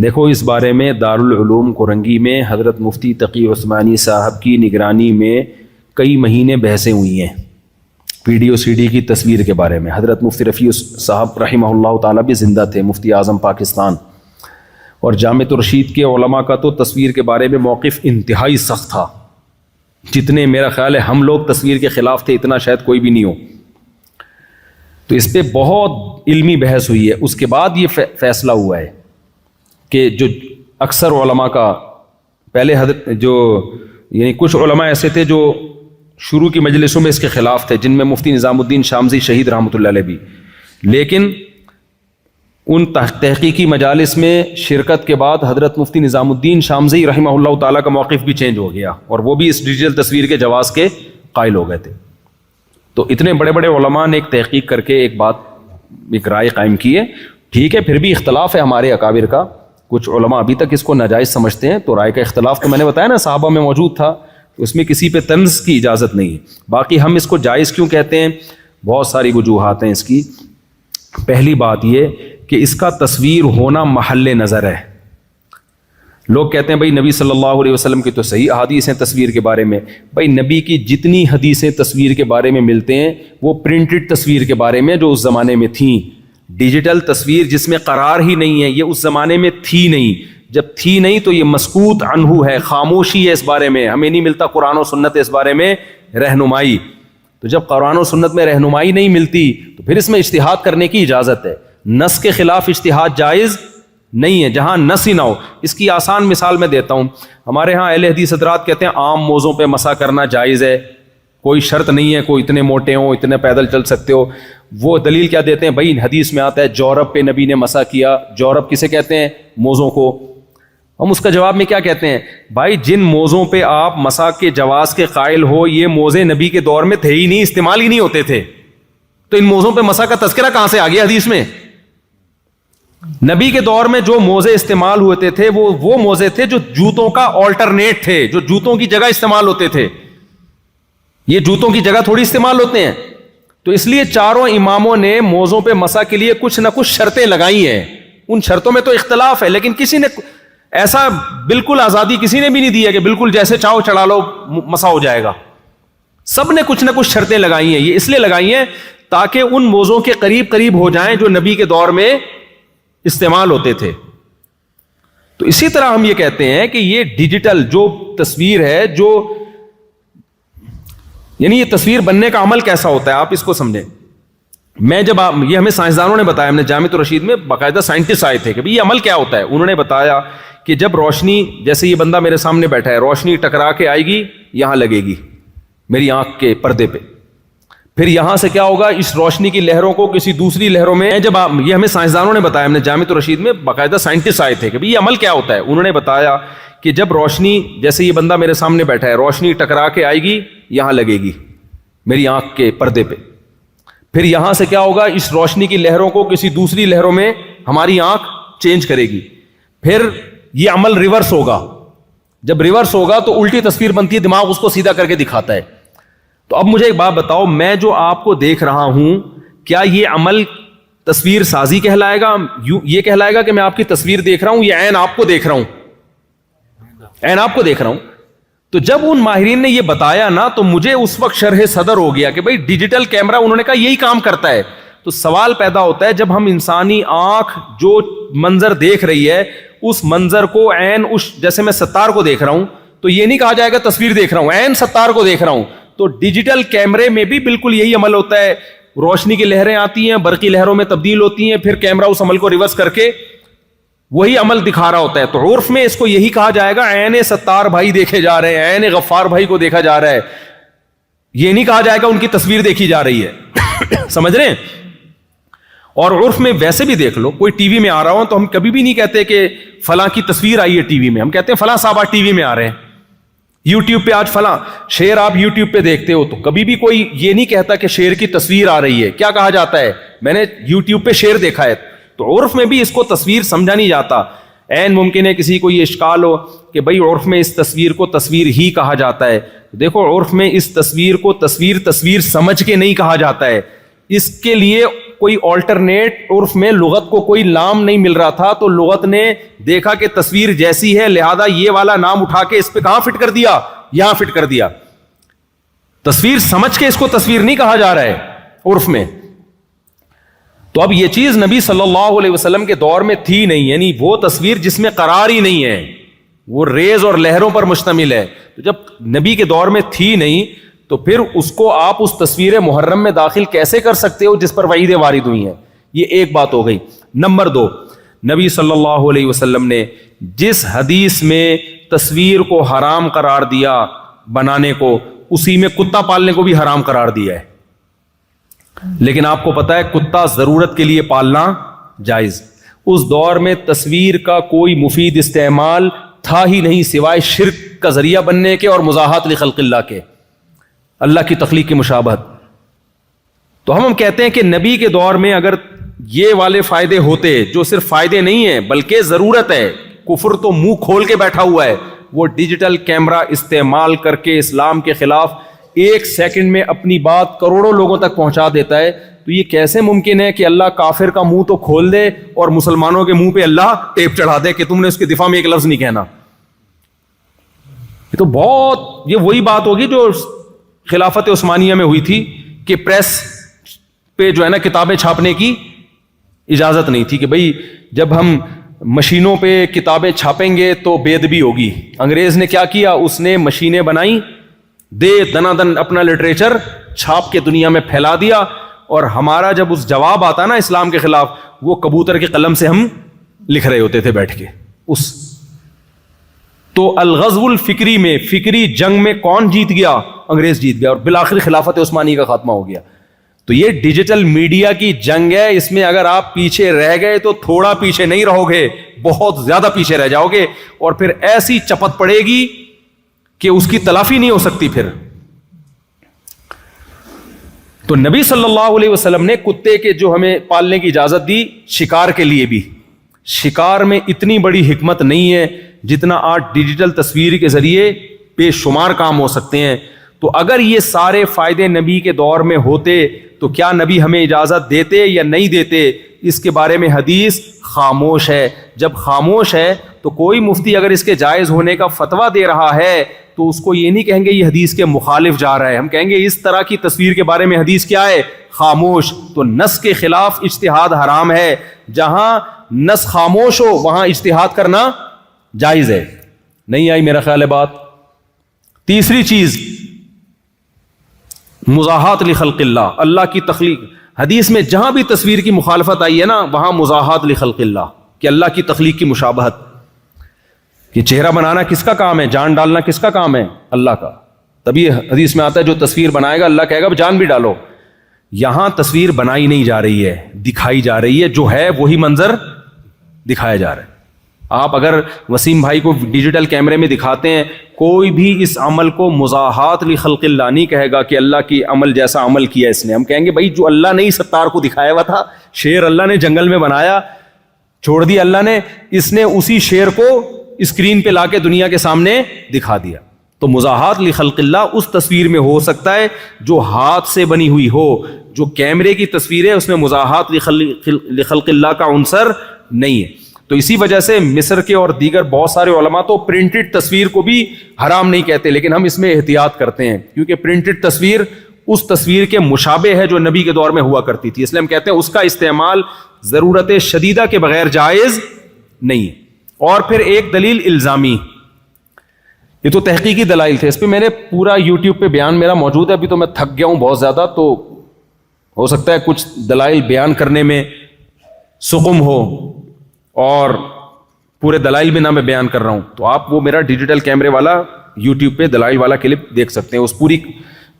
[SPEAKER 1] دیکھو، اس بارے میں دارالعلوم کورنگی میں حضرت مفتی تقی عثمانی صاحب کی نگرانی میں کئی مہینے بحثیں ہوئی ہیں ویڈیو سی ڈی کی تصویر کے بارے میں. حضرت مفتی رفیع صاحب رحمہ اللہ تعالیٰ بھی زندہ تھے، مفتی اعظم پاکستان. اور جامع الرشید کے علماء کا تو تصویر کے بارے میں موقف انتہائی سخت تھا. جتنے میرا خیال ہے ہم لوگ تصویر کے خلاف تھے، اتنا شاید کوئی بھی نہیں ہو. تو اس پہ بہت علمی بحث ہوئی ہے. اس کے بعد یہ فیصلہ ہوا ہے کہ جو اکثر علماء کا پہلے یعنی کچھ علماء ایسے تھے جو شروع کی مجلسوں میں اس کے خلاف تھے، جن میں مفتی نظام الدین شامزی شہید رحمۃ اللہ علیہ بھی، لیکن ان تحقیقی مجالس میں شرکت کے بعد حضرت مفتی نظام الدین شامزی رحمہ اللہ تعالیٰ کا موقف بھی چینج ہو گیا، اور وہ بھی اس ڈیجیٹل تصویر کے جواز کے قائل ہو گئے تھے. تو اتنے بڑے بڑے علماء نے ایک تحقیق کر کے ایک رائے قائم کی ہے. ٹھیک ہے، پھر بھی اختلاف ہے ہمارے اکابر کا. کچھ علماء ابھی تک اس کو ناجائز سمجھتے ہیں، تو رائے کا اختلاف تو میں نے بتایا نا صحابہ میں موجود تھا، تو اس میں کسی پہ طنز کی اجازت نہیں ہے. باقی ہم اس کو جائز کیوں کہتے ہیں؟ بہت ساری وجوہات ہیں اس کی. پہلی بات یہ کہ اس کا تصویر ہونا محل نظر ہے. لوگ کہتے ہیں بھائی نبی صلی اللہ علیہ وسلم کی تو صحیح احادیث ہیں تصویر کے بارے میں. بھائی نبی کی جتنی حدیثیں تصویر کے بارے میں ملتے ہیں وہ پرنٹڈ تصویر کے بارے میں جو اس زمانے میں تھیں. ڈیجیٹل تصویر جس میں قرار ہی نہیں ہے، یہ اس زمانے میں تھی نہیں. جب تھی نہیں تو یہ مسکوت عنہ ہے، خاموشی ہے اس بارے میں. ہمیں نہیں ملتا قرآن و سنت اس بارے میں رہنمائی. تو جب قرآن و سنت میں رہنمائی نہیں ملتی تو پھر اس میں اجتہاد کرنے کی اجازت ہے. نص کے خلاف اجتہاد جائز نہیں ہے جہاں نص ہی نہ ہو. اس کی آسان مثال میں دیتا ہوں. ہمارے ہاں اہل حدیث حضرات کہتے ہیں عام موزوں پہ مسح کرنا جائز ہے، کوئی شرط نہیں ہے کوئی اتنے موٹے ہوں اتنے پیدل چل سکتے ہو. وہ دلیل کیا دیتے ہیں؟ بھائی حدیث میں آتا ہے جورب پہ نبی نے مسح کیا. جورب کسے کہتے ہیں؟ موزوں کو. ہم اس کا جواب میں کیا کہتے ہیں؟ بھائی جن موزوں پہ آپ مسح کے جواز کے قائل ہو یہ موزے نبی کے دور میں تھے ہی نہیں، استعمال ہی نہیں ہوتے تھے، تو ان موزوں پہ مسح کا تذکرہ کہاں سے آ گیا حدیث میں؟ نبی کے دور میں جو موزے استعمال ہوتے تھے وہ موزے تھے جو جوتوں کا آلٹرنیٹ تھے، جو جوتوں کی جگہ استعمال ہوتے تھے. یہ جوتوں کی جگہ تھوڑی استعمال ہوتے ہیں. تو اس لیے چاروں اماموں نے موزوں پہ مسح کے لیے کچھ نہ کچھ شرطیں لگائی ہیں. ان شرطوں میں تو اختلاف ہے، لیکن کسی نے ایسا بالکل آزادی کسی نے بھی نہیں دی ہے کہ بالکل جیسے چاہو چڑھا لو مسح ہو جائے گا. سب نے کچھ نہ کچھ شرطیں لگائی ہیں. یہ اس لیے لگائی ہیں تاکہ ان موزوں کے قریب قریب ہو جائیں جو نبی کے دور میں استعمال ہوتے تھے. تو اسی طرح ہم یہ کہتے ہیں کہ یہ ڈیجیٹل جو تصویر ہے، جو یعنی یہ تصویر بننے کا عمل کیسا ہوتا ہے آپ اس کو سمجھیں. میں جب یہ ہمیں سائنسدانوں نے بتایا، ہم نے جامع الرشید میں باقاعدہ سائنٹسٹ آئے تھے کہ یہ عمل کیا ہوتا ہے. انہوں نے بتایا کہ جب روشنی، جیسے یہ بندہ میرے سامنے بیٹھا ہے، روشنی ٹکرا کے آئے گی یہاں لگے گی میری آنکھ کے پردے پہ، پھر یہاں سے کیا ہوگا، اس روشنی کی لہروں کو کسی دوسری لہروں میں جب یہ ہمیں سائنسدانوں نے بتایا، ہم نے جامع الرشید میں باقاعدہ سائنٹسٹ آئے تھے کہ یہ عمل کیا ہوتا ہے. انہوں نے بتایا کہ جب روشنی، جیسے یہ بندہ میرے سامنے بیٹھا ہے، روشنی ٹکرا کے آئے گی یہاں لگے گی میری آنکھ کے پردے پہ، پھر یہاں سے کیا ہوگا، اس روشنی کی لہروں کو کسی دوسری لہروں میں ہماری آنکھ چینج کرے گی، پھر یہ عمل ریورس ہوگا. جب ریورس ہوگا تو الٹی تصویر بنتی ہے، دماغ اس کو سیدھا کر کے دکھاتا ہے. تو اب مجھے ایک بات بتاؤ، میں جو آپ کو دیکھ رہا ہوں کیا یہ عمل تصویر سازی کہلائے گا؟ یہ کہلائے گا کہ میں آپ کی تصویر دیکھ رہا ہوں، یہ عین آپ کو دیکھ رہا ہوں، عین آپ کو دیکھ رہا ہوں. تو جب ان ماہرین نے یہ بتایا نا تو مجھے اس وقت شرح صدر ہو گیا کہ بھائی ڈیجیٹل کیمرہ انہوں نے کہا یہی کام کرتا ہے. تو سوال پیدا ہوتا ہے جب ہم انسانی آنکھ جو منظر دیکھ رہی ہے اس منظر کو عین جیسے میں ستار کو دیکھ رہا ہوں تو یہ نہیں کہا جائے گا تصویر دیکھ رہا ہوں، عین ستار کو دیکھ رہا ہوں. تو ڈیجیٹل کیمرے میں بھی بالکل یہی عمل ہوتا ہے. روشنی کی لہریں آتی ہیں، برقی لہروں میں تبدیل ہوتی ہیں، پھر کیمرہ اس عمل کو ریورس کر کے وہی عمل دکھا رہا ہوتا ہے. تو عرف میں اس کو یہی کہا جائے گا عین ستار بھائی دیکھے جا رہے ہیں، عین غفار بھائی کو دیکھا جا رہا ہے. یہ نہیں کہا جائے گا ان کی تصویر دیکھی جا رہی ہے. سمجھ رہے ہیں؟ اور عرف میں ویسے بھی دیکھ لو، کوئی ٹی وی میں آ رہا ہو تو ہم کبھی بھی نہیں کہتے کہ فلاں کی تصویر آئی ہے ٹی وی میں، ہم کہتے ہیں فلاں صاحب آج ٹی وی میں آ رہے ہیں. یوٹیوب پہ آج فلاں شیر آپ یوٹیوب پہ دیکھتے ہو تو کبھی بھی کوئی یہ نہیں کہتا کہ شیر کی تصویر آ رہی ہے. کیا کہا جاتا ہے؟ میں نے یوٹیوب پہ شیر دیکھا ہے. تو عرف میں بھی اس کو تصویر سمجھا نہیں جاتا. عین ممکن ہے کسی کو یہ اشکال ہو کہ بھائی عرف میں اس تصویر کو تصویر ہی کہا جاتا ہے. دیکھو عرف میں اس تصویر کو تصویر سمجھ کے نہیں کہا جاتا ہے. اس کے لیے کوئی آلٹرنیٹ عرف میں لغت کو کوئی نام نہیں مل رہا تھا تو لغت نے دیکھا کہ تصویر جیسی ہے لہذا یہ والا نام اٹھا کے اس پہ کہاں فٹ کر دیا؟ یہاں فٹ کر دیا. تصویر سمجھ کے اس کو تصویر نہیں کہا جا رہا ہے عرف میں. تو اب یہ چیز نبی صلی اللہ علیہ وسلم کے دور میں تھی نہیں، یعنی وہ تصویر جس میں قرار ہی نہیں ہے، وہ ریز اور لہروں پر مشتمل ہے. تو جب نبی کے دور میں تھی نہیں تو پھر اس کو آپ اس تصویر محرم میں داخل کیسے کر سکتے ہو جس پر وعیدیں وارد ہوئی ہیں؟ یہ ایک بات ہو گئی. نمبر 2، نبی صلی اللہ علیہ وسلم نے جس حدیث میں تصویر کو حرام قرار دیا بنانے کو، اسی میں کتا پالنے کو بھی حرام قرار دیا ہے. لیکن آپ کو پتا ہے کتا ضرورت کے لیے پالنا جائز. اس دور میں تصویر کا کوئی مفید استعمال تھا ہی نہیں سوائے شرک کا ذریعہ بننے کے اور مزاحات لخلق اللہ کے، اللہ کی تخلیق کی مشابہت. تو ہم کہتے ہیں کہ نبی کے دور میں اگر یہ والے فائدے ہوتے، جو صرف فائدے نہیں ہیں بلکہ ضرورت ہے، کفر تو منہ کھول کے بیٹھا ہوا ہے، وہ ڈیجیٹل کیمرہ استعمال کر کے اسلام کے خلاف 1 سیکنڈ میں اپنی بات کروڑوں لوگوں تک پہنچا دیتا ہے. تو یہ کیسے ممکن ہے کہ اللہ کافر کا منہ تو کھول دے اور مسلمانوں کے منہ پہ اللہ ٹیپ چڑھا دے کہ تم نے اس کے دفاع میں ایک لفظ نہیں کہنا؟ یہ تو بہت، یہ وہی بات ہوگی جو خلافت عثمانیہ میں ہوئی تھی کہ پریس پہ جو ہے نا کتابیں چھاپنے کی اجازت نہیں تھی کہ بھئی جب ہم مشینوں پہ کتابیں چھاپیں گے تو بے ادبی ہوگی. انگریز نے کیا کیا؟ اس نے مشینیں بنائیں، دنا دن اپنا لٹریچر چھاپ کے دنیا میں پھیلا دیا. اور ہمارا جب اس جواب آتا نا اسلام کے خلاف، وہ کبوتر کے قلم سے ہم لکھ رہے ہوتے تھے بیٹھ کے. تو الغزو الفکری میں، فکری جنگ میں کون جیت گیا؟ انگریز جیت گیا اور بالآخر خلافت عثمانی کا خاتمہ ہو گیا. تو یہ ڈیجیٹل میڈیا کی جنگ ہے. اس میں اگر آپ پیچھے رہ گئے تو تھوڑا پیچھے نہیں رہو گے، بہت زیادہ پیچھے رہ جاؤ گے اور پھر ایسی چپت پڑے گی کہ اس کی تلافی نہیں ہو سکتی پھر. تو نبی صلی اللہ علیہ وسلم نے کتے کے جو ہمیں پالنے کی اجازت دی، شکار کے لیے بھی. شکار میں اتنی بڑی حکمت نہیں ہے جتنا آج ڈیجیٹل تصویر کے ذریعے بے شمار کام ہو سکتے ہیں. تو اگر یہ سارے فائدے نبی کے دور میں ہوتے تو کیا نبی ہمیں اجازت دیتے یا نہیں دیتے؟ اس کے بارے میں حدیث خاموش ہے. جب خاموش ہے تو کوئی مفتی اگر اس کے جائز ہونے کا فتویٰ دے رہا ہے تو اس کو یہ نہیں کہیں گے یہ حدیث کے مخالف جا رہا ہے، ہم کہیں گے اس طرح کی تصویر کے بارے میں حدیث کیا ہے؟ خاموش. تو نص کے خلاف اجتہاد حرام ہے. جہاں نص خاموش ہو وہاں اجتہاد کرنا جائز ہے. نہیں آئی میرا خیال ہے بات؟ تیسری چیز مزاحات لخلق اللہ، اللہ کی تخلیق. حدیث میں جہاں بھی تصویر کی مخالفت آئی ہے نا وہاں مزاحات لخلق اللہ، کہ اللہ کی تخلیق کی مشابہت. کہ چہرہ بنانا کس کا کام ہے؟ جان ڈالنا کس کا کام ہے؟ اللہ کا. تبھی حدیث میں آتا ہے جو تصویر بنائے گا اللہ کہے گا جان بھی ڈالو. یہاں تصویر بنائی نہیں جا رہی ہے، دکھائی جا رہی ہے. جو ہے وہی منظر دکھایا جا رہا ہے. آپ اگر وسیم بھائی کو ڈیجیٹل کیمرے میں دکھاتے ہیں، کوئی بھی اس عمل کو مزاحات لخلق اللہ نہیں کہے گا کہ اللہ کی عمل جیسا عمل کیا اس نے. ہم کہیں گے بھائی جو اللہ نے ستار کو دکھایا ہوا تھا، شیر اللہ نے جنگل میں بنایا، چھوڑ دیا اللہ نے، اس نے اسی شیر کو اسکرین پہ لا کے دنیا کے سامنے دکھا دیا. تو مزاحات لخلق اللہ اس تصویر میں ہو سکتا ہے جو ہاتھ سے بنی ہوئی ہو. جو کیمرے کی تصویر ہے اس میں مزاحات لخلق اللہ کا عنصر نہیں ہے. تو اسی وجہ سے مصر کے اور دیگر بہت سارے علماء تو پرنٹڈ تصویر کو بھی حرام نہیں کہتے, لیکن ہم اس میں احتیاط کرتے ہیں کیونکہ پرنٹڈ تصویر اس تصویر کے مشابہ ہے جو نبی کے دور میں ہوا کرتی تھی, اس لیے ہم کہتے ہیں اس کا استعمال ضرورت شدیدہ کے بغیر جائز نہیں ہے. اور پھر ایک دلیل الزامی, یہ تو تحقیقی دلائل تھے, اس پہ میں نے پورا یوٹیوب پہ بیان میرا موجود ہے. ابھی تو میں تھک گیا ہوں بہت زیادہ, تو ہو سکتا ہے کچھ دلائل بیان کرنے میں سقم ہو اور پورے دلائل بھی نہ میں بیان کر رہا ہوں. تو آپ وہ میرا ڈیجیٹل کیمرے والا یوٹیوب پہ دلائل والا کلپ دیکھ سکتے ہیں. اس پوری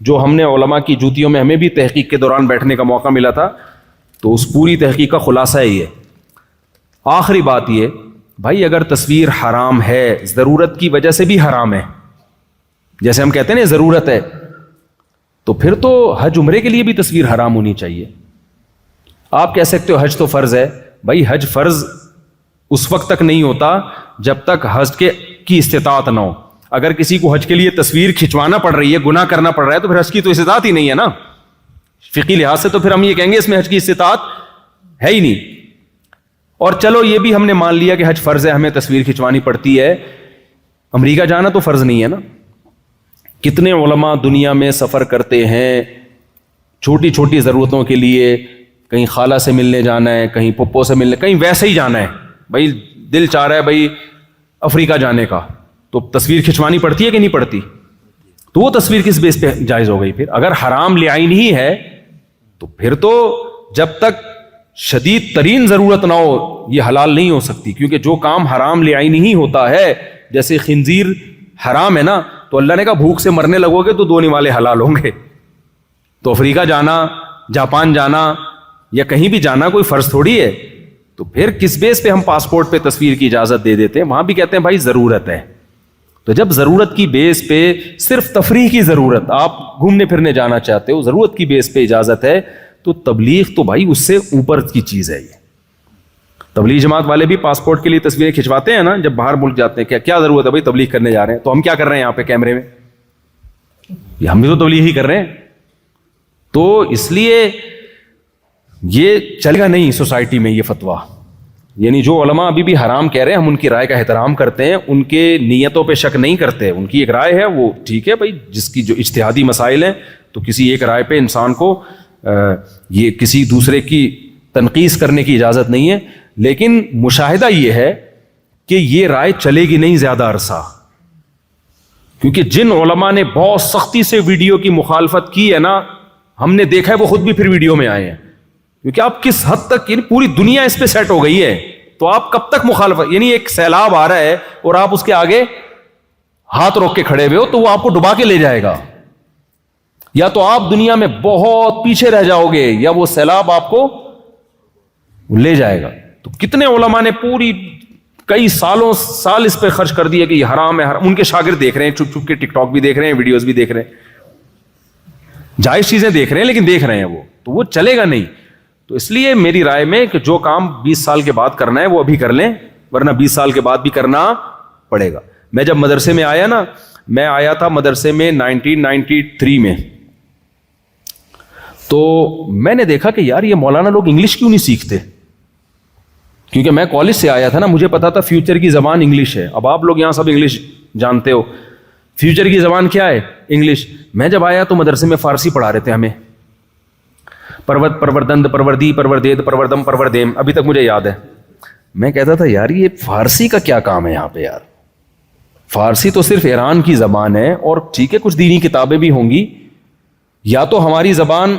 [SPEAKER 1] جو ہم نے علماء کی جوتیوں میں ہمیں بھی تحقیق کے دوران بیٹھنے کا موقع ملا تھا, تو اس پوری تحقیق کا خلاصہ یہ ہے. آخری بات یہ, بھائی اگر تصویر حرام ہے, ضرورت کی وجہ سے بھی حرام ہے, جیسے ہم کہتے ہیں نا ضرورت ہے, تو پھر تو حج عمرے کے لیے بھی تصویر حرام ہونی چاہیے. آپ کہہ سکتے ہو حج تو فرض ہے, بھائی حج فرض اس وقت تک نہیں ہوتا جب تک حج کی استطاعت نہ ہو. اگر کسی کو حج کے لیے تصویر کھنچوانا پڑ رہی ہے, گناہ کرنا پڑ رہا ہے, تو پھر حج کی تو استطاعت ہی نہیں ہے نا فقہی لحاظ سے. تو پھر ہم یہ کہیں گے اس میں حج کی استطاعت ہے ہی نہیں. اور چلو یہ بھی ہم نے مان لیا کہ حج فرض ہے, ہمیں تصویر کھنچوانی پڑتی ہے, امریکہ جانا تو فرض نہیں ہے نا. کتنے علماء دنیا میں سفر کرتے ہیں چھوٹی چھوٹی ضرورتوں کے لیے, کہیں خالہ سے ملنے جانا ہے, کہیں پپو سے ملنے, کہیں ویسے ہی جانا ہے, بھائی دل چاہ رہا ہے بھائی افریقہ جانے کا, تو تصویر کھنچوانی پڑتی ہے کہ نہیں پڑتی؟ تو وہ تصویر کس بیس پہ جائز ہو گئی؟ پھر اگر حرام لعین ہی ہے تو پھر تو جب تک شدید ترین ضرورت نہ ہو یہ حلال نہیں ہو سکتی, کیونکہ جو کام حرام لعین ہی ہوتا ہے, جیسے خنزیر حرام ہے نا, تو اللہ نے کہا بھوک سے مرنے لگو گے تو 2 نوالے حلال ہوں گے. تو افریقہ جانا, جاپان جانا یا کہیں بھی جانا کوئی فرض تھوڑی ہے. تو پھر کس بیس پہ ہم پاسپورٹ پہ تصویر کی اجازت دے دیتے ہیں؟ وہاں بھی کہتے ہیں بھائی ضرورت ہے. تو جب ضرورت کی بیس پہ, صرف تفریح کی ضرورت, آپ گھومنے پھرنے جانا چاہتے ہو, ضرورت کی بیس پہ اجازت ہے, تو تبلیغ تو بھائی اس سے اوپر کی چیز ہے. یہ تبلیغ جماعت والے بھی پاسپورٹ کے لیے تصویریں کھنچواتے ہیں نا جب باہر ملک جاتے ہیں. کیا ضرورت ہے بھائی تبلیغ کرنے جا رہے ہیں, تو ہم کیا کر رہے ہیں یہاں پہ کیمرے میں؟ یہ ہم بھی تو تبلیغ ہی کر رہے ہیں. تو اس لیے یہ چلے گا نہیں سوسائٹی میں یہ فتویٰ. یعنی جو علماء ابھی بھی حرام کہہ رہے ہیں, ہم ان کی رائے کا احترام کرتے ہیں, ان کے نیتوں پہ شک نہیں کرتے, ان کی ایک رائے ہے, وہ ٹھیک ہے بھائی, جس کی جو اجتہادی مسائل ہیں, تو کسی ایک رائے پہ انسان کو یہ کسی دوسرے کی تنقیص کرنے کی اجازت نہیں ہے. لیکن مشاہدہ یہ ہے کہ یہ رائے چلے گی نہیں زیادہ عرصہ, کیونکہ جن علماء نے بہت سختی سے ویڈیو کی مخالفت کی ہے نا, ہم نے دیکھا ہے وہ خود بھی پھر ویڈیو میں آئے ہیں. کیونکہ آپ کس حد تک, یعنی پوری دنیا اس پہ سیٹ ہو گئی ہے, تو آپ کب تک مخالفت, یعنی ایک سیلاب آ رہا ہے اور آپ اس کے آگے ہاتھ روک کے کھڑے ہوئے ہو, تو وہ آپ کو ڈبا کے لے جائے گا. یا تو آپ دنیا میں بہت پیچھے رہ جاؤ گے, یا وہ سیلاب آپ کو لے جائے گا. تو کتنے علماء نے پوری کئی سال اس پہ خرچ کر دیا کہ یہ حرام ہے, حرام. ان کے شاگرد دیکھ رہے ہیں چھپ چھپ کے, ٹک ٹاک بھی دیکھ رہے ہیں, ویڈیوز بھی دیکھ رہے ہیں, جائز چیزیں دیکھ رہے ہیں, لیکن دیکھ رہے ہیں تو وہ چلے گا نہیں. تو اس لیے میری رائے میں کہ جو کام 20 سال کے بعد کرنا ہے وہ ابھی کر لیں, ورنہ 20 سال کے بعد بھی کرنا پڑے گا. میں جب مدرسے میں آیا نا, میں آیا تھا مدرسے میں 1993 میں, تو میں نے دیکھا کہ یار یہ مولانا لوگ انگلش کیوں نہیں سیکھتے, کیونکہ میں کالج سے آیا تھا نا, مجھے پتا تھا فیوچر کی زبان انگلش ہے. اب آپ لوگ یہاں سب انگلش جانتے ہو, فیوچر کی زبان کیا ہے؟ انگلش. میں جب آیا تو مدرسے میں فارسی پڑھا رہے تھے ہمیں, پروت, پروردند, پروردی, پروردید, پروردم, پروردیم, ابھی تک مجھے یاد ہے. میں کہتا تھا یار یہ فارسی کا کیا کام ہے یہاں پہ یار, فارسی تو صرف ایران کی زبان ہے, اور ٹھیک ہے کچھ دینی کتابیں بھی ہوں گی, یا تو ہماری زبان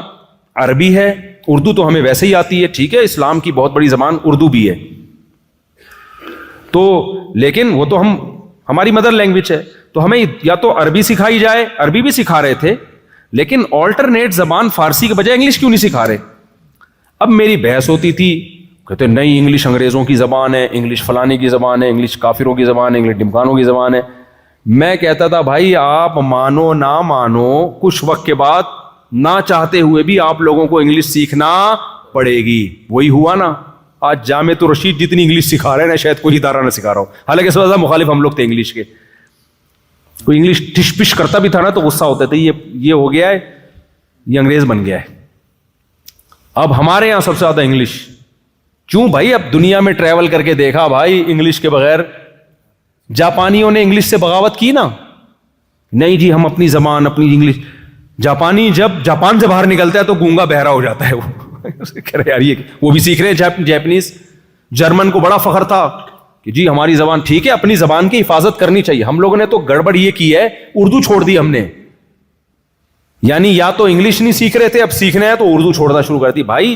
[SPEAKER 1] عربی ہے, اردو تو ہمیں ویسے ہی آتی ہے, ٹھیک ہے اسلام کی بہت بڑی زبان اردو بھی ہے, تو لیکن وہ تو ہماری مدر لینگویج ہے, تو ہمیں یا تو عربی سکھائی جائے, عربی بھی سکھا رہے تھے, لیکن آلٹرنیٹ زبان فارسی کے بجائے انگلش کیوں نہیں سکھا رہے؟ اب میری بحث ہوتی تھی, کہتے نہیں انگلش انگریزوں کی زبان ہے, انگلش فلانے کی زبان ہے, انگلش کافروں کی زبان ہے, انگلش ڈمکانوں کی زبان ہے. میں کہتا تھا بھائی آپ مانو نہ مانو, کچھ وقت کے بعد نہ چاہتے ہوئے بھی آپ لوگوں کو انگلش سیکھنا پڑے گی. وہی ہوا نا, آج جامع الرشید جتنی انگلش سکھا رہے ہیں نا, شاید کوئی ادارہ نہ سکھا رہا ہو, حالانکہ سب سے زیادہ مخالف ہم لوگ تھے انگلش کے. کوئی انگلش ٹش پش کرتا بھی تھا نا تو غصہ ہوتا تھا, یہ ہو گیا ہے, یہ انگریز بن گیا ہے. اب ہمارے یہاں سب سے زیادہ انگلش. کیوں بھائی؟ اب دنیا میں ٹریول کر کے دیکھا بھائی, انگلش کے بغیر. جاپانیوں نے انگلش سے بغاوت کی نا, نہیں جی ہم اپنی زبان اپنی انگلش. جاپانی جب جاپان سے باہر نکلتا ہے تو گونگا بہرا ہو جاتا ہے وہ. یار یہ وہ بھی سیکھ رہے ہیں جیپنیز. جرمن کو بڑا فخر تھا کہ جی ہماری زبان ٹھیک ہے, اپنی زبان کی حفاظت کرنی چاہیے. ہم لوگوں نے تو گڑبڑ یہ کی ہے, اردو چھوڑ دی ہم نے. یعنی یا تو انگلش نہیں سیکھ رہے تھے, اب سیکھنا ہے تو اردو چھوڑنا شروع کر دی. بھائی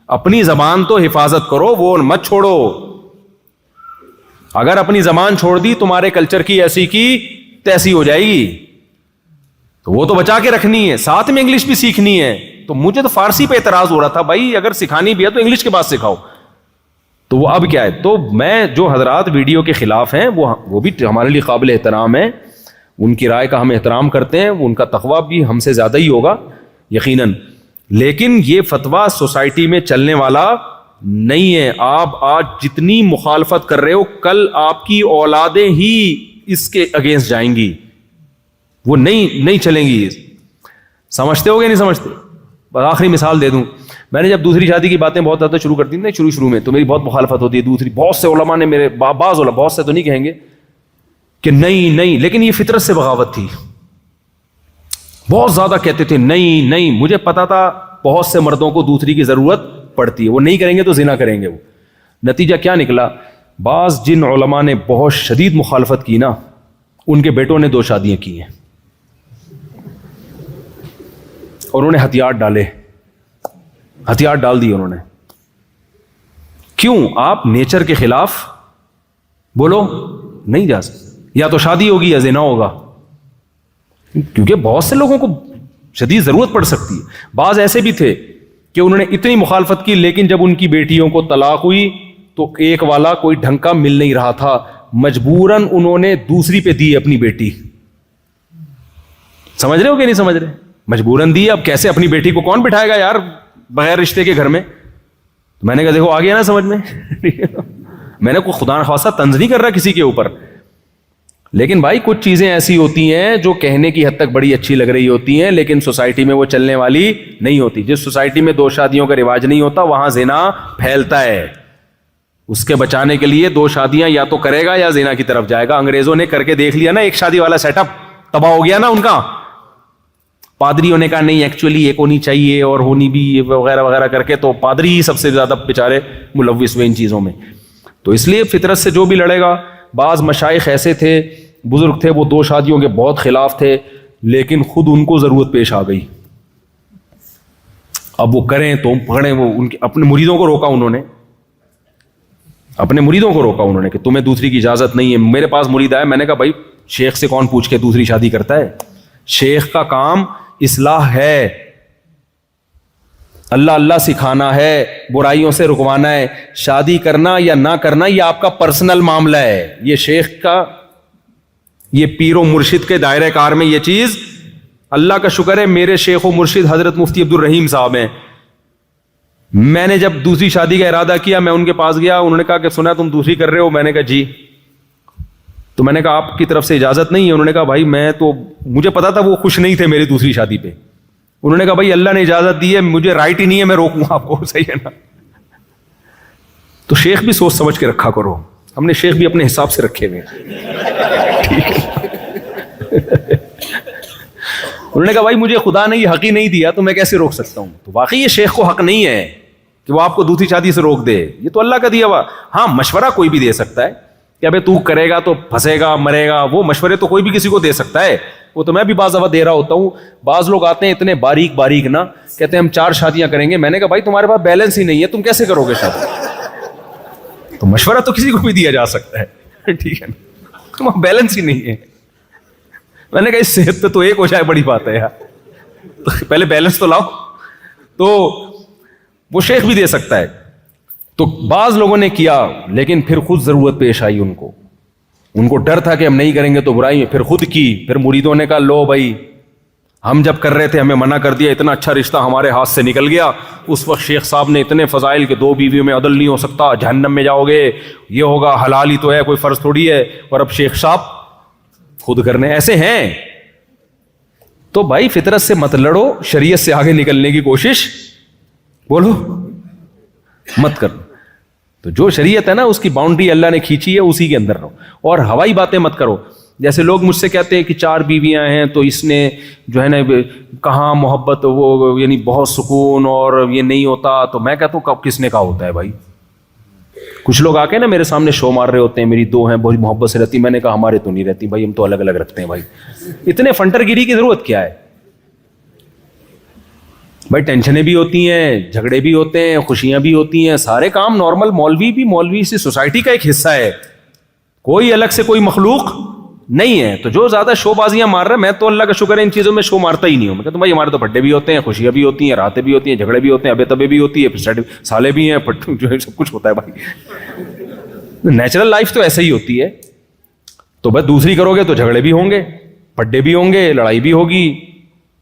[SPEAKER 1] اپنی زبان تو حفاظت کرو, وہ مت چھوڑو. اگر اپنی زبان چھوڑ دی تمہارے کلچر کی ایسی کی تیسی ہو جائے گی, تو وہ تو بچا کے رکھنی ہے, ساتھ میں انگلش بھی سیکھنی ہے. تو مجھے تو فارسی پہ اعتراض ہو رہا تھا, بھائی اگر سکھانی بھی ہے تو انگلش کے بعد سکھاؤ. تو وہ اب کیا ہے, تو میں جو حضرات ویڈیو کے خلاف ہیں وہ بھی ہمارے لیے قابل احترام ہیں, ان کی رائے کا ہم احترام کرتے ہیں, ان کا تقویٰ بھی ہم سے زیادہ ہی ہوگا یقیناً. لیکن یہ فتویٰ سوسائٹی میں چلنے والا نہیں ہے. آپ آج جتنی مخالفت کر رہے ہو, کل آپ کی اولادیں ہی اس کے اگینسٹ جائیں گی, وہ نہیں چلیں گی. سمجھتے ہو گے نہیں سمجھتے؟ بس آخری مثال دے دوں, میں نے جب دوسری شادی کی باتیں بہت زیادہ شروع کر دی نا شروع میں, تو میری بہت مخالفت ہوتی ہے. دوسری بہت سے علماء نے میرے بعض علماء, بہت سے تو نہیں کہیں گے, کہ نہیں, لیکن یہ فطرت سے بغاوت تھی. بہت زیادہ کہتے تھے نہیں. مجھے پتا تھا بہت سے مردوں کو دوسری کی ضرورت پڑتی ہے, وہ نہیں کریں گے تو زنا کریں گے. وہ نتیجہ کیا نکلا؟ بعض جن علماء نے بہت شدید مخالفت کی نا, ان کے بیٹوں نے 2 شادیاں کی ہیں, اور انہوں نے ہتھیار ڈال دیے انہوں نے. کیوں؟ آپ نیچر کے خلاف بولو نہیں جا سکتے. یا تو شادی ہوگی یا زنا ہوگا, کیونکہ بہت سے لوگوں کو شدید ضرورت پڑ سکتی ہے. بعض ایسے بھی تھے کہ انہوں نے اتنی مخالفت کی, لیکن جب ان کی بیٹیوں کو طلاق ہوئی تو ایک والا کوئی ڈھنگ کا مل نہیں رہا تھا, مجبوراً انہوں نے دوسری پہ دی اپنی بیٹی. سمجھ رہے ہو کہ نہیں سمجھ رہے؟ مجبوراً دی. اب کیسے اپنی بیٹی کو کون بٹھائے گا یار بغیر رشتے کے گھر میں؟ تو میں نے کہا دیکھو آ گیا نا سمجھ میں. میں نے کوئی خدا نخواستہ طنز نہیں کر رہا کسی کے اوپر, لیکن بھائی کچھ چیزیں ایسی ہوتی ہیں جو کہنے کی حد تک بڑی اچھی لگ رہی ہوتی ہیں, لیکن سوسائٹی میں وہ چلنے والی نہیں ہوتی. جس سوسائٹی میں 2 شادیوں کا رواج نہیں ہوتا وہاں زنا پھیلتا ہے. اس کے بچانے کے لیے 2 شادیاں یا تو کرے گا یا زنا کی طرف جائے گا. انگریزوں نے کر کے دیکھ لیا نا, 1 شادی والا سیٹ اپ تباہ ہو گیا نا ان کا. پادریوں نے کہا نہیں ایکچولی ایک ہونی چاہیے اور ہونی بھی وغیرہ وغیرہ کر کے, تو پادری ہی سب سے زیادہ بیچارے ملوث ہوئے ان چیزوں میں. تو اس لیے فطرت سے جو بھی لڑے گا. بعض مشائخ ایسے تھے, بزرگ تھے, وہ 2 شادیوں کے بہت خلاف تھے, لیکن خود ان کو ضرورت پیش آ گئی. اب وہ کریں تو پکڑیں, وہ ان کے اپنے مریدوں کو روکا انہوں نے, کہ تمہیں دوسری کی اجازت نہیں ہے. میرے پاس مرید آیا, میں نے کہا بھائی شیخ سے کون پوچھ کے دوسری شادی کرتا ہے؟ شیخ کا کام اصلاح ہے, اللہ سکھانا ہے, برائیوں سے رکوانا ہے. شادی کرنا یا نہ کرنا یہ آپ کا پرسنل معاملہ ہے. یہ شیخ کا, یہ پیر و مرشد کے دائرہ کار میں یہ چیز, اللہ کا شکر ہے میرے شیخ و مرشد حضرت مفتی عبد الرحیم صاحب ہیں. میں نے جب دوسری شادی کا ارادہ کیا, میں ان کے پاس گیا, انہوں نے کہا کہ سنا تم دوسری کر رہے ہو؟ میں نے کہا جی. تو میں نے کہا آپ کی طرف سے اجازت نہیں ہے؟ انہوں نے کہا بھائی میں تو, مجھے پتا تھا وہ خوش نہیں تھے میری دوسری شادی پہ. انہوں نے کہا بھائی اللہ نے اجازت دی ہے, مجھے رائٹ ہی نہیں ہے میں روکوں آپ کو. صحیح ہے نا؟ تو شیخ بھی سوچ سمجھ کے رکھا کرو. ہم نے شیخ بھی اپنے حساب سے رکھے ہوئے. انہوں نے کہا بھائی مجھے خدا نے یہ حق ہی نہیں دیا تو میں کیسے روک سکتا ہوں. تو واقعی یہ شیخ کو حق نہیں ہے کہ وہ آپ کو دوسری شادی سے روک دے, یہ تو اللہ کا دیا ہوا. ہاں مشورہ کوئی بھی دے سکتا ہے کہ ابے تو کرے گا تو پھنسے گا مرے گا, وہ مشورے تو کوئی بھی کسی کو دے سکتا ہے. وہ تو میں بھی بعض دفعہ دے رہا ہوتا ہوں. بعض لوگ آتے ہیں اتنے باریک نا, کہتے ہیں ہم 4 شادیاں کریں گے. میں نے کہا بھائی تمہارے پاس بیلنس ہی نہیں ہے, تم کیسے کرو گے شادی؟ تو مشورہ تو کسی کو بھی دیا جا سکتا ہے, ٹھیک ہے نا, تمہارا بیلنس ہی نہیں ہے. میں نے کہا اس صحت پہ تو ایک ہو جائے بڑی بات ہے یار, تو پہلے بیلنس تو لاؤ. تو وہ شیخ بھی دے سکتا ہے. تو بعض لوگوں نے کیا, لیکن پھر خود ضرورت پیش آئی ان کو ڈر تھا کہ ہم نہیں کریں گے تو برائی ہے, پھر خود کی. پھر مریدوں نے کہا لو بھائی ہم جب کر رہے تھے ہمیں منع کر دیا, اتنا اچھا رشتہ ہمارے ہاتھ سے نکل گیا. اس وقت شیخ صاحب نے اتنے فضائل کہ 2 بیویوں میں عدل نہیں ہو سکتا, جہنم میں جاؤ گے, یہ ہوگا, حلال ہی تو ہے, کوئی فرض تھوڑی ہے. اور اب شیخ صاحب خود کرنے ایسے ہیں. تو بھائی فطرت سے مت لڑو, شریعت سے آگے نکلنے کی کوشش بولو مت کرو. تو جو شریعت ہے نا اس کی باؤنڈری اللہ نے کھینچی ہے, اسی کے اندر رہو. اور ہوائی باتیں مت کرو. جیسے لوگ مجھ سے کہتے ہیں کہ 4 بیویاں ہیں تو اس نے جو ہے نا کہاں محبت, وہ یعنی بہت سکون اور یہ نہیں ہوتا. تو میں کہتا ہوں کس نے کہا ہوتا ہے بھائی. کچھ لوگ آ کے نا میرے سامنے شو مار رہے ہوتے ہیں, میری 2 ہیں بہت محبت سے رہتی. میں نے کہا ہمارے تو نہیں رہتی بھائی, ہم تو الگ الگ رکھتے ہیں بھائی. اتنے فنٹر گیری کی ضرورت کیا ہے بھائی؟ ٹینشنیں بھی ہوتی ہیں, جھگڑے بھی ہوتے ہیں, خوشیاں بھی ہوتی ہیں, سارے کام نارمل. مولوی بھی مولوی سے سوسائٹی کا ایک حصہ ہے, کوئی الگ سے کوئی مخلوق نہیں ہے. تو جو زیادہ شو بازیاں مار رہا ہے, میں تو اللہ کا شکر ہے ان چیزوں میں شو مارتا ہی نہیں ہوں. میں کہتا ہوں بھائی ہمارے تو بڈے بھی ہوتے ہیں, خوشیاں بھی ہوتی ہیں, راتیں بھی ہوتی ہیں, جھگڑے بھی ہوتے ہیں, ابے تبے بھی ہوتی ہے, سالے بھی ہیں, جو ہے سب کچھ ہوتا ہے بھائی. نیچرل لائف تو ایسے ہی ہوتی ہے. تو بس دوسری کرو گے تو جھگڑے بھی ہوں گے, پڈے بھی ہوں گے, لڑائی بھی ہوگی,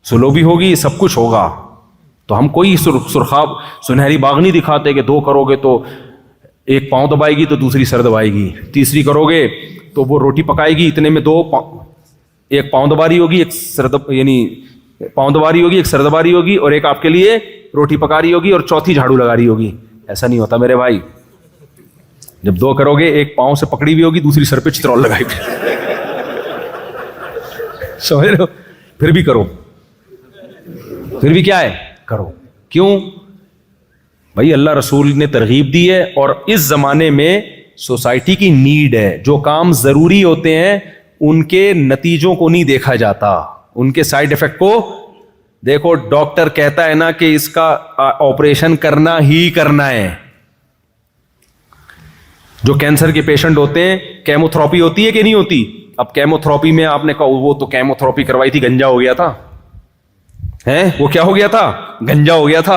[SPEAKER 1] سلو بھی ہوگی, سب کچھ ہوگا. تو ہم کوئی سرخاب سنہری باغ نہیں دکھاتے کہ 2 کرو گے تو ایک پاؤں دبائے گی تو دوسری سر دبائے گی, تیسری کرو گے تو وہ روٹی پکائے گی, اتنے میں 2 ایک پاؤں دباری ہوگی, ایک سر یعنی پاؤں دباری ہوگی, ایک سر دباری ہوگی, اور ایک آپ کے لیے روٹی پکا رہی ہوگی, اور چوتھی جھاڑو لگا رہی ہوگی. ایسا نہیں ہوتا میرے بھائی. جب 2 کرو گے, ایک پاؤں سے پکڑی ہوئی ہوگی, دوسری سر پہ چترول لگائی ہوئی. سمجھ رہے ہو؟ پھر بھی کرو, پھر بھی کیا ہے کرو. کیوں بھائی؟ اللہ رسول نے ترغیب دی ہے, اور اس زمانے میں سوسائٹی کی نیڈ ہے. جو کام ضروری ہوتے ہیں ان کے نتیجوں کو نہیں دیکھا جاتا, ان کے سائیڈ افیکٹ کو دیکھو. ڈاکٹر کہتا ہے نا کہ اس کا آپریشن کرنا ہی کرنا ہے. جو کینسر کے پیشنٹ ہوتے ہیں, کیمو تھراپی ہوتی ہے کہ نہیں ہوتی؟ اب کیمو تھراپی میں آپ نے کہا وہ تو کیمو تھراپی کروائی تھی, گنجا ہو گیا تھا, وہ کیا ہو گیا تھا؟ گنجا ہو گیا تھا,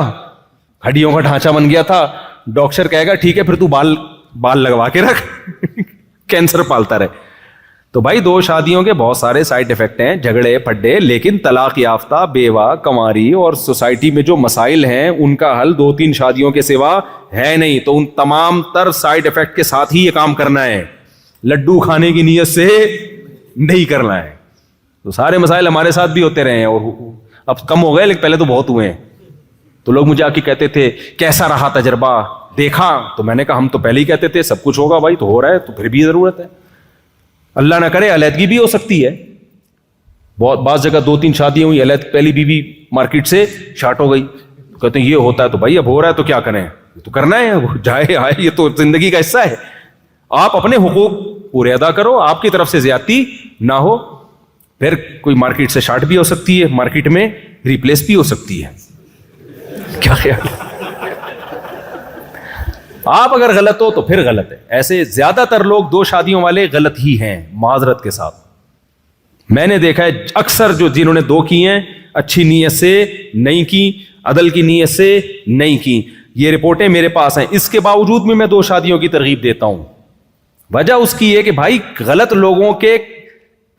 [SPEAKER 1] ہڈیوں کا ڈھانچہ بن گیا تھا. ڈاکٹر کہے گا ٹھیک ہے پھر تو بال لگوا کے رکھ, کینسر پالتا رہے. تو بھائی 2 شادیوں کے بہت سارے سائیڈ افیکٹ ہیں, جھگڑے پھڈے. لیکن طلاق یافتہ, بیوہ, کنواری اور سوسائٹی میں جو مسائل ہیں ان کا حل 2-3 شادیوں کے سوا ہے نہیں. تو ان تمام تر سائیڈ افیکٹ کے ساتھ ہی یہ کام کرنا ہے, لڈو کھانے کی نیت سے نہیں کرنا ہے. تو سارے مسائل ہمارے ساتھ بھی ہوتے رہے ہیں, اور اب کم ہو گئے لیکن پہلے تو بہت ہوئے ہیں. تو لوگ مجھے آ کے کہتے تھے کیسا رہا تجربہ, دیکھا؟ تو میں نے کہا ہم تو پہلے ہی کہتے تھے سب کچھ ہوگا بھائی, تو ہو رہا ہے تو پھر بھی ضرورت ہے. اللہ نہ کرے علیحدگی بھی ہو سکتی ہے. بہت بعض جگہ 2-3 شادیاں ہوئی, پہلی بیوی مارکیٹ سے شارٹ ہو گئی. کہتے ہیں یہ ہوتا ہے. تو بھائی اب ہو رہا ہے تو کیا کریں, تو کرنا ہے, جائے آئے, یہ تو زندگی کا حصہ ہے. آپ اپنے حقوق پورے ادا کرو, آپ کی طرف سے زیادتی نہ ہو. پھر کوئی مارکیٹ سے شارٹ بھی ہو سکتی ہے, مارکیٹ میں ریپلیس بھی ہو سکتی ہے. کیا خیال ہے؟ آپ اگر غلط ہو تو پھر غلط ہے. ایسے زیادہ تر لوگ 2 شادیوں والے غلط ہی ہیں, معذرت کے ساتھ. میں نے دیکھا ہے اکثر جو جنہوں نے 2 کی ہیں اچھی نیت سے نہیں کی, عدل کی نیت سے نہیں کی. یہ رپورٹیں میرے پاس ہیں. اس کے باوجود میں 2 شادیوں کی ترغیب دیتا ہوں. وجہ اس کی یہ کہ بھائی غلط لوگوں کے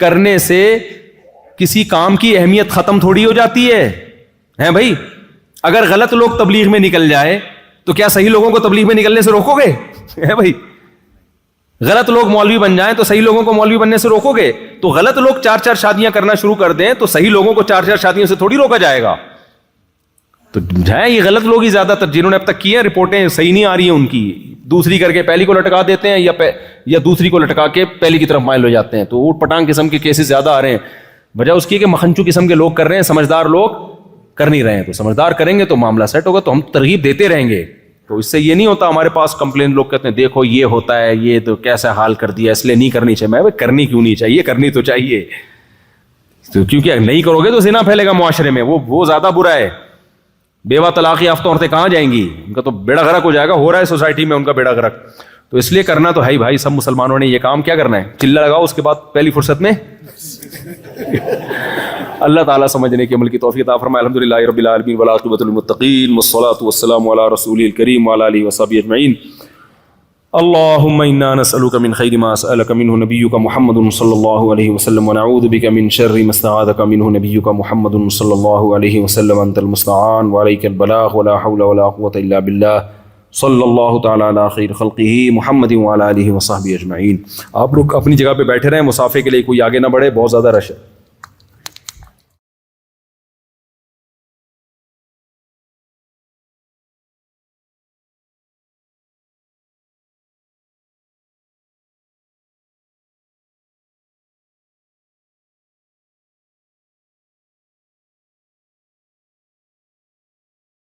[SPEAKER 1] کرنے سے کسی کام کی اہمیت ختم تھوڑی ہو جاتی ہے بھائی. اگر غلط لوگ تبلیغ میں نکل جائے تو کیا صحیح لوگوں کو تبلیغ میں نکلنے سے روکو گے؟ بھائی غلط لوگ مولوی بن جائیں تو صحیح لوگوں کو مولوی بننے سے روکو گے؟ تو غلط لوگ 4 شادیاں کرنا شروع کر دیں تو صحیح لوگوں کو 4 شادیوں سے تھوڑی روکا جائے گا. تو جائیں یہ غلط لوگ ہی زیادہ تر جنہوں نے اب تک کی ہیں, رپورٹیں صحیح نہیں آ رہی ہیں ان کی. دوسری کر کے پہلی کو لٹکا دیتے ہیں یا دوسری کو لٹکا کے پہلی کی طرف مائل ہو جاتے ہیں. تو اوٹ پٹانگ قسم کے کیسز زیادہ آ رہے ہیں. وجہ اس کی کہ مکھنچو قسم کے لوگ کر رہے ہیں, سمجھدار لوگ کر نہیں رہے ہیں. تو سمجھدار کریں گے تو معاملہ سیٹ ہوگا. تو ہم ترغیب دیتے رہیں گے. تو اس سے یہ نہیں ہوتا ہمارے پاس کمپلین لوگ کہتے ہیں دیکھو یہ ہوتا ہے, یہ تو کیسا حال کر دیا, اس لیے نہیں کرنی چاہیے. میں کرنی کیوں نہیں چاہیے, کرنی تو چاہیے. تو کیونکہ نہیں کرو گے تو زنا پھیلے گا معاشرے میں, وہ زیادہ برا ہے. بیوہ طلاق یافتہ عورتیں کہاں جائیں گی, ان کا تو بیڑا غرق ہو جائے گا. ہو رہا ہے سوسائٹی میں ان کا بیڑا غرق. تو اس لیے کرنا تو ہے ہی بھائی. سب مسلمانوں نے یہ کام کیا کرنا ہے, چلا لگاؤ, اس کے بعد پہلی فرصت میں اللہ تعالیٰ سمجھنے کے عمل کی توفیق عطا فرمائے. الحمدللہ رب العالمین والعاقبۃ للمتقین والصلاۃ والسلام علی رسول الکریم وعلی آلہ وصحبہ اجمعین. اللهم انا نسألك من خير ما سألك منه نبيك محمد صلى الله عليه وسلم ونعوذ بك من شر ما استعاذك منه نبيك محمد صلى الله عليه وسلم. انت المستعان وعليك البلاغ ولا حول ولا قوة الا بالله.
[SPEAKER 2] صلی اللہ تعالیٰ علی خیر خلقہ محمد وعلی آلہ وصحبہ اجمعین. آپ لوگ اپنی جگہ پہ بیٹھے رہیں, مسافے کے لیے کوئی آگے نہ بڑھے, بہت زیادہ رش ہے.